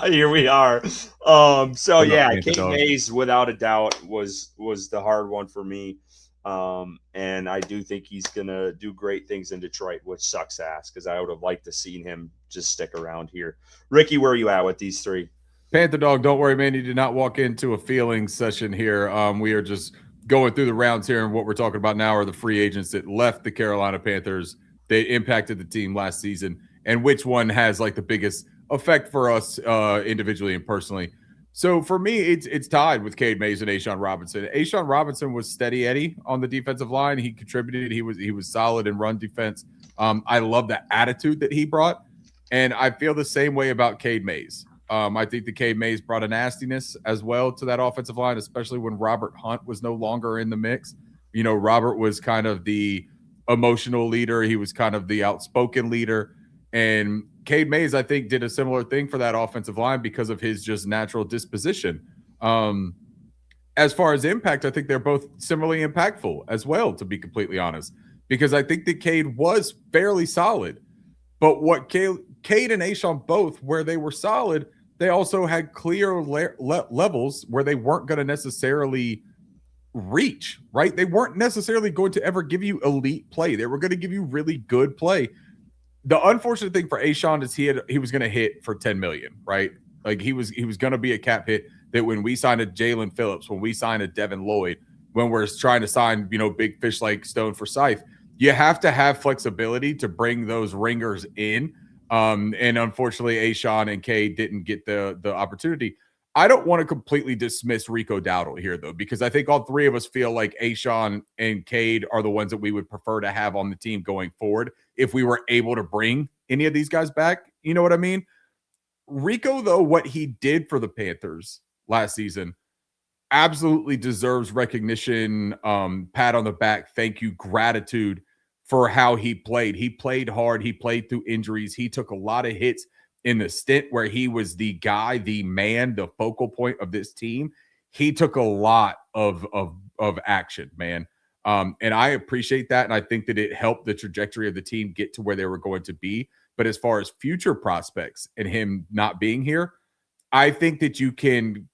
A: here we are. So yeah, Cade Mays without a doubt was the hard one for me. And I do think he's gonna do great things in Detroit, which sucks ass, because I would have liked to seen him just stick around here. Ricky, where are you at with these three?
B: Panther Dog, don't worry, man. You did not walk into a feelings session here. We are just going through the rounds here, and what we're talking about now are the free agents that left the Carolina Panthers. They impacted the team last season, and which one has like the biggest effect for us individually and personally. So for me, it's tied with Cade Mays and A'Shawn Robinson. A'Shawn Robinson was steady Eddie on the defensive line. He contributed. He was solid in run defense. I love the attitude that he brought, and I feel the same way about Cade Mays. I think the Cade Mays brought a nastiness as well to that offensive line, especially when Robert Hunt was no longer in the mix. Robert was kind of the emotional leader. He was kind of the outspoken leader. And Cade Mays, I think, did a similar thing for that offensive line because of his just natural disposition. As far as impact, I think they're both similarly impactful as well, to be completely honest, because I think that Cade was fairly solid. But what Cade and A'Shawn both, where they were solid, they also had clear levels where they weren't going to necessarily reach, right? They weren't necessarily going to ever give you elite play. They were going to give you really good play. The unfortunate thing for A'Shawn is he was going to hit for 10 million, right? Like he was going to be a cap hit that when we signed a Jaelan Phillips, when we signed a Devin Lloyd, when we're trying to sign, big fish like Stone for Scythe, you have to have flexibility to bring those ringers in. And unfortunately, A'Shawn and Cade didn't get the opportunity. I don't want to completely dismiss Rico Dowdle here, though, because I think all three of us feel like A'Shawn and Cade are the ones that we would prefer to have on the team going forward if we were able to bring any of these guys back. You know what I mean? Rico, though, what he did for the Panthers last season absolutely deserves recognition, pat on the back, thank you, gratitude for how he played. He played hard. He played through injuries. He took a lot of hits in the stint where he was the guy, the man, the focal point of this team. He took a lot of action, man. And I appreciate that. And I think that it helped the trajectory of the team get to where they were going to be. But as far as future prospects and him not being here, I think that you can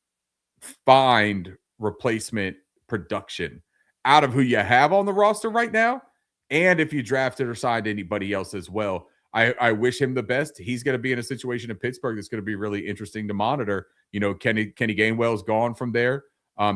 B: find replacement production out of who you have on the roster right now. And if you drafted or signed anybody else as well, I wish him the best. He's going to be in a situation in Pittsburgh that's going to be really interesting to monitor. Kenny Gainwell's gone from there.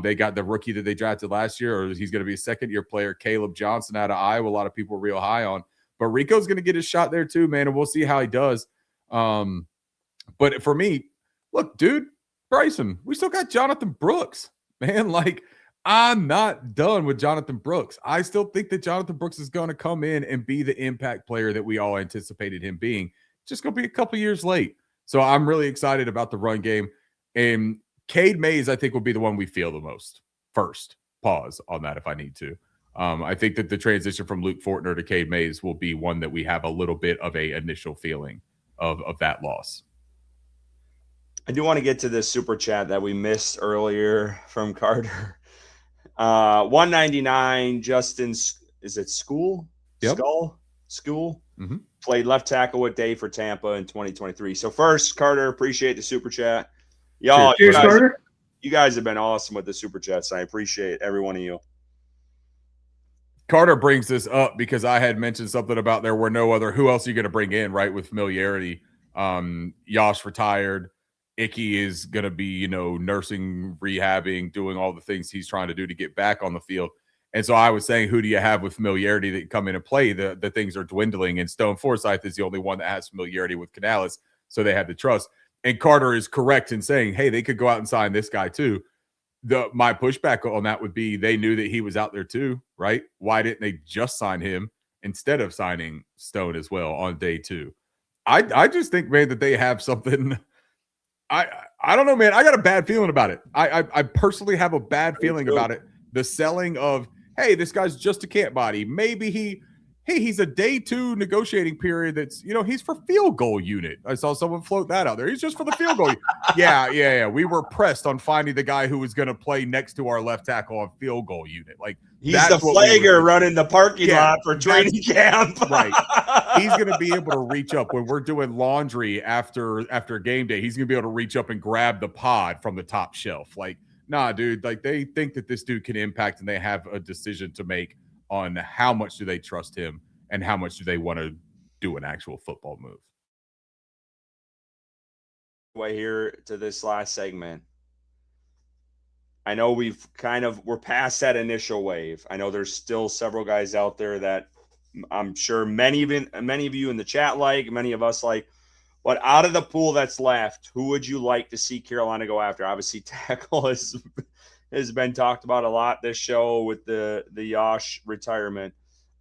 B: They got the rookie that they drafted last year, or he's going to be a second-year player, Caleb Johnson out of Iowa. A lot of people are real high on. But Rico's going to get his shot there too, man, and we'll see how he does. But for me, look, dude, Bryson, we still got Jonathan Brooks, man. Like, I'm not done with Jonathan Brooks. I still think that Jonathan Brooks is going to come in and be the impact player that we all anticipated him being. Just going to be a couple years late. So I'm really excited about the run game. And Cade Mays, I think, will be the one we feel the most first. Pause on that if I need to. I think that the transition from Luke Fortner to Cade Mays will be one that we have a little bit of a initial feeling of that loss.
A: I do want to get to this super chat that we missed earlier from Carter. 199, Justin, is it School?
B: Yep.
A: School?
B: Mm-hmm.
A: Played left tackle with Dave for Tampa in 2023. So first, Carter, appreciate the super chat. Y'all,
C: cheers, Carter.
A: You guys have been awesome with the super chats. I appreciate every one of you.
B: Carter brings this up because I had mentioned something about there were no other. Who else are you going to bring in, right, with familiarity? Yosh retired. Icky is going to be, nursing, rehabbing, doing all the things he's trying to do to get back on the field. And so I was saying, who do you have with familiarity that come in and play? The things are dwindling, and Stone Forsythe is the only one that has familiarity with Canales, so they had to trust. And Carter is correct in saying, hey, they could go out and sign this guy too. My pushback on that would be they knew that he was out there too, right? Why didn't they just sign him instead of signing Stone as well on day two? I just think, man, that they have something. I don't know, man. I got a bad feeling about it. I personally have a bad feeling about it. The selling of, hey, this guy's just a camp body. Maybe he's a day two negotiating period that's, he's for field goal unit. I saw someone float that out there. He's just for the field goal. Yeah. We were pressed on finding the guy who was going to play next to our left tackle on field goal unit. Like,
A: he's the flagger running the parking lot for training camp.
B: Right. He's going to be able to reach up when we're doing laundry after game day. He's going to be able to reach up and grab the pod from the top shelf. Like, nah, dude, like they think that this dude can impact and they have a decision to make on how much do they trust him and how much do they want to do an actual football move.
A: Way here to this last segment. I know we're past that initial wave. I know there's still several guys out there that I'm sure many of you in the chat many of us like. But out of the pool that's left, who would you like to see Carolina go after? Obviously, tackle has been talked about a lot this show with the Yosh retirement.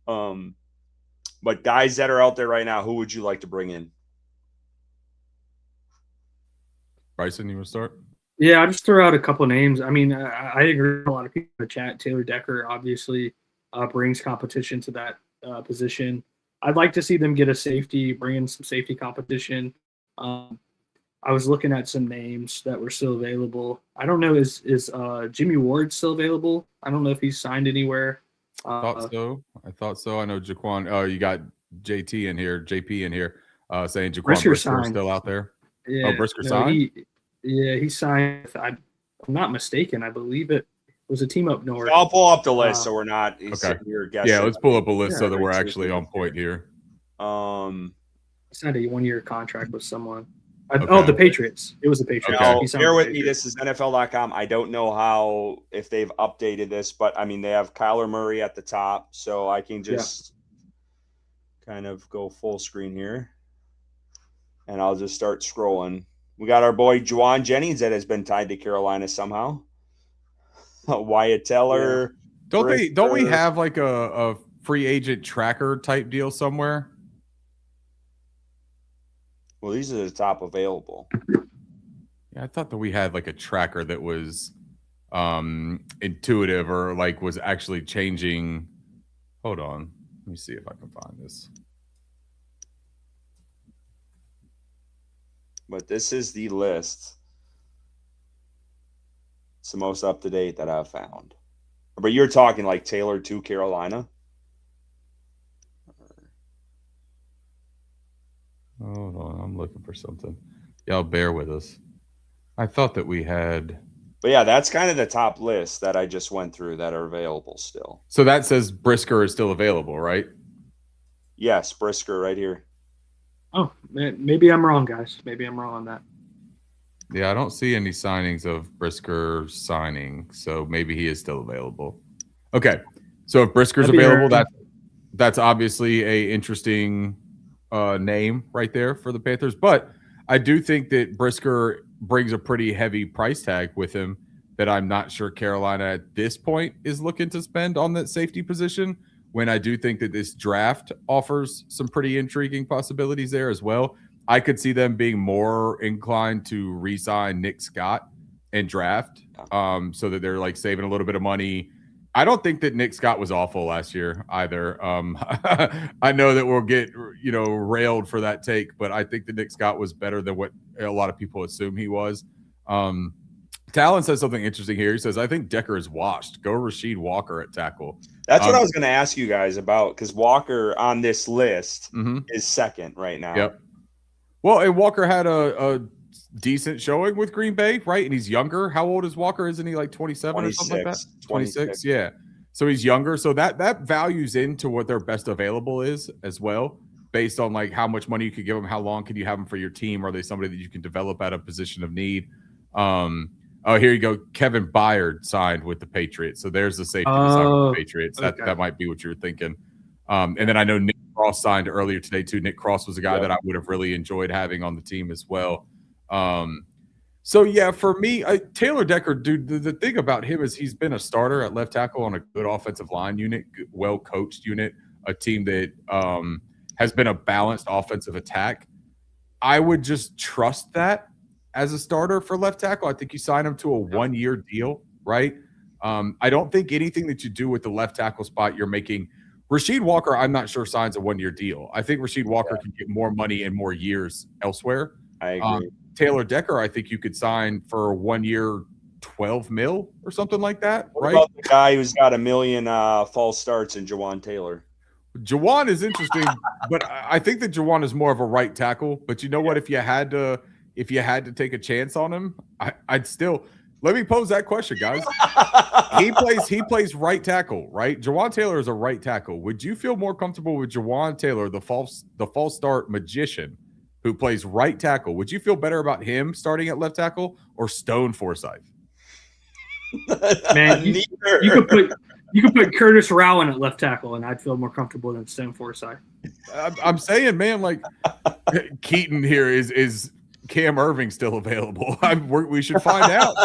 A: But guys that are out there right now, who would you like to bring in?
B: Bryson, you want to start?
C: Yeah, I'll just throw out a couple of names. I mean, I agree with a lot of people in the chat. Taylor Decker obviously brings competition to that position. I'd like to see them get a safety, bring in some safety competition. I was looking at some names that were still available. I don't know, is Jimmy Ward still available? I don't know if he's signed anywhere.
B: I thought so. I know Jaquan. Oh, you got JP in here. saying Jaquan
C: Brisker
B: Brisker is
C: signed.
B: still out there.
C: Yeah,
B: Oh, Brisker signed?
C: He signed. I'm not mistaken. I believe it was a team up north.
A: So I'll pull up the list so we're not
B: okay.
A: here guessing.
B: Yeah, let's pull up a list
C: Yeah,
B: so that we're actually on point here.
C: He signed a 1-year contract with someone.
B: Okay.
C: Oh, the Patriots. It was the Patriots.
A: Now,
C: He signed
A: bear
C: the
A: with me.
C: Patriots.
A: This is NFL.com. I don't know if they've updated this, but I mean, they have Kyler Murray at the top, so I can just kind of go full screen here, and I'll just start scrolling. We got our boy Juwan Jennings that has been tied to Carolina somehow. Wyatt Teller.
B: Yeah. Don't we have like a free agent tracker type deal somewhere?
A: Well, these are the top available.
B: Yeah, I thought that we had like a tracker that was intuitive or like was actually changing. Hold on. Let me see if I can find this.
A: But this is the list. It's the most up to date that I've found. But you're talking like tailored to Carolina?
B: Hold on, I'm looking for something. Y'all bear with us. I thought that we had.
A: But yeah, that's kind of the top list that I just went through that are available still.
B: So that says Brisker is still available, right?
A: Yes, Brisker right here.
C: Oh, maybe I'm wrong, guys. Maybe I'm wrong on that.
B: Yeah, I don't see any signings of Brisker signing, so maybe he is still available. Okay, so if Brisker's available, that's obviously a interesting name right there for the Panthers. But I do think that Brisker brings a pretty heavy price tag with him that I'm not sure Carolina at this point is looking to spend on that safety position, when I do think that this draft offers some pretty intriguing possibilities there as well. I could see them being more inclined to re-sign Nick Scott and draft so that they're like saving a little bit of money. I don't think that Nick Scott was awful last year either. I know that we'll get railed for that take, but I think that Nick Scott was better than what a lot of people assume he was. Talon says something interesting here. He says, I think Decker is washed. Go Rasheed Walker at tackle.
A: That's what I was going to ask you guys about, because Walker on this list
B: Mm-hmm.
A: is second right now.
B: Yep. Well, and Walker had a decent showing with Green Bay, right? And he's younger. How old is Walker? Isn't he like 27 or something like that? 26, yeah. So he's younger. So that values into what their best available is as well, based on like how much money you could give them, how long can you have them for your team? Are they somebody that you can develop at a position of need? Oh, here you go. Kevin Byard signed with the Patriots. So there's the safety signed with the Patriots.
C: Okay.
B: That might be what you were thinking. And then I know Nick Cross signed earlier today too. Nick Cross was a guy that I would have really enjoyed having on the team as well. So yeah, for me, Taylor Decker, dude, the thing about him is he's been a starter at left tackle on a good offensive line unit, well-coached unit, a team that has been a balanced offensive attack. I would just trust that as a starter for left tackle. I think you sign him to a 1-year deal, right? I don't think anything that you do with the left tackle spot you're making. Rasheed Walker, I'm not sure signs a 1-year deal. I think Rasheed Walker can get more money and more years elsewhere.
A: I agree.
B: Taylor Decker, I think you could sign for 1 year, $12 million or something like that,
A: What
B: right?
A: about the guy who's got 1 million false starts in Jawan Taylor?
B: Jawan is interesting, but I think that Jawan is more of a right tackle. But you know what? If you had to take a chance on him, I'd still let me pose that question, guys. He plays right tackle, right? Jawan Taylor is a right tackle. Would you feel more comfortable with Jawan Taylor, the false start magician who plays right tackle? Would you feel better about him starting at left tackle or Stone Forsythe?
C: Man, you could put Curtis Rauen at left tackle, and I'd feel more comfortable than Stone Forsythe.
B: I'm saying, man, like Keaton here is Cam Irving still available? We should find out.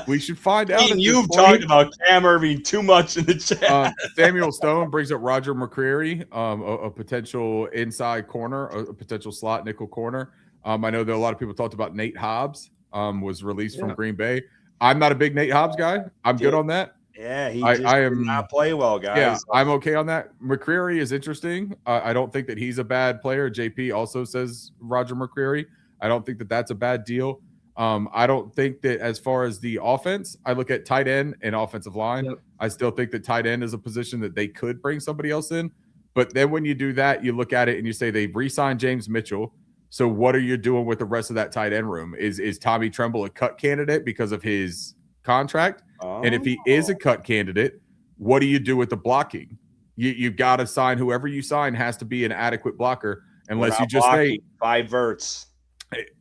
B: We should find out.
A: You've talked about Cam Irving too much in the chat.
B: Samuel Stone brings up Roger McCreary, a potential inside corner, a potential slot nickel corner. I know that a lot of people talked about Nate Hobbs was released from Green Bay. I'm not a big Nate Hobbs guy. I'm good on that.
A: Yeah, he did not play well, guys.
B: Yeah, I'm okay on that. McCreary is interesting. I don't think that he's a bad player. JP also says Roger McCreary. I don't think that that's a bad deal. I don't think that as far as the offense, I look at tight end and offensive line. Yep. I still think that tight end is a position that they could bring somebody else in. But then when you do that, you look at it and you say they've re-signed James Mitchell. So what are you doing with the rest of that tight end room? Is Tommy Tremble a cut candidate because of his contract?
A: Oh.
B: And if he is a cut candidate, what do you do with the blocking? You've got to sign whoever you sign has to be an adequate blocker, unless you just say
A: 5 verts.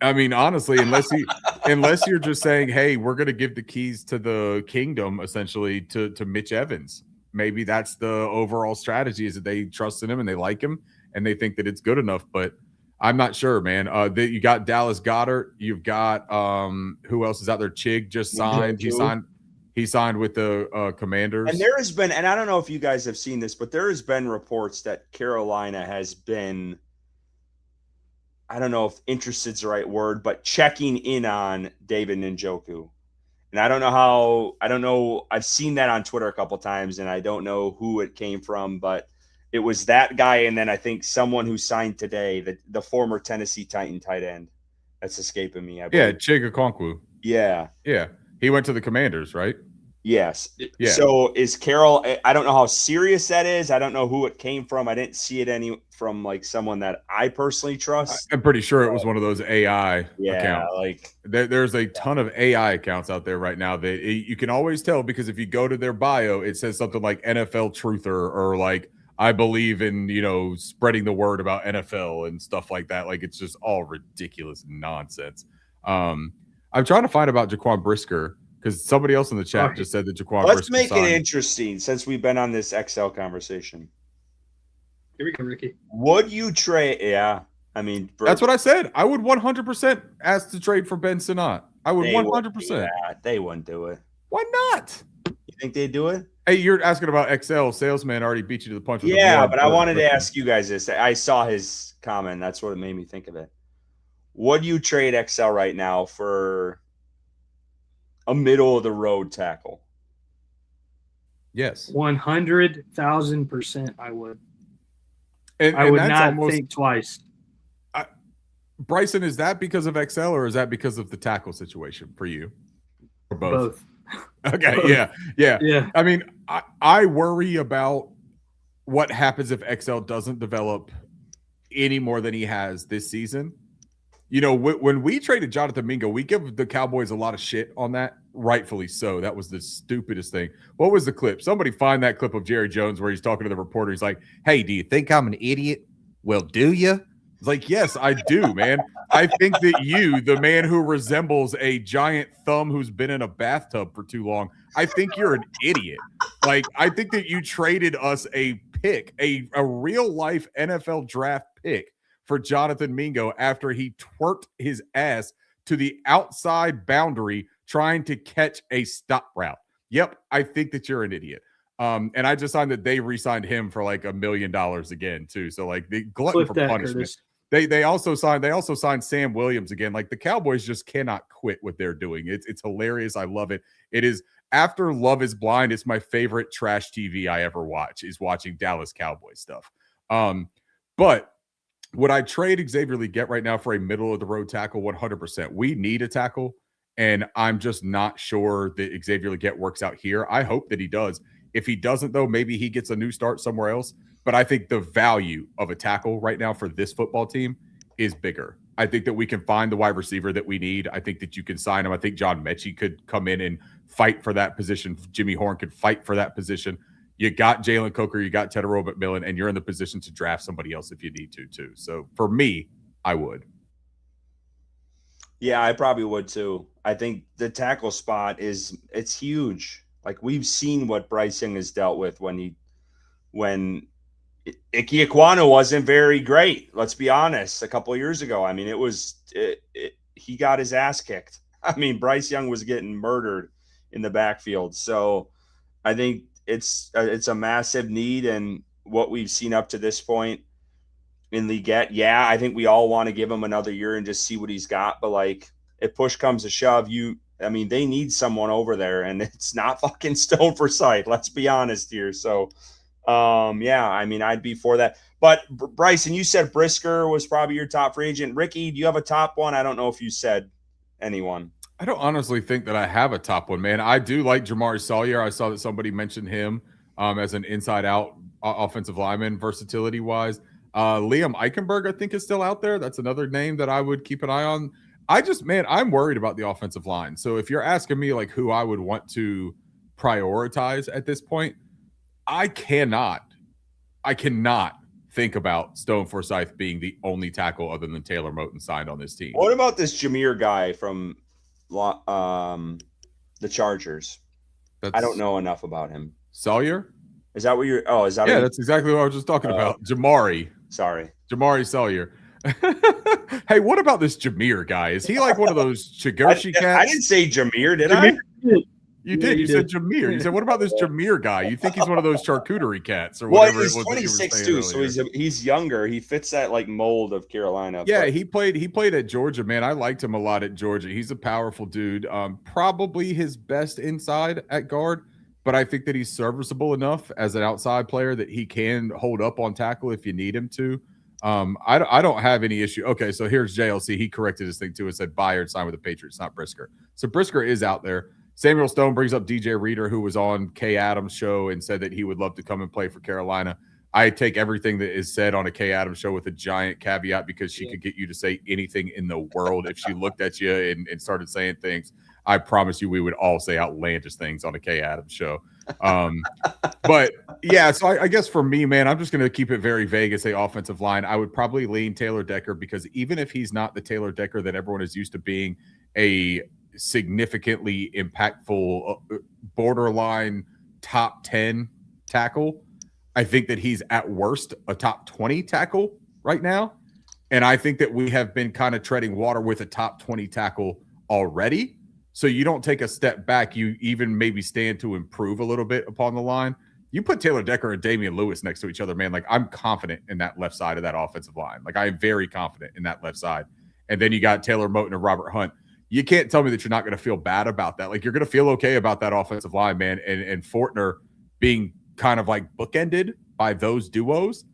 B: I mean, honestly, unless you're just saying, hey, we're going to give the keys to the kingdom essentially to Mitch Evans. Maybe that's the overall strategy, is that they trust in him and they like him and they think that it's good enough. But I'm not sure, man. You got Dallas Goedert. You've got who else is out there? Chig just signed. He signed with the Commanders.
A: And there has been, and I don't know if you guys have seen this, but there has been reports that Carolina has been, I don't know if interested is the right word, but checking in on David Njoku. And I don't know. I've seen that on Twitter a couple times, and I don't know who it came from, but it was that guy. And then I think someone who signed today, the former Tennessee Titan tight end. That's escaping me.
B: Yeah, Chig Okonkwo.
A: Yeah.
B: Yeah. He went to the Commanders, right?
A: Yes.
B: Yeah.
A: So is Carol, I don't know how serious that is. I don't know who it came from. I didn't see it from like someone that I personally trust.
B: I'm pretty sure it was one of those AI accounts.
A: Like
B: there's a ton of AI accounts out there right now that you can always tell, because if you go to their bio, it says something like NFL truther or like, I believe in, spreading the word about NFL and stuff like that. Like, it's just all ridiculous nonsense. I'm trying to find about Jaquan Brisker, because somebody else in the chat just said that Jaquan Brisker.
A: Let's make it interesting, since we've been on this XL conversation.
C: Here we go, Ricky.
A: Would you trade? Yeah. I mean,
B: that's what I said. I would 100% ask to trade for Ben Sinnott. I would 100%.
A: Yeah, they wouldn't do it.
B: Why not?
A: You think they'd do it?
B: Hey, you're asking about XL. Salesman already beat you to the punch.
A: Yeah, but I wanted to ask you guys this. I saw his comment. That's what made me think of it. Would you trade XL right now for a middle of the road tackle?
B: Yes.
C: 100,000% I would.
B: And
C: I would not think twice.
B: Bryson, is that because of XL or is that because of the tackle situation for you? Or both? Okay. Both. Yeah. I mean, I worry about what happens if XL doesn't develop any more than he has this season. When we traded Jonathan Mingo, we give the Cowboys a lot of shit on that, rightfully so. That was the stupidest thing. What was the clip? Somebody find that clip of Jerry Jones where he's talking to the reporter. He's like, hey, do you think I'm an idiot? Well, do you? It's like, yes, I do, man. I think that you, the man who resembles a giant thumb who's been in a bathtub for too long, I think you're an idiot. Like, I think that you traded us a pick, a real-life NFL draft pick, for Jonathan Mingo after he twerked his ass to the outside boundary trying to catch a stop route. Yep, I think that you're an idiot. And I just signed that they re-signed him for like $1 million again too. So like the glutton for punishment. Curtis. They also signed Sam Williams again. Like, the Cowboys just cannot quit what they're doing. It's hilarious. I love it. It is, after Love Is Blind, it's my favorite trash TV I ever watch, is watching Dallas Cowboys stuff. But would I trade Xavier Legette right now for a middle of the road tackle? 100%. We need a tackle, and I'm just not sure that Xavier Legette works out here. I hope that he does. If he doesn't, though, maybe he gets a new start somewhere else. But I think the value of a tackle right now for this football team is bigger. I think that we can find the wide receiver that we need. I think that you can sign him. I think John Metchie could come in and fight for that position. Jimmy Horn could fight for that position. You got Jalen Coker, you got Tedero McMillan, and you're in the position to draft somebody else if you need to, too. So for me, I would.
A: Yeah, I probably would too. I think the tackle spot it's huge. Like, we've seen what Bryson has dealt with when Ike Ekwonu wasn't very great. Let's be honest. A couple of years ago, I mean, he got his ass kicked. I mean, Bryce Young was getting murdered in the backfield. So I think it's a massive need, and what we've seen up to this point in Legette, yeah, I think we all want to give him another year and just see what he's got. But like, if push comes to shove, they need someone over there, and it's not fucking Stone Forsythe. Let's be honest here. So, yeah, I mean, I'd be for that. But Bryson, you said Brisker was probably your top free agent. Ricky, do you have a top one? I don't know if you said anyone.
B: I don't honestly think that I have a top one, man. I do like Jamari Sawyer. I saw that somebody mentioned him as an inside out offensive lineman versatility wise. Liam Eichenberg, I think, is still out there. That's another name that I would keep an eye on. I'm worried about the offensive line. So if you're asking me like who I would want to prioritize at this point, I cannot think about Stone Forsythe being the only tackle other than Taylor Moton signed on this team.
A: What about this Jameer guy from the Chargers? I don't know enough about him.
B: Sawyer?
A: Is that what you're? Oh, is that?
B: Yeah, that's exactly what I was just talking about. Jamari.
A: Sorry,
B: Jamari Sawyer. Hey, what about this Jameer guy? Is he like one of those Chigoshi cats?
A: I didn't say Jameer, did I?
B: You did. You said Jameer. You said, what about this Jameer guy? You think he's one of those charcuterie cats or whatever?
A: Well, he's 26 too, so he's younger. He fits that like mold of Carolina.
B: Yeah, he played at Georgia, man. I liked him a lot at Georgia. He's a powerful dude. Probably his best inside at guard, but I think that he's serviceable enough as an outside player that he can hold up on tackle if you need him to. I don't have any issue. Okay, so here's JLC. He corrected his thing too and said Byard signed with the Patriots, not Brisker. So Brisker is out there. Samuel Stone brings up DJ Reader, who was on Kay Adams' show and said that he would love to come and play for Carolina. I take everything that is said on a Kay Adams show with a giant caveat because she could get you to say anything in the world. If she looked at you and started saying things, I promise you we would all say outlandish things on a Kay Adams show. But yeah, so I guess for me, man, I'm just going to keep it very vague and say offensive line. I would probably lean Taylor Decker because even if he's not the Taylor Decker that everyone is used to being, a significantly impactful borderline top 10 tackle, I think that he's at worst a top 20 tackle right now. And I think that we have been kind of treading water with a top 20 tackle already. So you don't take a step back. You even maybe stand to improve a little bit upon the line. You put Taylor Decker and Damian Lewis next to each other, man. Like, I'm confident in that left side of that offensive line. Like, I'm very confident in that left side. And then you got Taylor Moton and Robert Hunt. You can't tell me that you're not going to feel bad about that. Like, you're going to feel okay about that offensive line, man. And Fortner being kind of like bookended by those duos,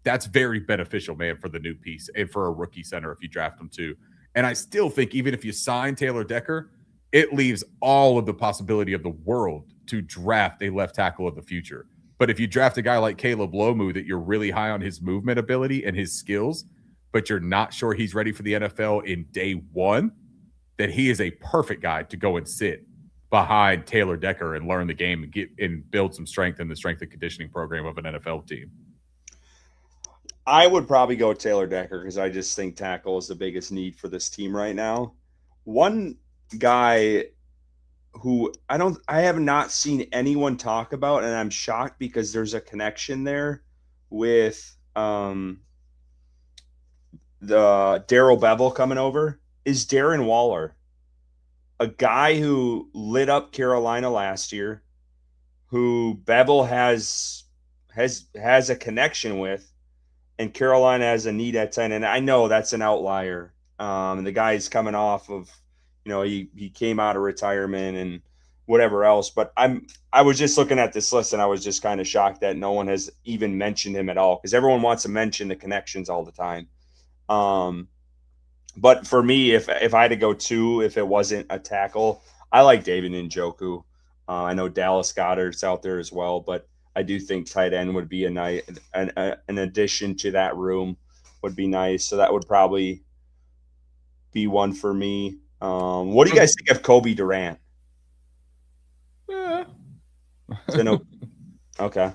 B: that's very beneficial, man, for the new piece and for a rookie center if you draft them too. And I still think even if you sign Taylor Decker, it leaves all of the possibility of the world to draft a left tackle of the future. But if you draft a guy like Caleb Lomu that you're really high on his movement ability and his skills, but you're not sure he's ready for the NFL in day one, that he is a perfect guy to go and sit behind Taylor Decker and learn the game and get and build some strength in the strength and conditioning program of an NFL team.
A: I would probably go Taylor Decker because I just think tackle is the biggest need for this team right now. One guy who I have not seen anyone talk about, and I'm shocked because there's a connection there with the Darrell Bevel coming over, is Darren Waller, a guy who lit up Carolina last year, who Bevel has a connection with, and Carolina has a need at 10. And I know that's an outlier. And the guy's coming off of, he came out of retirement and whatever else. But I was just looking at this list and I was just kind of shocked that no one has even mentioned him at all, because everyone wants to mention the connections all the time. But for me, if I had to go two, if it wasn't a tackle, I like David Njoku. I know Dallas Goedert's out there as well, but I do think tight end would be an addition to that room would be nice. So that would probably be one for me. What do you guys think of Kobe Durant?
B: Yeah.
A: Okay.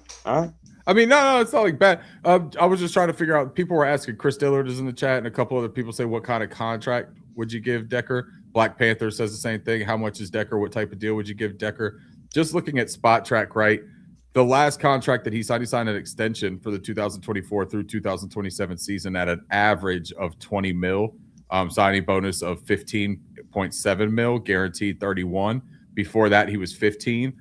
B: I mean, no, it's not like bad. I was just trying to figure out. People were asking. Chris Dillard is in the chat, and a couple other people say, "What kind of contract would you give Decker?" Black Panther says the same thing. How much is Decker? What type of deal would you give Decker? Just looking at Spot Track, right? The last contract that he signed an extension for the 2024 through 2027 season at an average of 20 mil, signing bonus of 15.7 mil, guaranteed 31. Before that, he was 15.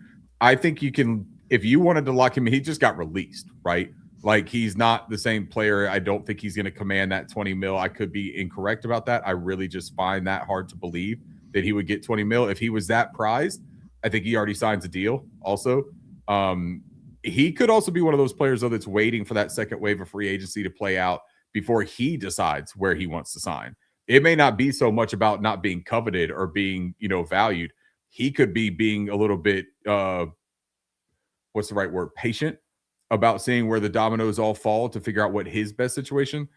B: I think you can, if you wanted to lock him in, he just got released, right? Like, he's not the same player. I don't think he's going to command that 20 mil. I could be incorrect about that. I really just find that hard to believe that he would get 20 mil. If he was that prized, I think he already signs a deal also. He could also be one of those players, though, that's waiting for that second wave of free agency to play out before he decides where he wants to sign. It may not be so much about not being coveted or being, valued. He could be being a little bit, what's the right word? Patient about seeing where the dominoes all fall to figure out what his best situation,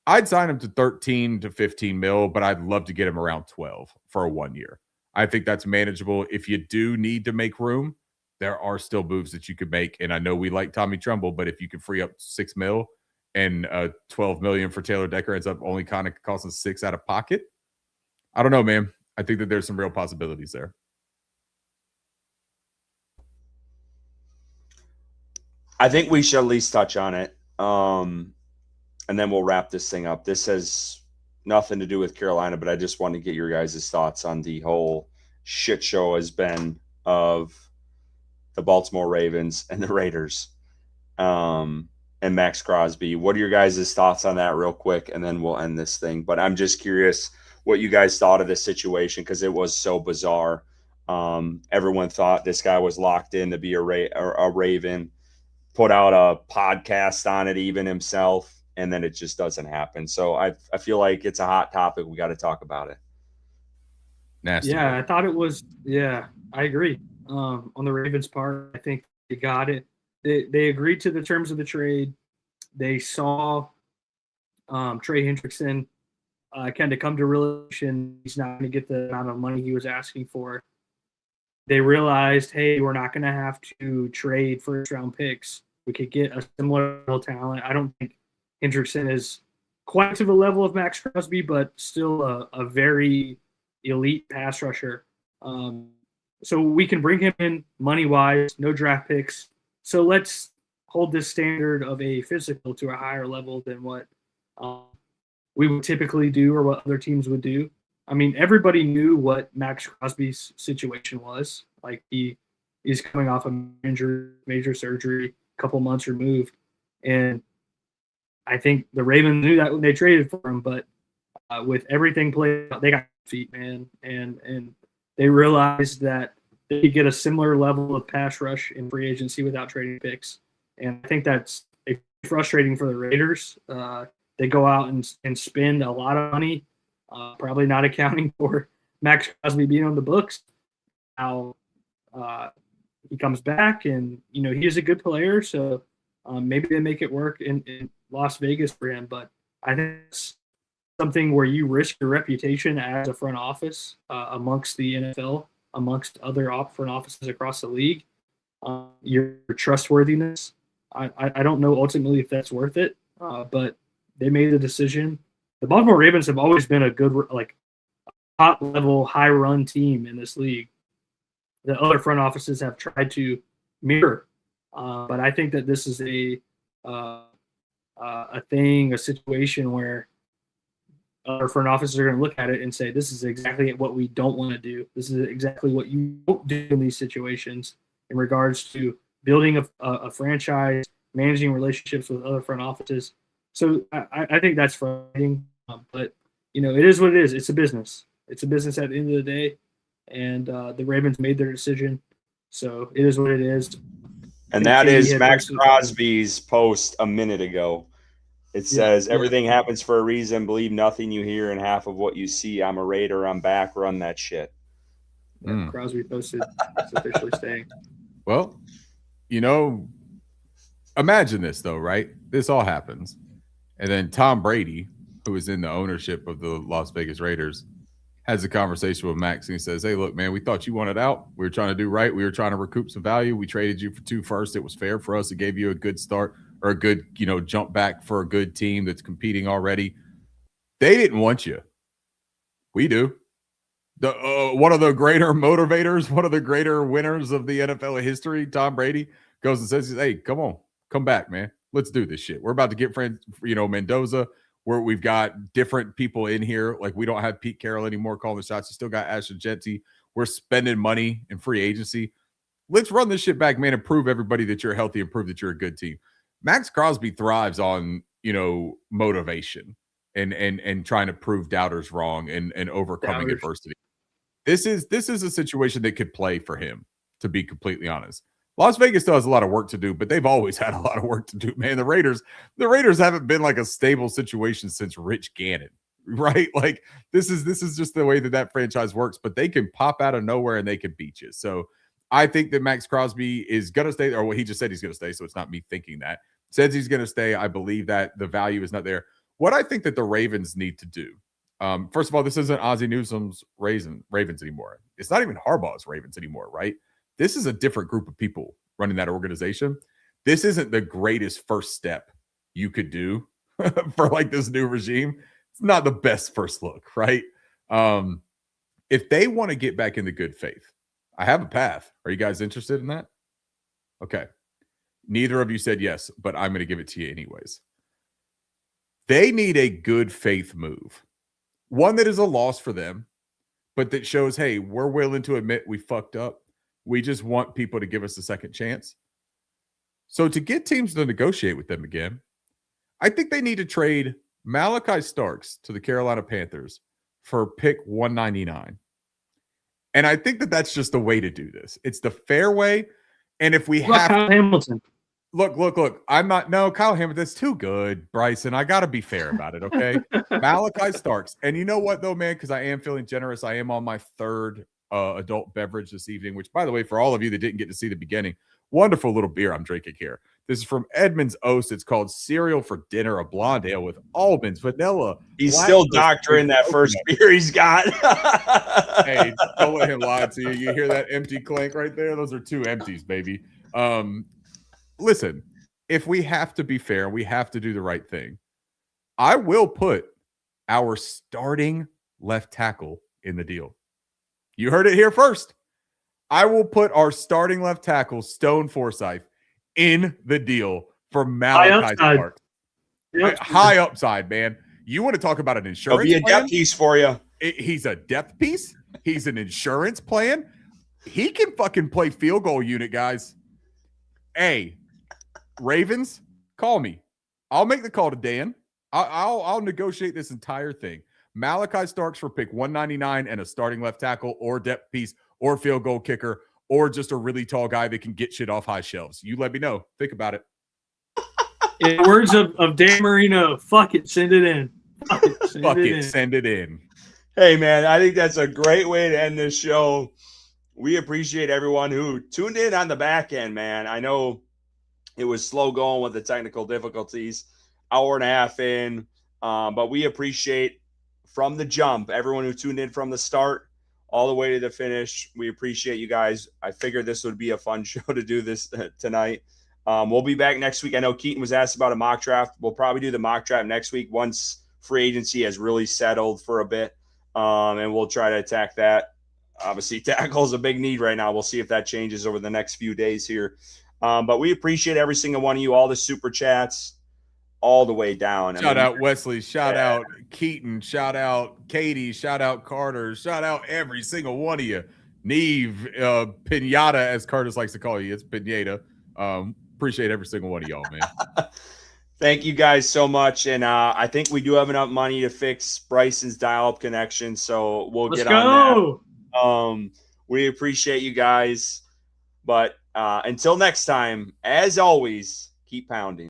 B: I'd sign him to 13 to 15 mil, but I'd love to get him around 12 for a 1 year. I think that's manageable. If you do need to make room, there are still moves that you could make. And I know we like Tommy Tremble, but if you can free up 6 mil and 12 million for Taylor Decker ends up only kind of costing 6 out of pocket, I don't know, man. I think that there's some real possibilities there.
A: I think we should at least touch on it. And then we'll wrap this thing up. This has nothing to do with Carolina, but I just want to get your guys' thoughts on the whole shit show has been of the Baltimore Ravens and the Raiders and Max Crosby. What are your guys' thoughts on that real quick? And then we'll end this thing. But I'm just curious what you guys thought of this situation because it was so bizarre. Everyone thought this guy was locked in to be a Raven, put out a podcast on it even himself, and then it just doesn't happen. So I feel like it's a hot topic. We got to talk about it.
B: Nasty.
C: Yeah, I thought it was. Yeah, I agree. On the Ravens' part, I think they got it. They agreed to the terms of the trade. They saw Trey Hendrickson kind of come to realization he's not going to get the amount of money he was asking for. They realized, hey, we're not going to have to trade first-round picks. We could get a similar level of talent. I don't think Hendrickson is quite to the level of Max Crosby, but still a very elite pass rusher. So we can bring him in money-wise, no draft picks. So let's hold this standard of a physical to a higher level than what we would typically do or what other teams would do. I mean, everybody knew what Max Crosby's situation was. Like he's coming off a major surgery, a couple months removed. And I think the Ravens knew that when they traded for him, but with everything played out, they got feet, man. And they realized that they could get a similar level of pass rush in free agency without trading picks. And I think that's frustrating for the Raiders. They go out and spend a lot of money, probably not accounting for Max Crosby being on the books. Now he comes back, and he is a good player, so maybe they make it work in Las Vegas for him. But I think it's something where you risk your reputation as a front office amongst the NFL, amongst other front offices across the league. Your trustworthiness. I don't know ultimately if that's worth it, but they made the decision. The Baltimore Ravens have always been a good, top-level, high-run team in this league that other front offices have tried to mirror. But I think that this is a situation where other front offices are going to look at it and say, this is exactly what we don't want to do. This is exactly what you don't do in these situations in regards to building a franchise, managing relationships with other front offices. So I think that's frustrating, but it is what it is. It's a business. It's a business at the end of the day, and the Ravens made their decision. So it is what it is.
A: And that is Max Crosby's post a minute ago. It says, everything happens for a reason. Believe nothing you hear and half of what you see. I'm a Raider. I'm back. Run that shit.
C: Yeah, Crosby posted. It's officially staying.
B: Well, imagine this, though, right? This all happens. And then Tom Brady, who is in the ownership of the Las Vegas Raiders, has a conversation with Max, and he says, hey, look, man, we thought you wanted out. We were trying to do right. We were trying to recoup some value. We traded you for 2 firsts. It was fair for us. It gave you a good start or a good, jump back for a good team that's competing already. They didn't want you. We do. One of the greater motivators, one of the greater winners of the NFL history, Tom Brady, goes and says, hey, come on, come back, man. Let's do this shit. We're about to get Mendoza, where we've got different people in here. Like, we don't have Pete Carroll anymore calling the shots. You still got Ashton Jeanty. We're spending money in free agency. Let's run this shit back, man, and prove everybody that you're healthy and prove that you're a good team. Max Crosby thrives on, motivation and trying to prove doubters wrong and overcoming adversity. This is a situation that could play for him, to be completely honest. Las Vegas still has a lot of work to do, but they've always had a lot of work to do, man. The Raiders haven't been like a stable situation since Rich Gannon, right? Like, this is just the way that franchise works, but they can pop out of nowhere and they can beat you. So I think that Max Crosby is going to stay, or well, he just said he's going to stay, so it's not me thinking that. Says he's going to stay. I believe that the value is not there. What I think that the Ravens need to do, first of all, this isn't Ozzie Newsome's Ravens anymore. It's not even Harbaugh's Ravens anymore, right? This is a different group of people running that organization. This isn't the greatest first step you could do for like this new regime. It's not the best first look, right? If they want to get back into good faith, I have a path. Are you guys interested in that? Okay. Neither of you said yes, but I'm going to give it to you anyways. They need a good faith move. One that is a loss for them, but that shows, hey, we're willing to admit we fucked up. We just want people to give us a second chance. So to get teams to negotiate with them again, I think they need to trade Malachi Starks to the Carolina Panthers for pick 199. And I think that that's just the way to do this. It's the fair way. And if we have
C: Kyle Hamilton.
B: Look, I'm not, no, Kyle Hamilton, that's too good, Bryson. I got to be fair about it, okay? Malachi Starks. And you know what, though, man, because I am feeling generous. I am on my third adult beverage this evening, which, by the way, for all of you that didn't get to see the beginning, wonderful little beer I'm drinking here. This is from Edmund's Oast. It's called Cereal for Dinner, a blonde ale with almonds, vanilla.
A: He's still doctoring that first beer he's got.
B: Hey, don't let him lie to you. You hear that empty clank right there? Those are two empties, baby. Listen, if we have to be fair, we have to do the right thing. I will put our starting left tackle in the deal. You heard it here first. I will put our starting left tackle, Stone Forsythe, in the deal for Malachi Starks. High upside, man. You want to talk about an insurance
A: He'll be a depth piece for you.
B: He's a depth piece. He's an insurance plan. He can fucking play field goal unit, guys. Hey, Ravens, call me. I'll make the call to Dan. I'll negotiate this entire thing. Malachi Starks for pick 199 and a starting left tackle or depth piece or field goal kicker or just a really tall guy that can get shit off high shelves. You let me know. Think about it.
C: In the words of Dan Marino, fuck it, send it in. Fuck it,
B: send it in.
A: Hey, man, I think that's a great way to end this show. We appreciate everyone who tuned in on the back end, man. I know it was slow going with the technical difficulties, hour and a half in, but we appreciate from the jump, everyone who tuned in from the start all the way to the finish. We appreciate you guys. I figured this would be a fun show to do this tonight. We'll be back next week. I know Keaton was asked about a mock draft. We'll probably do the mock draft next week once free agency has really settled for a bit, and we'll try to attack that. Obviously, tackle is a big need right now. We'll see if that changes over the next few days here. But we appreciate every single one of you, all the super chats, all the way down.
B: Shout out Wesley. Shout out Keaton. Shout out Katie. Shout out Carter. Shout out every single one of you. Neve, Pinata, as Curtis likes to call you. It's Pinata. Appreciate every single one of y'all, man.
A: Thank you guys so much. And I think we do have enough money to fix Bryson's dial-up connection, so
C: Let's
A: get
C: go.
A: on that. We appreciate you guys. But until next time, as always, keep pounding.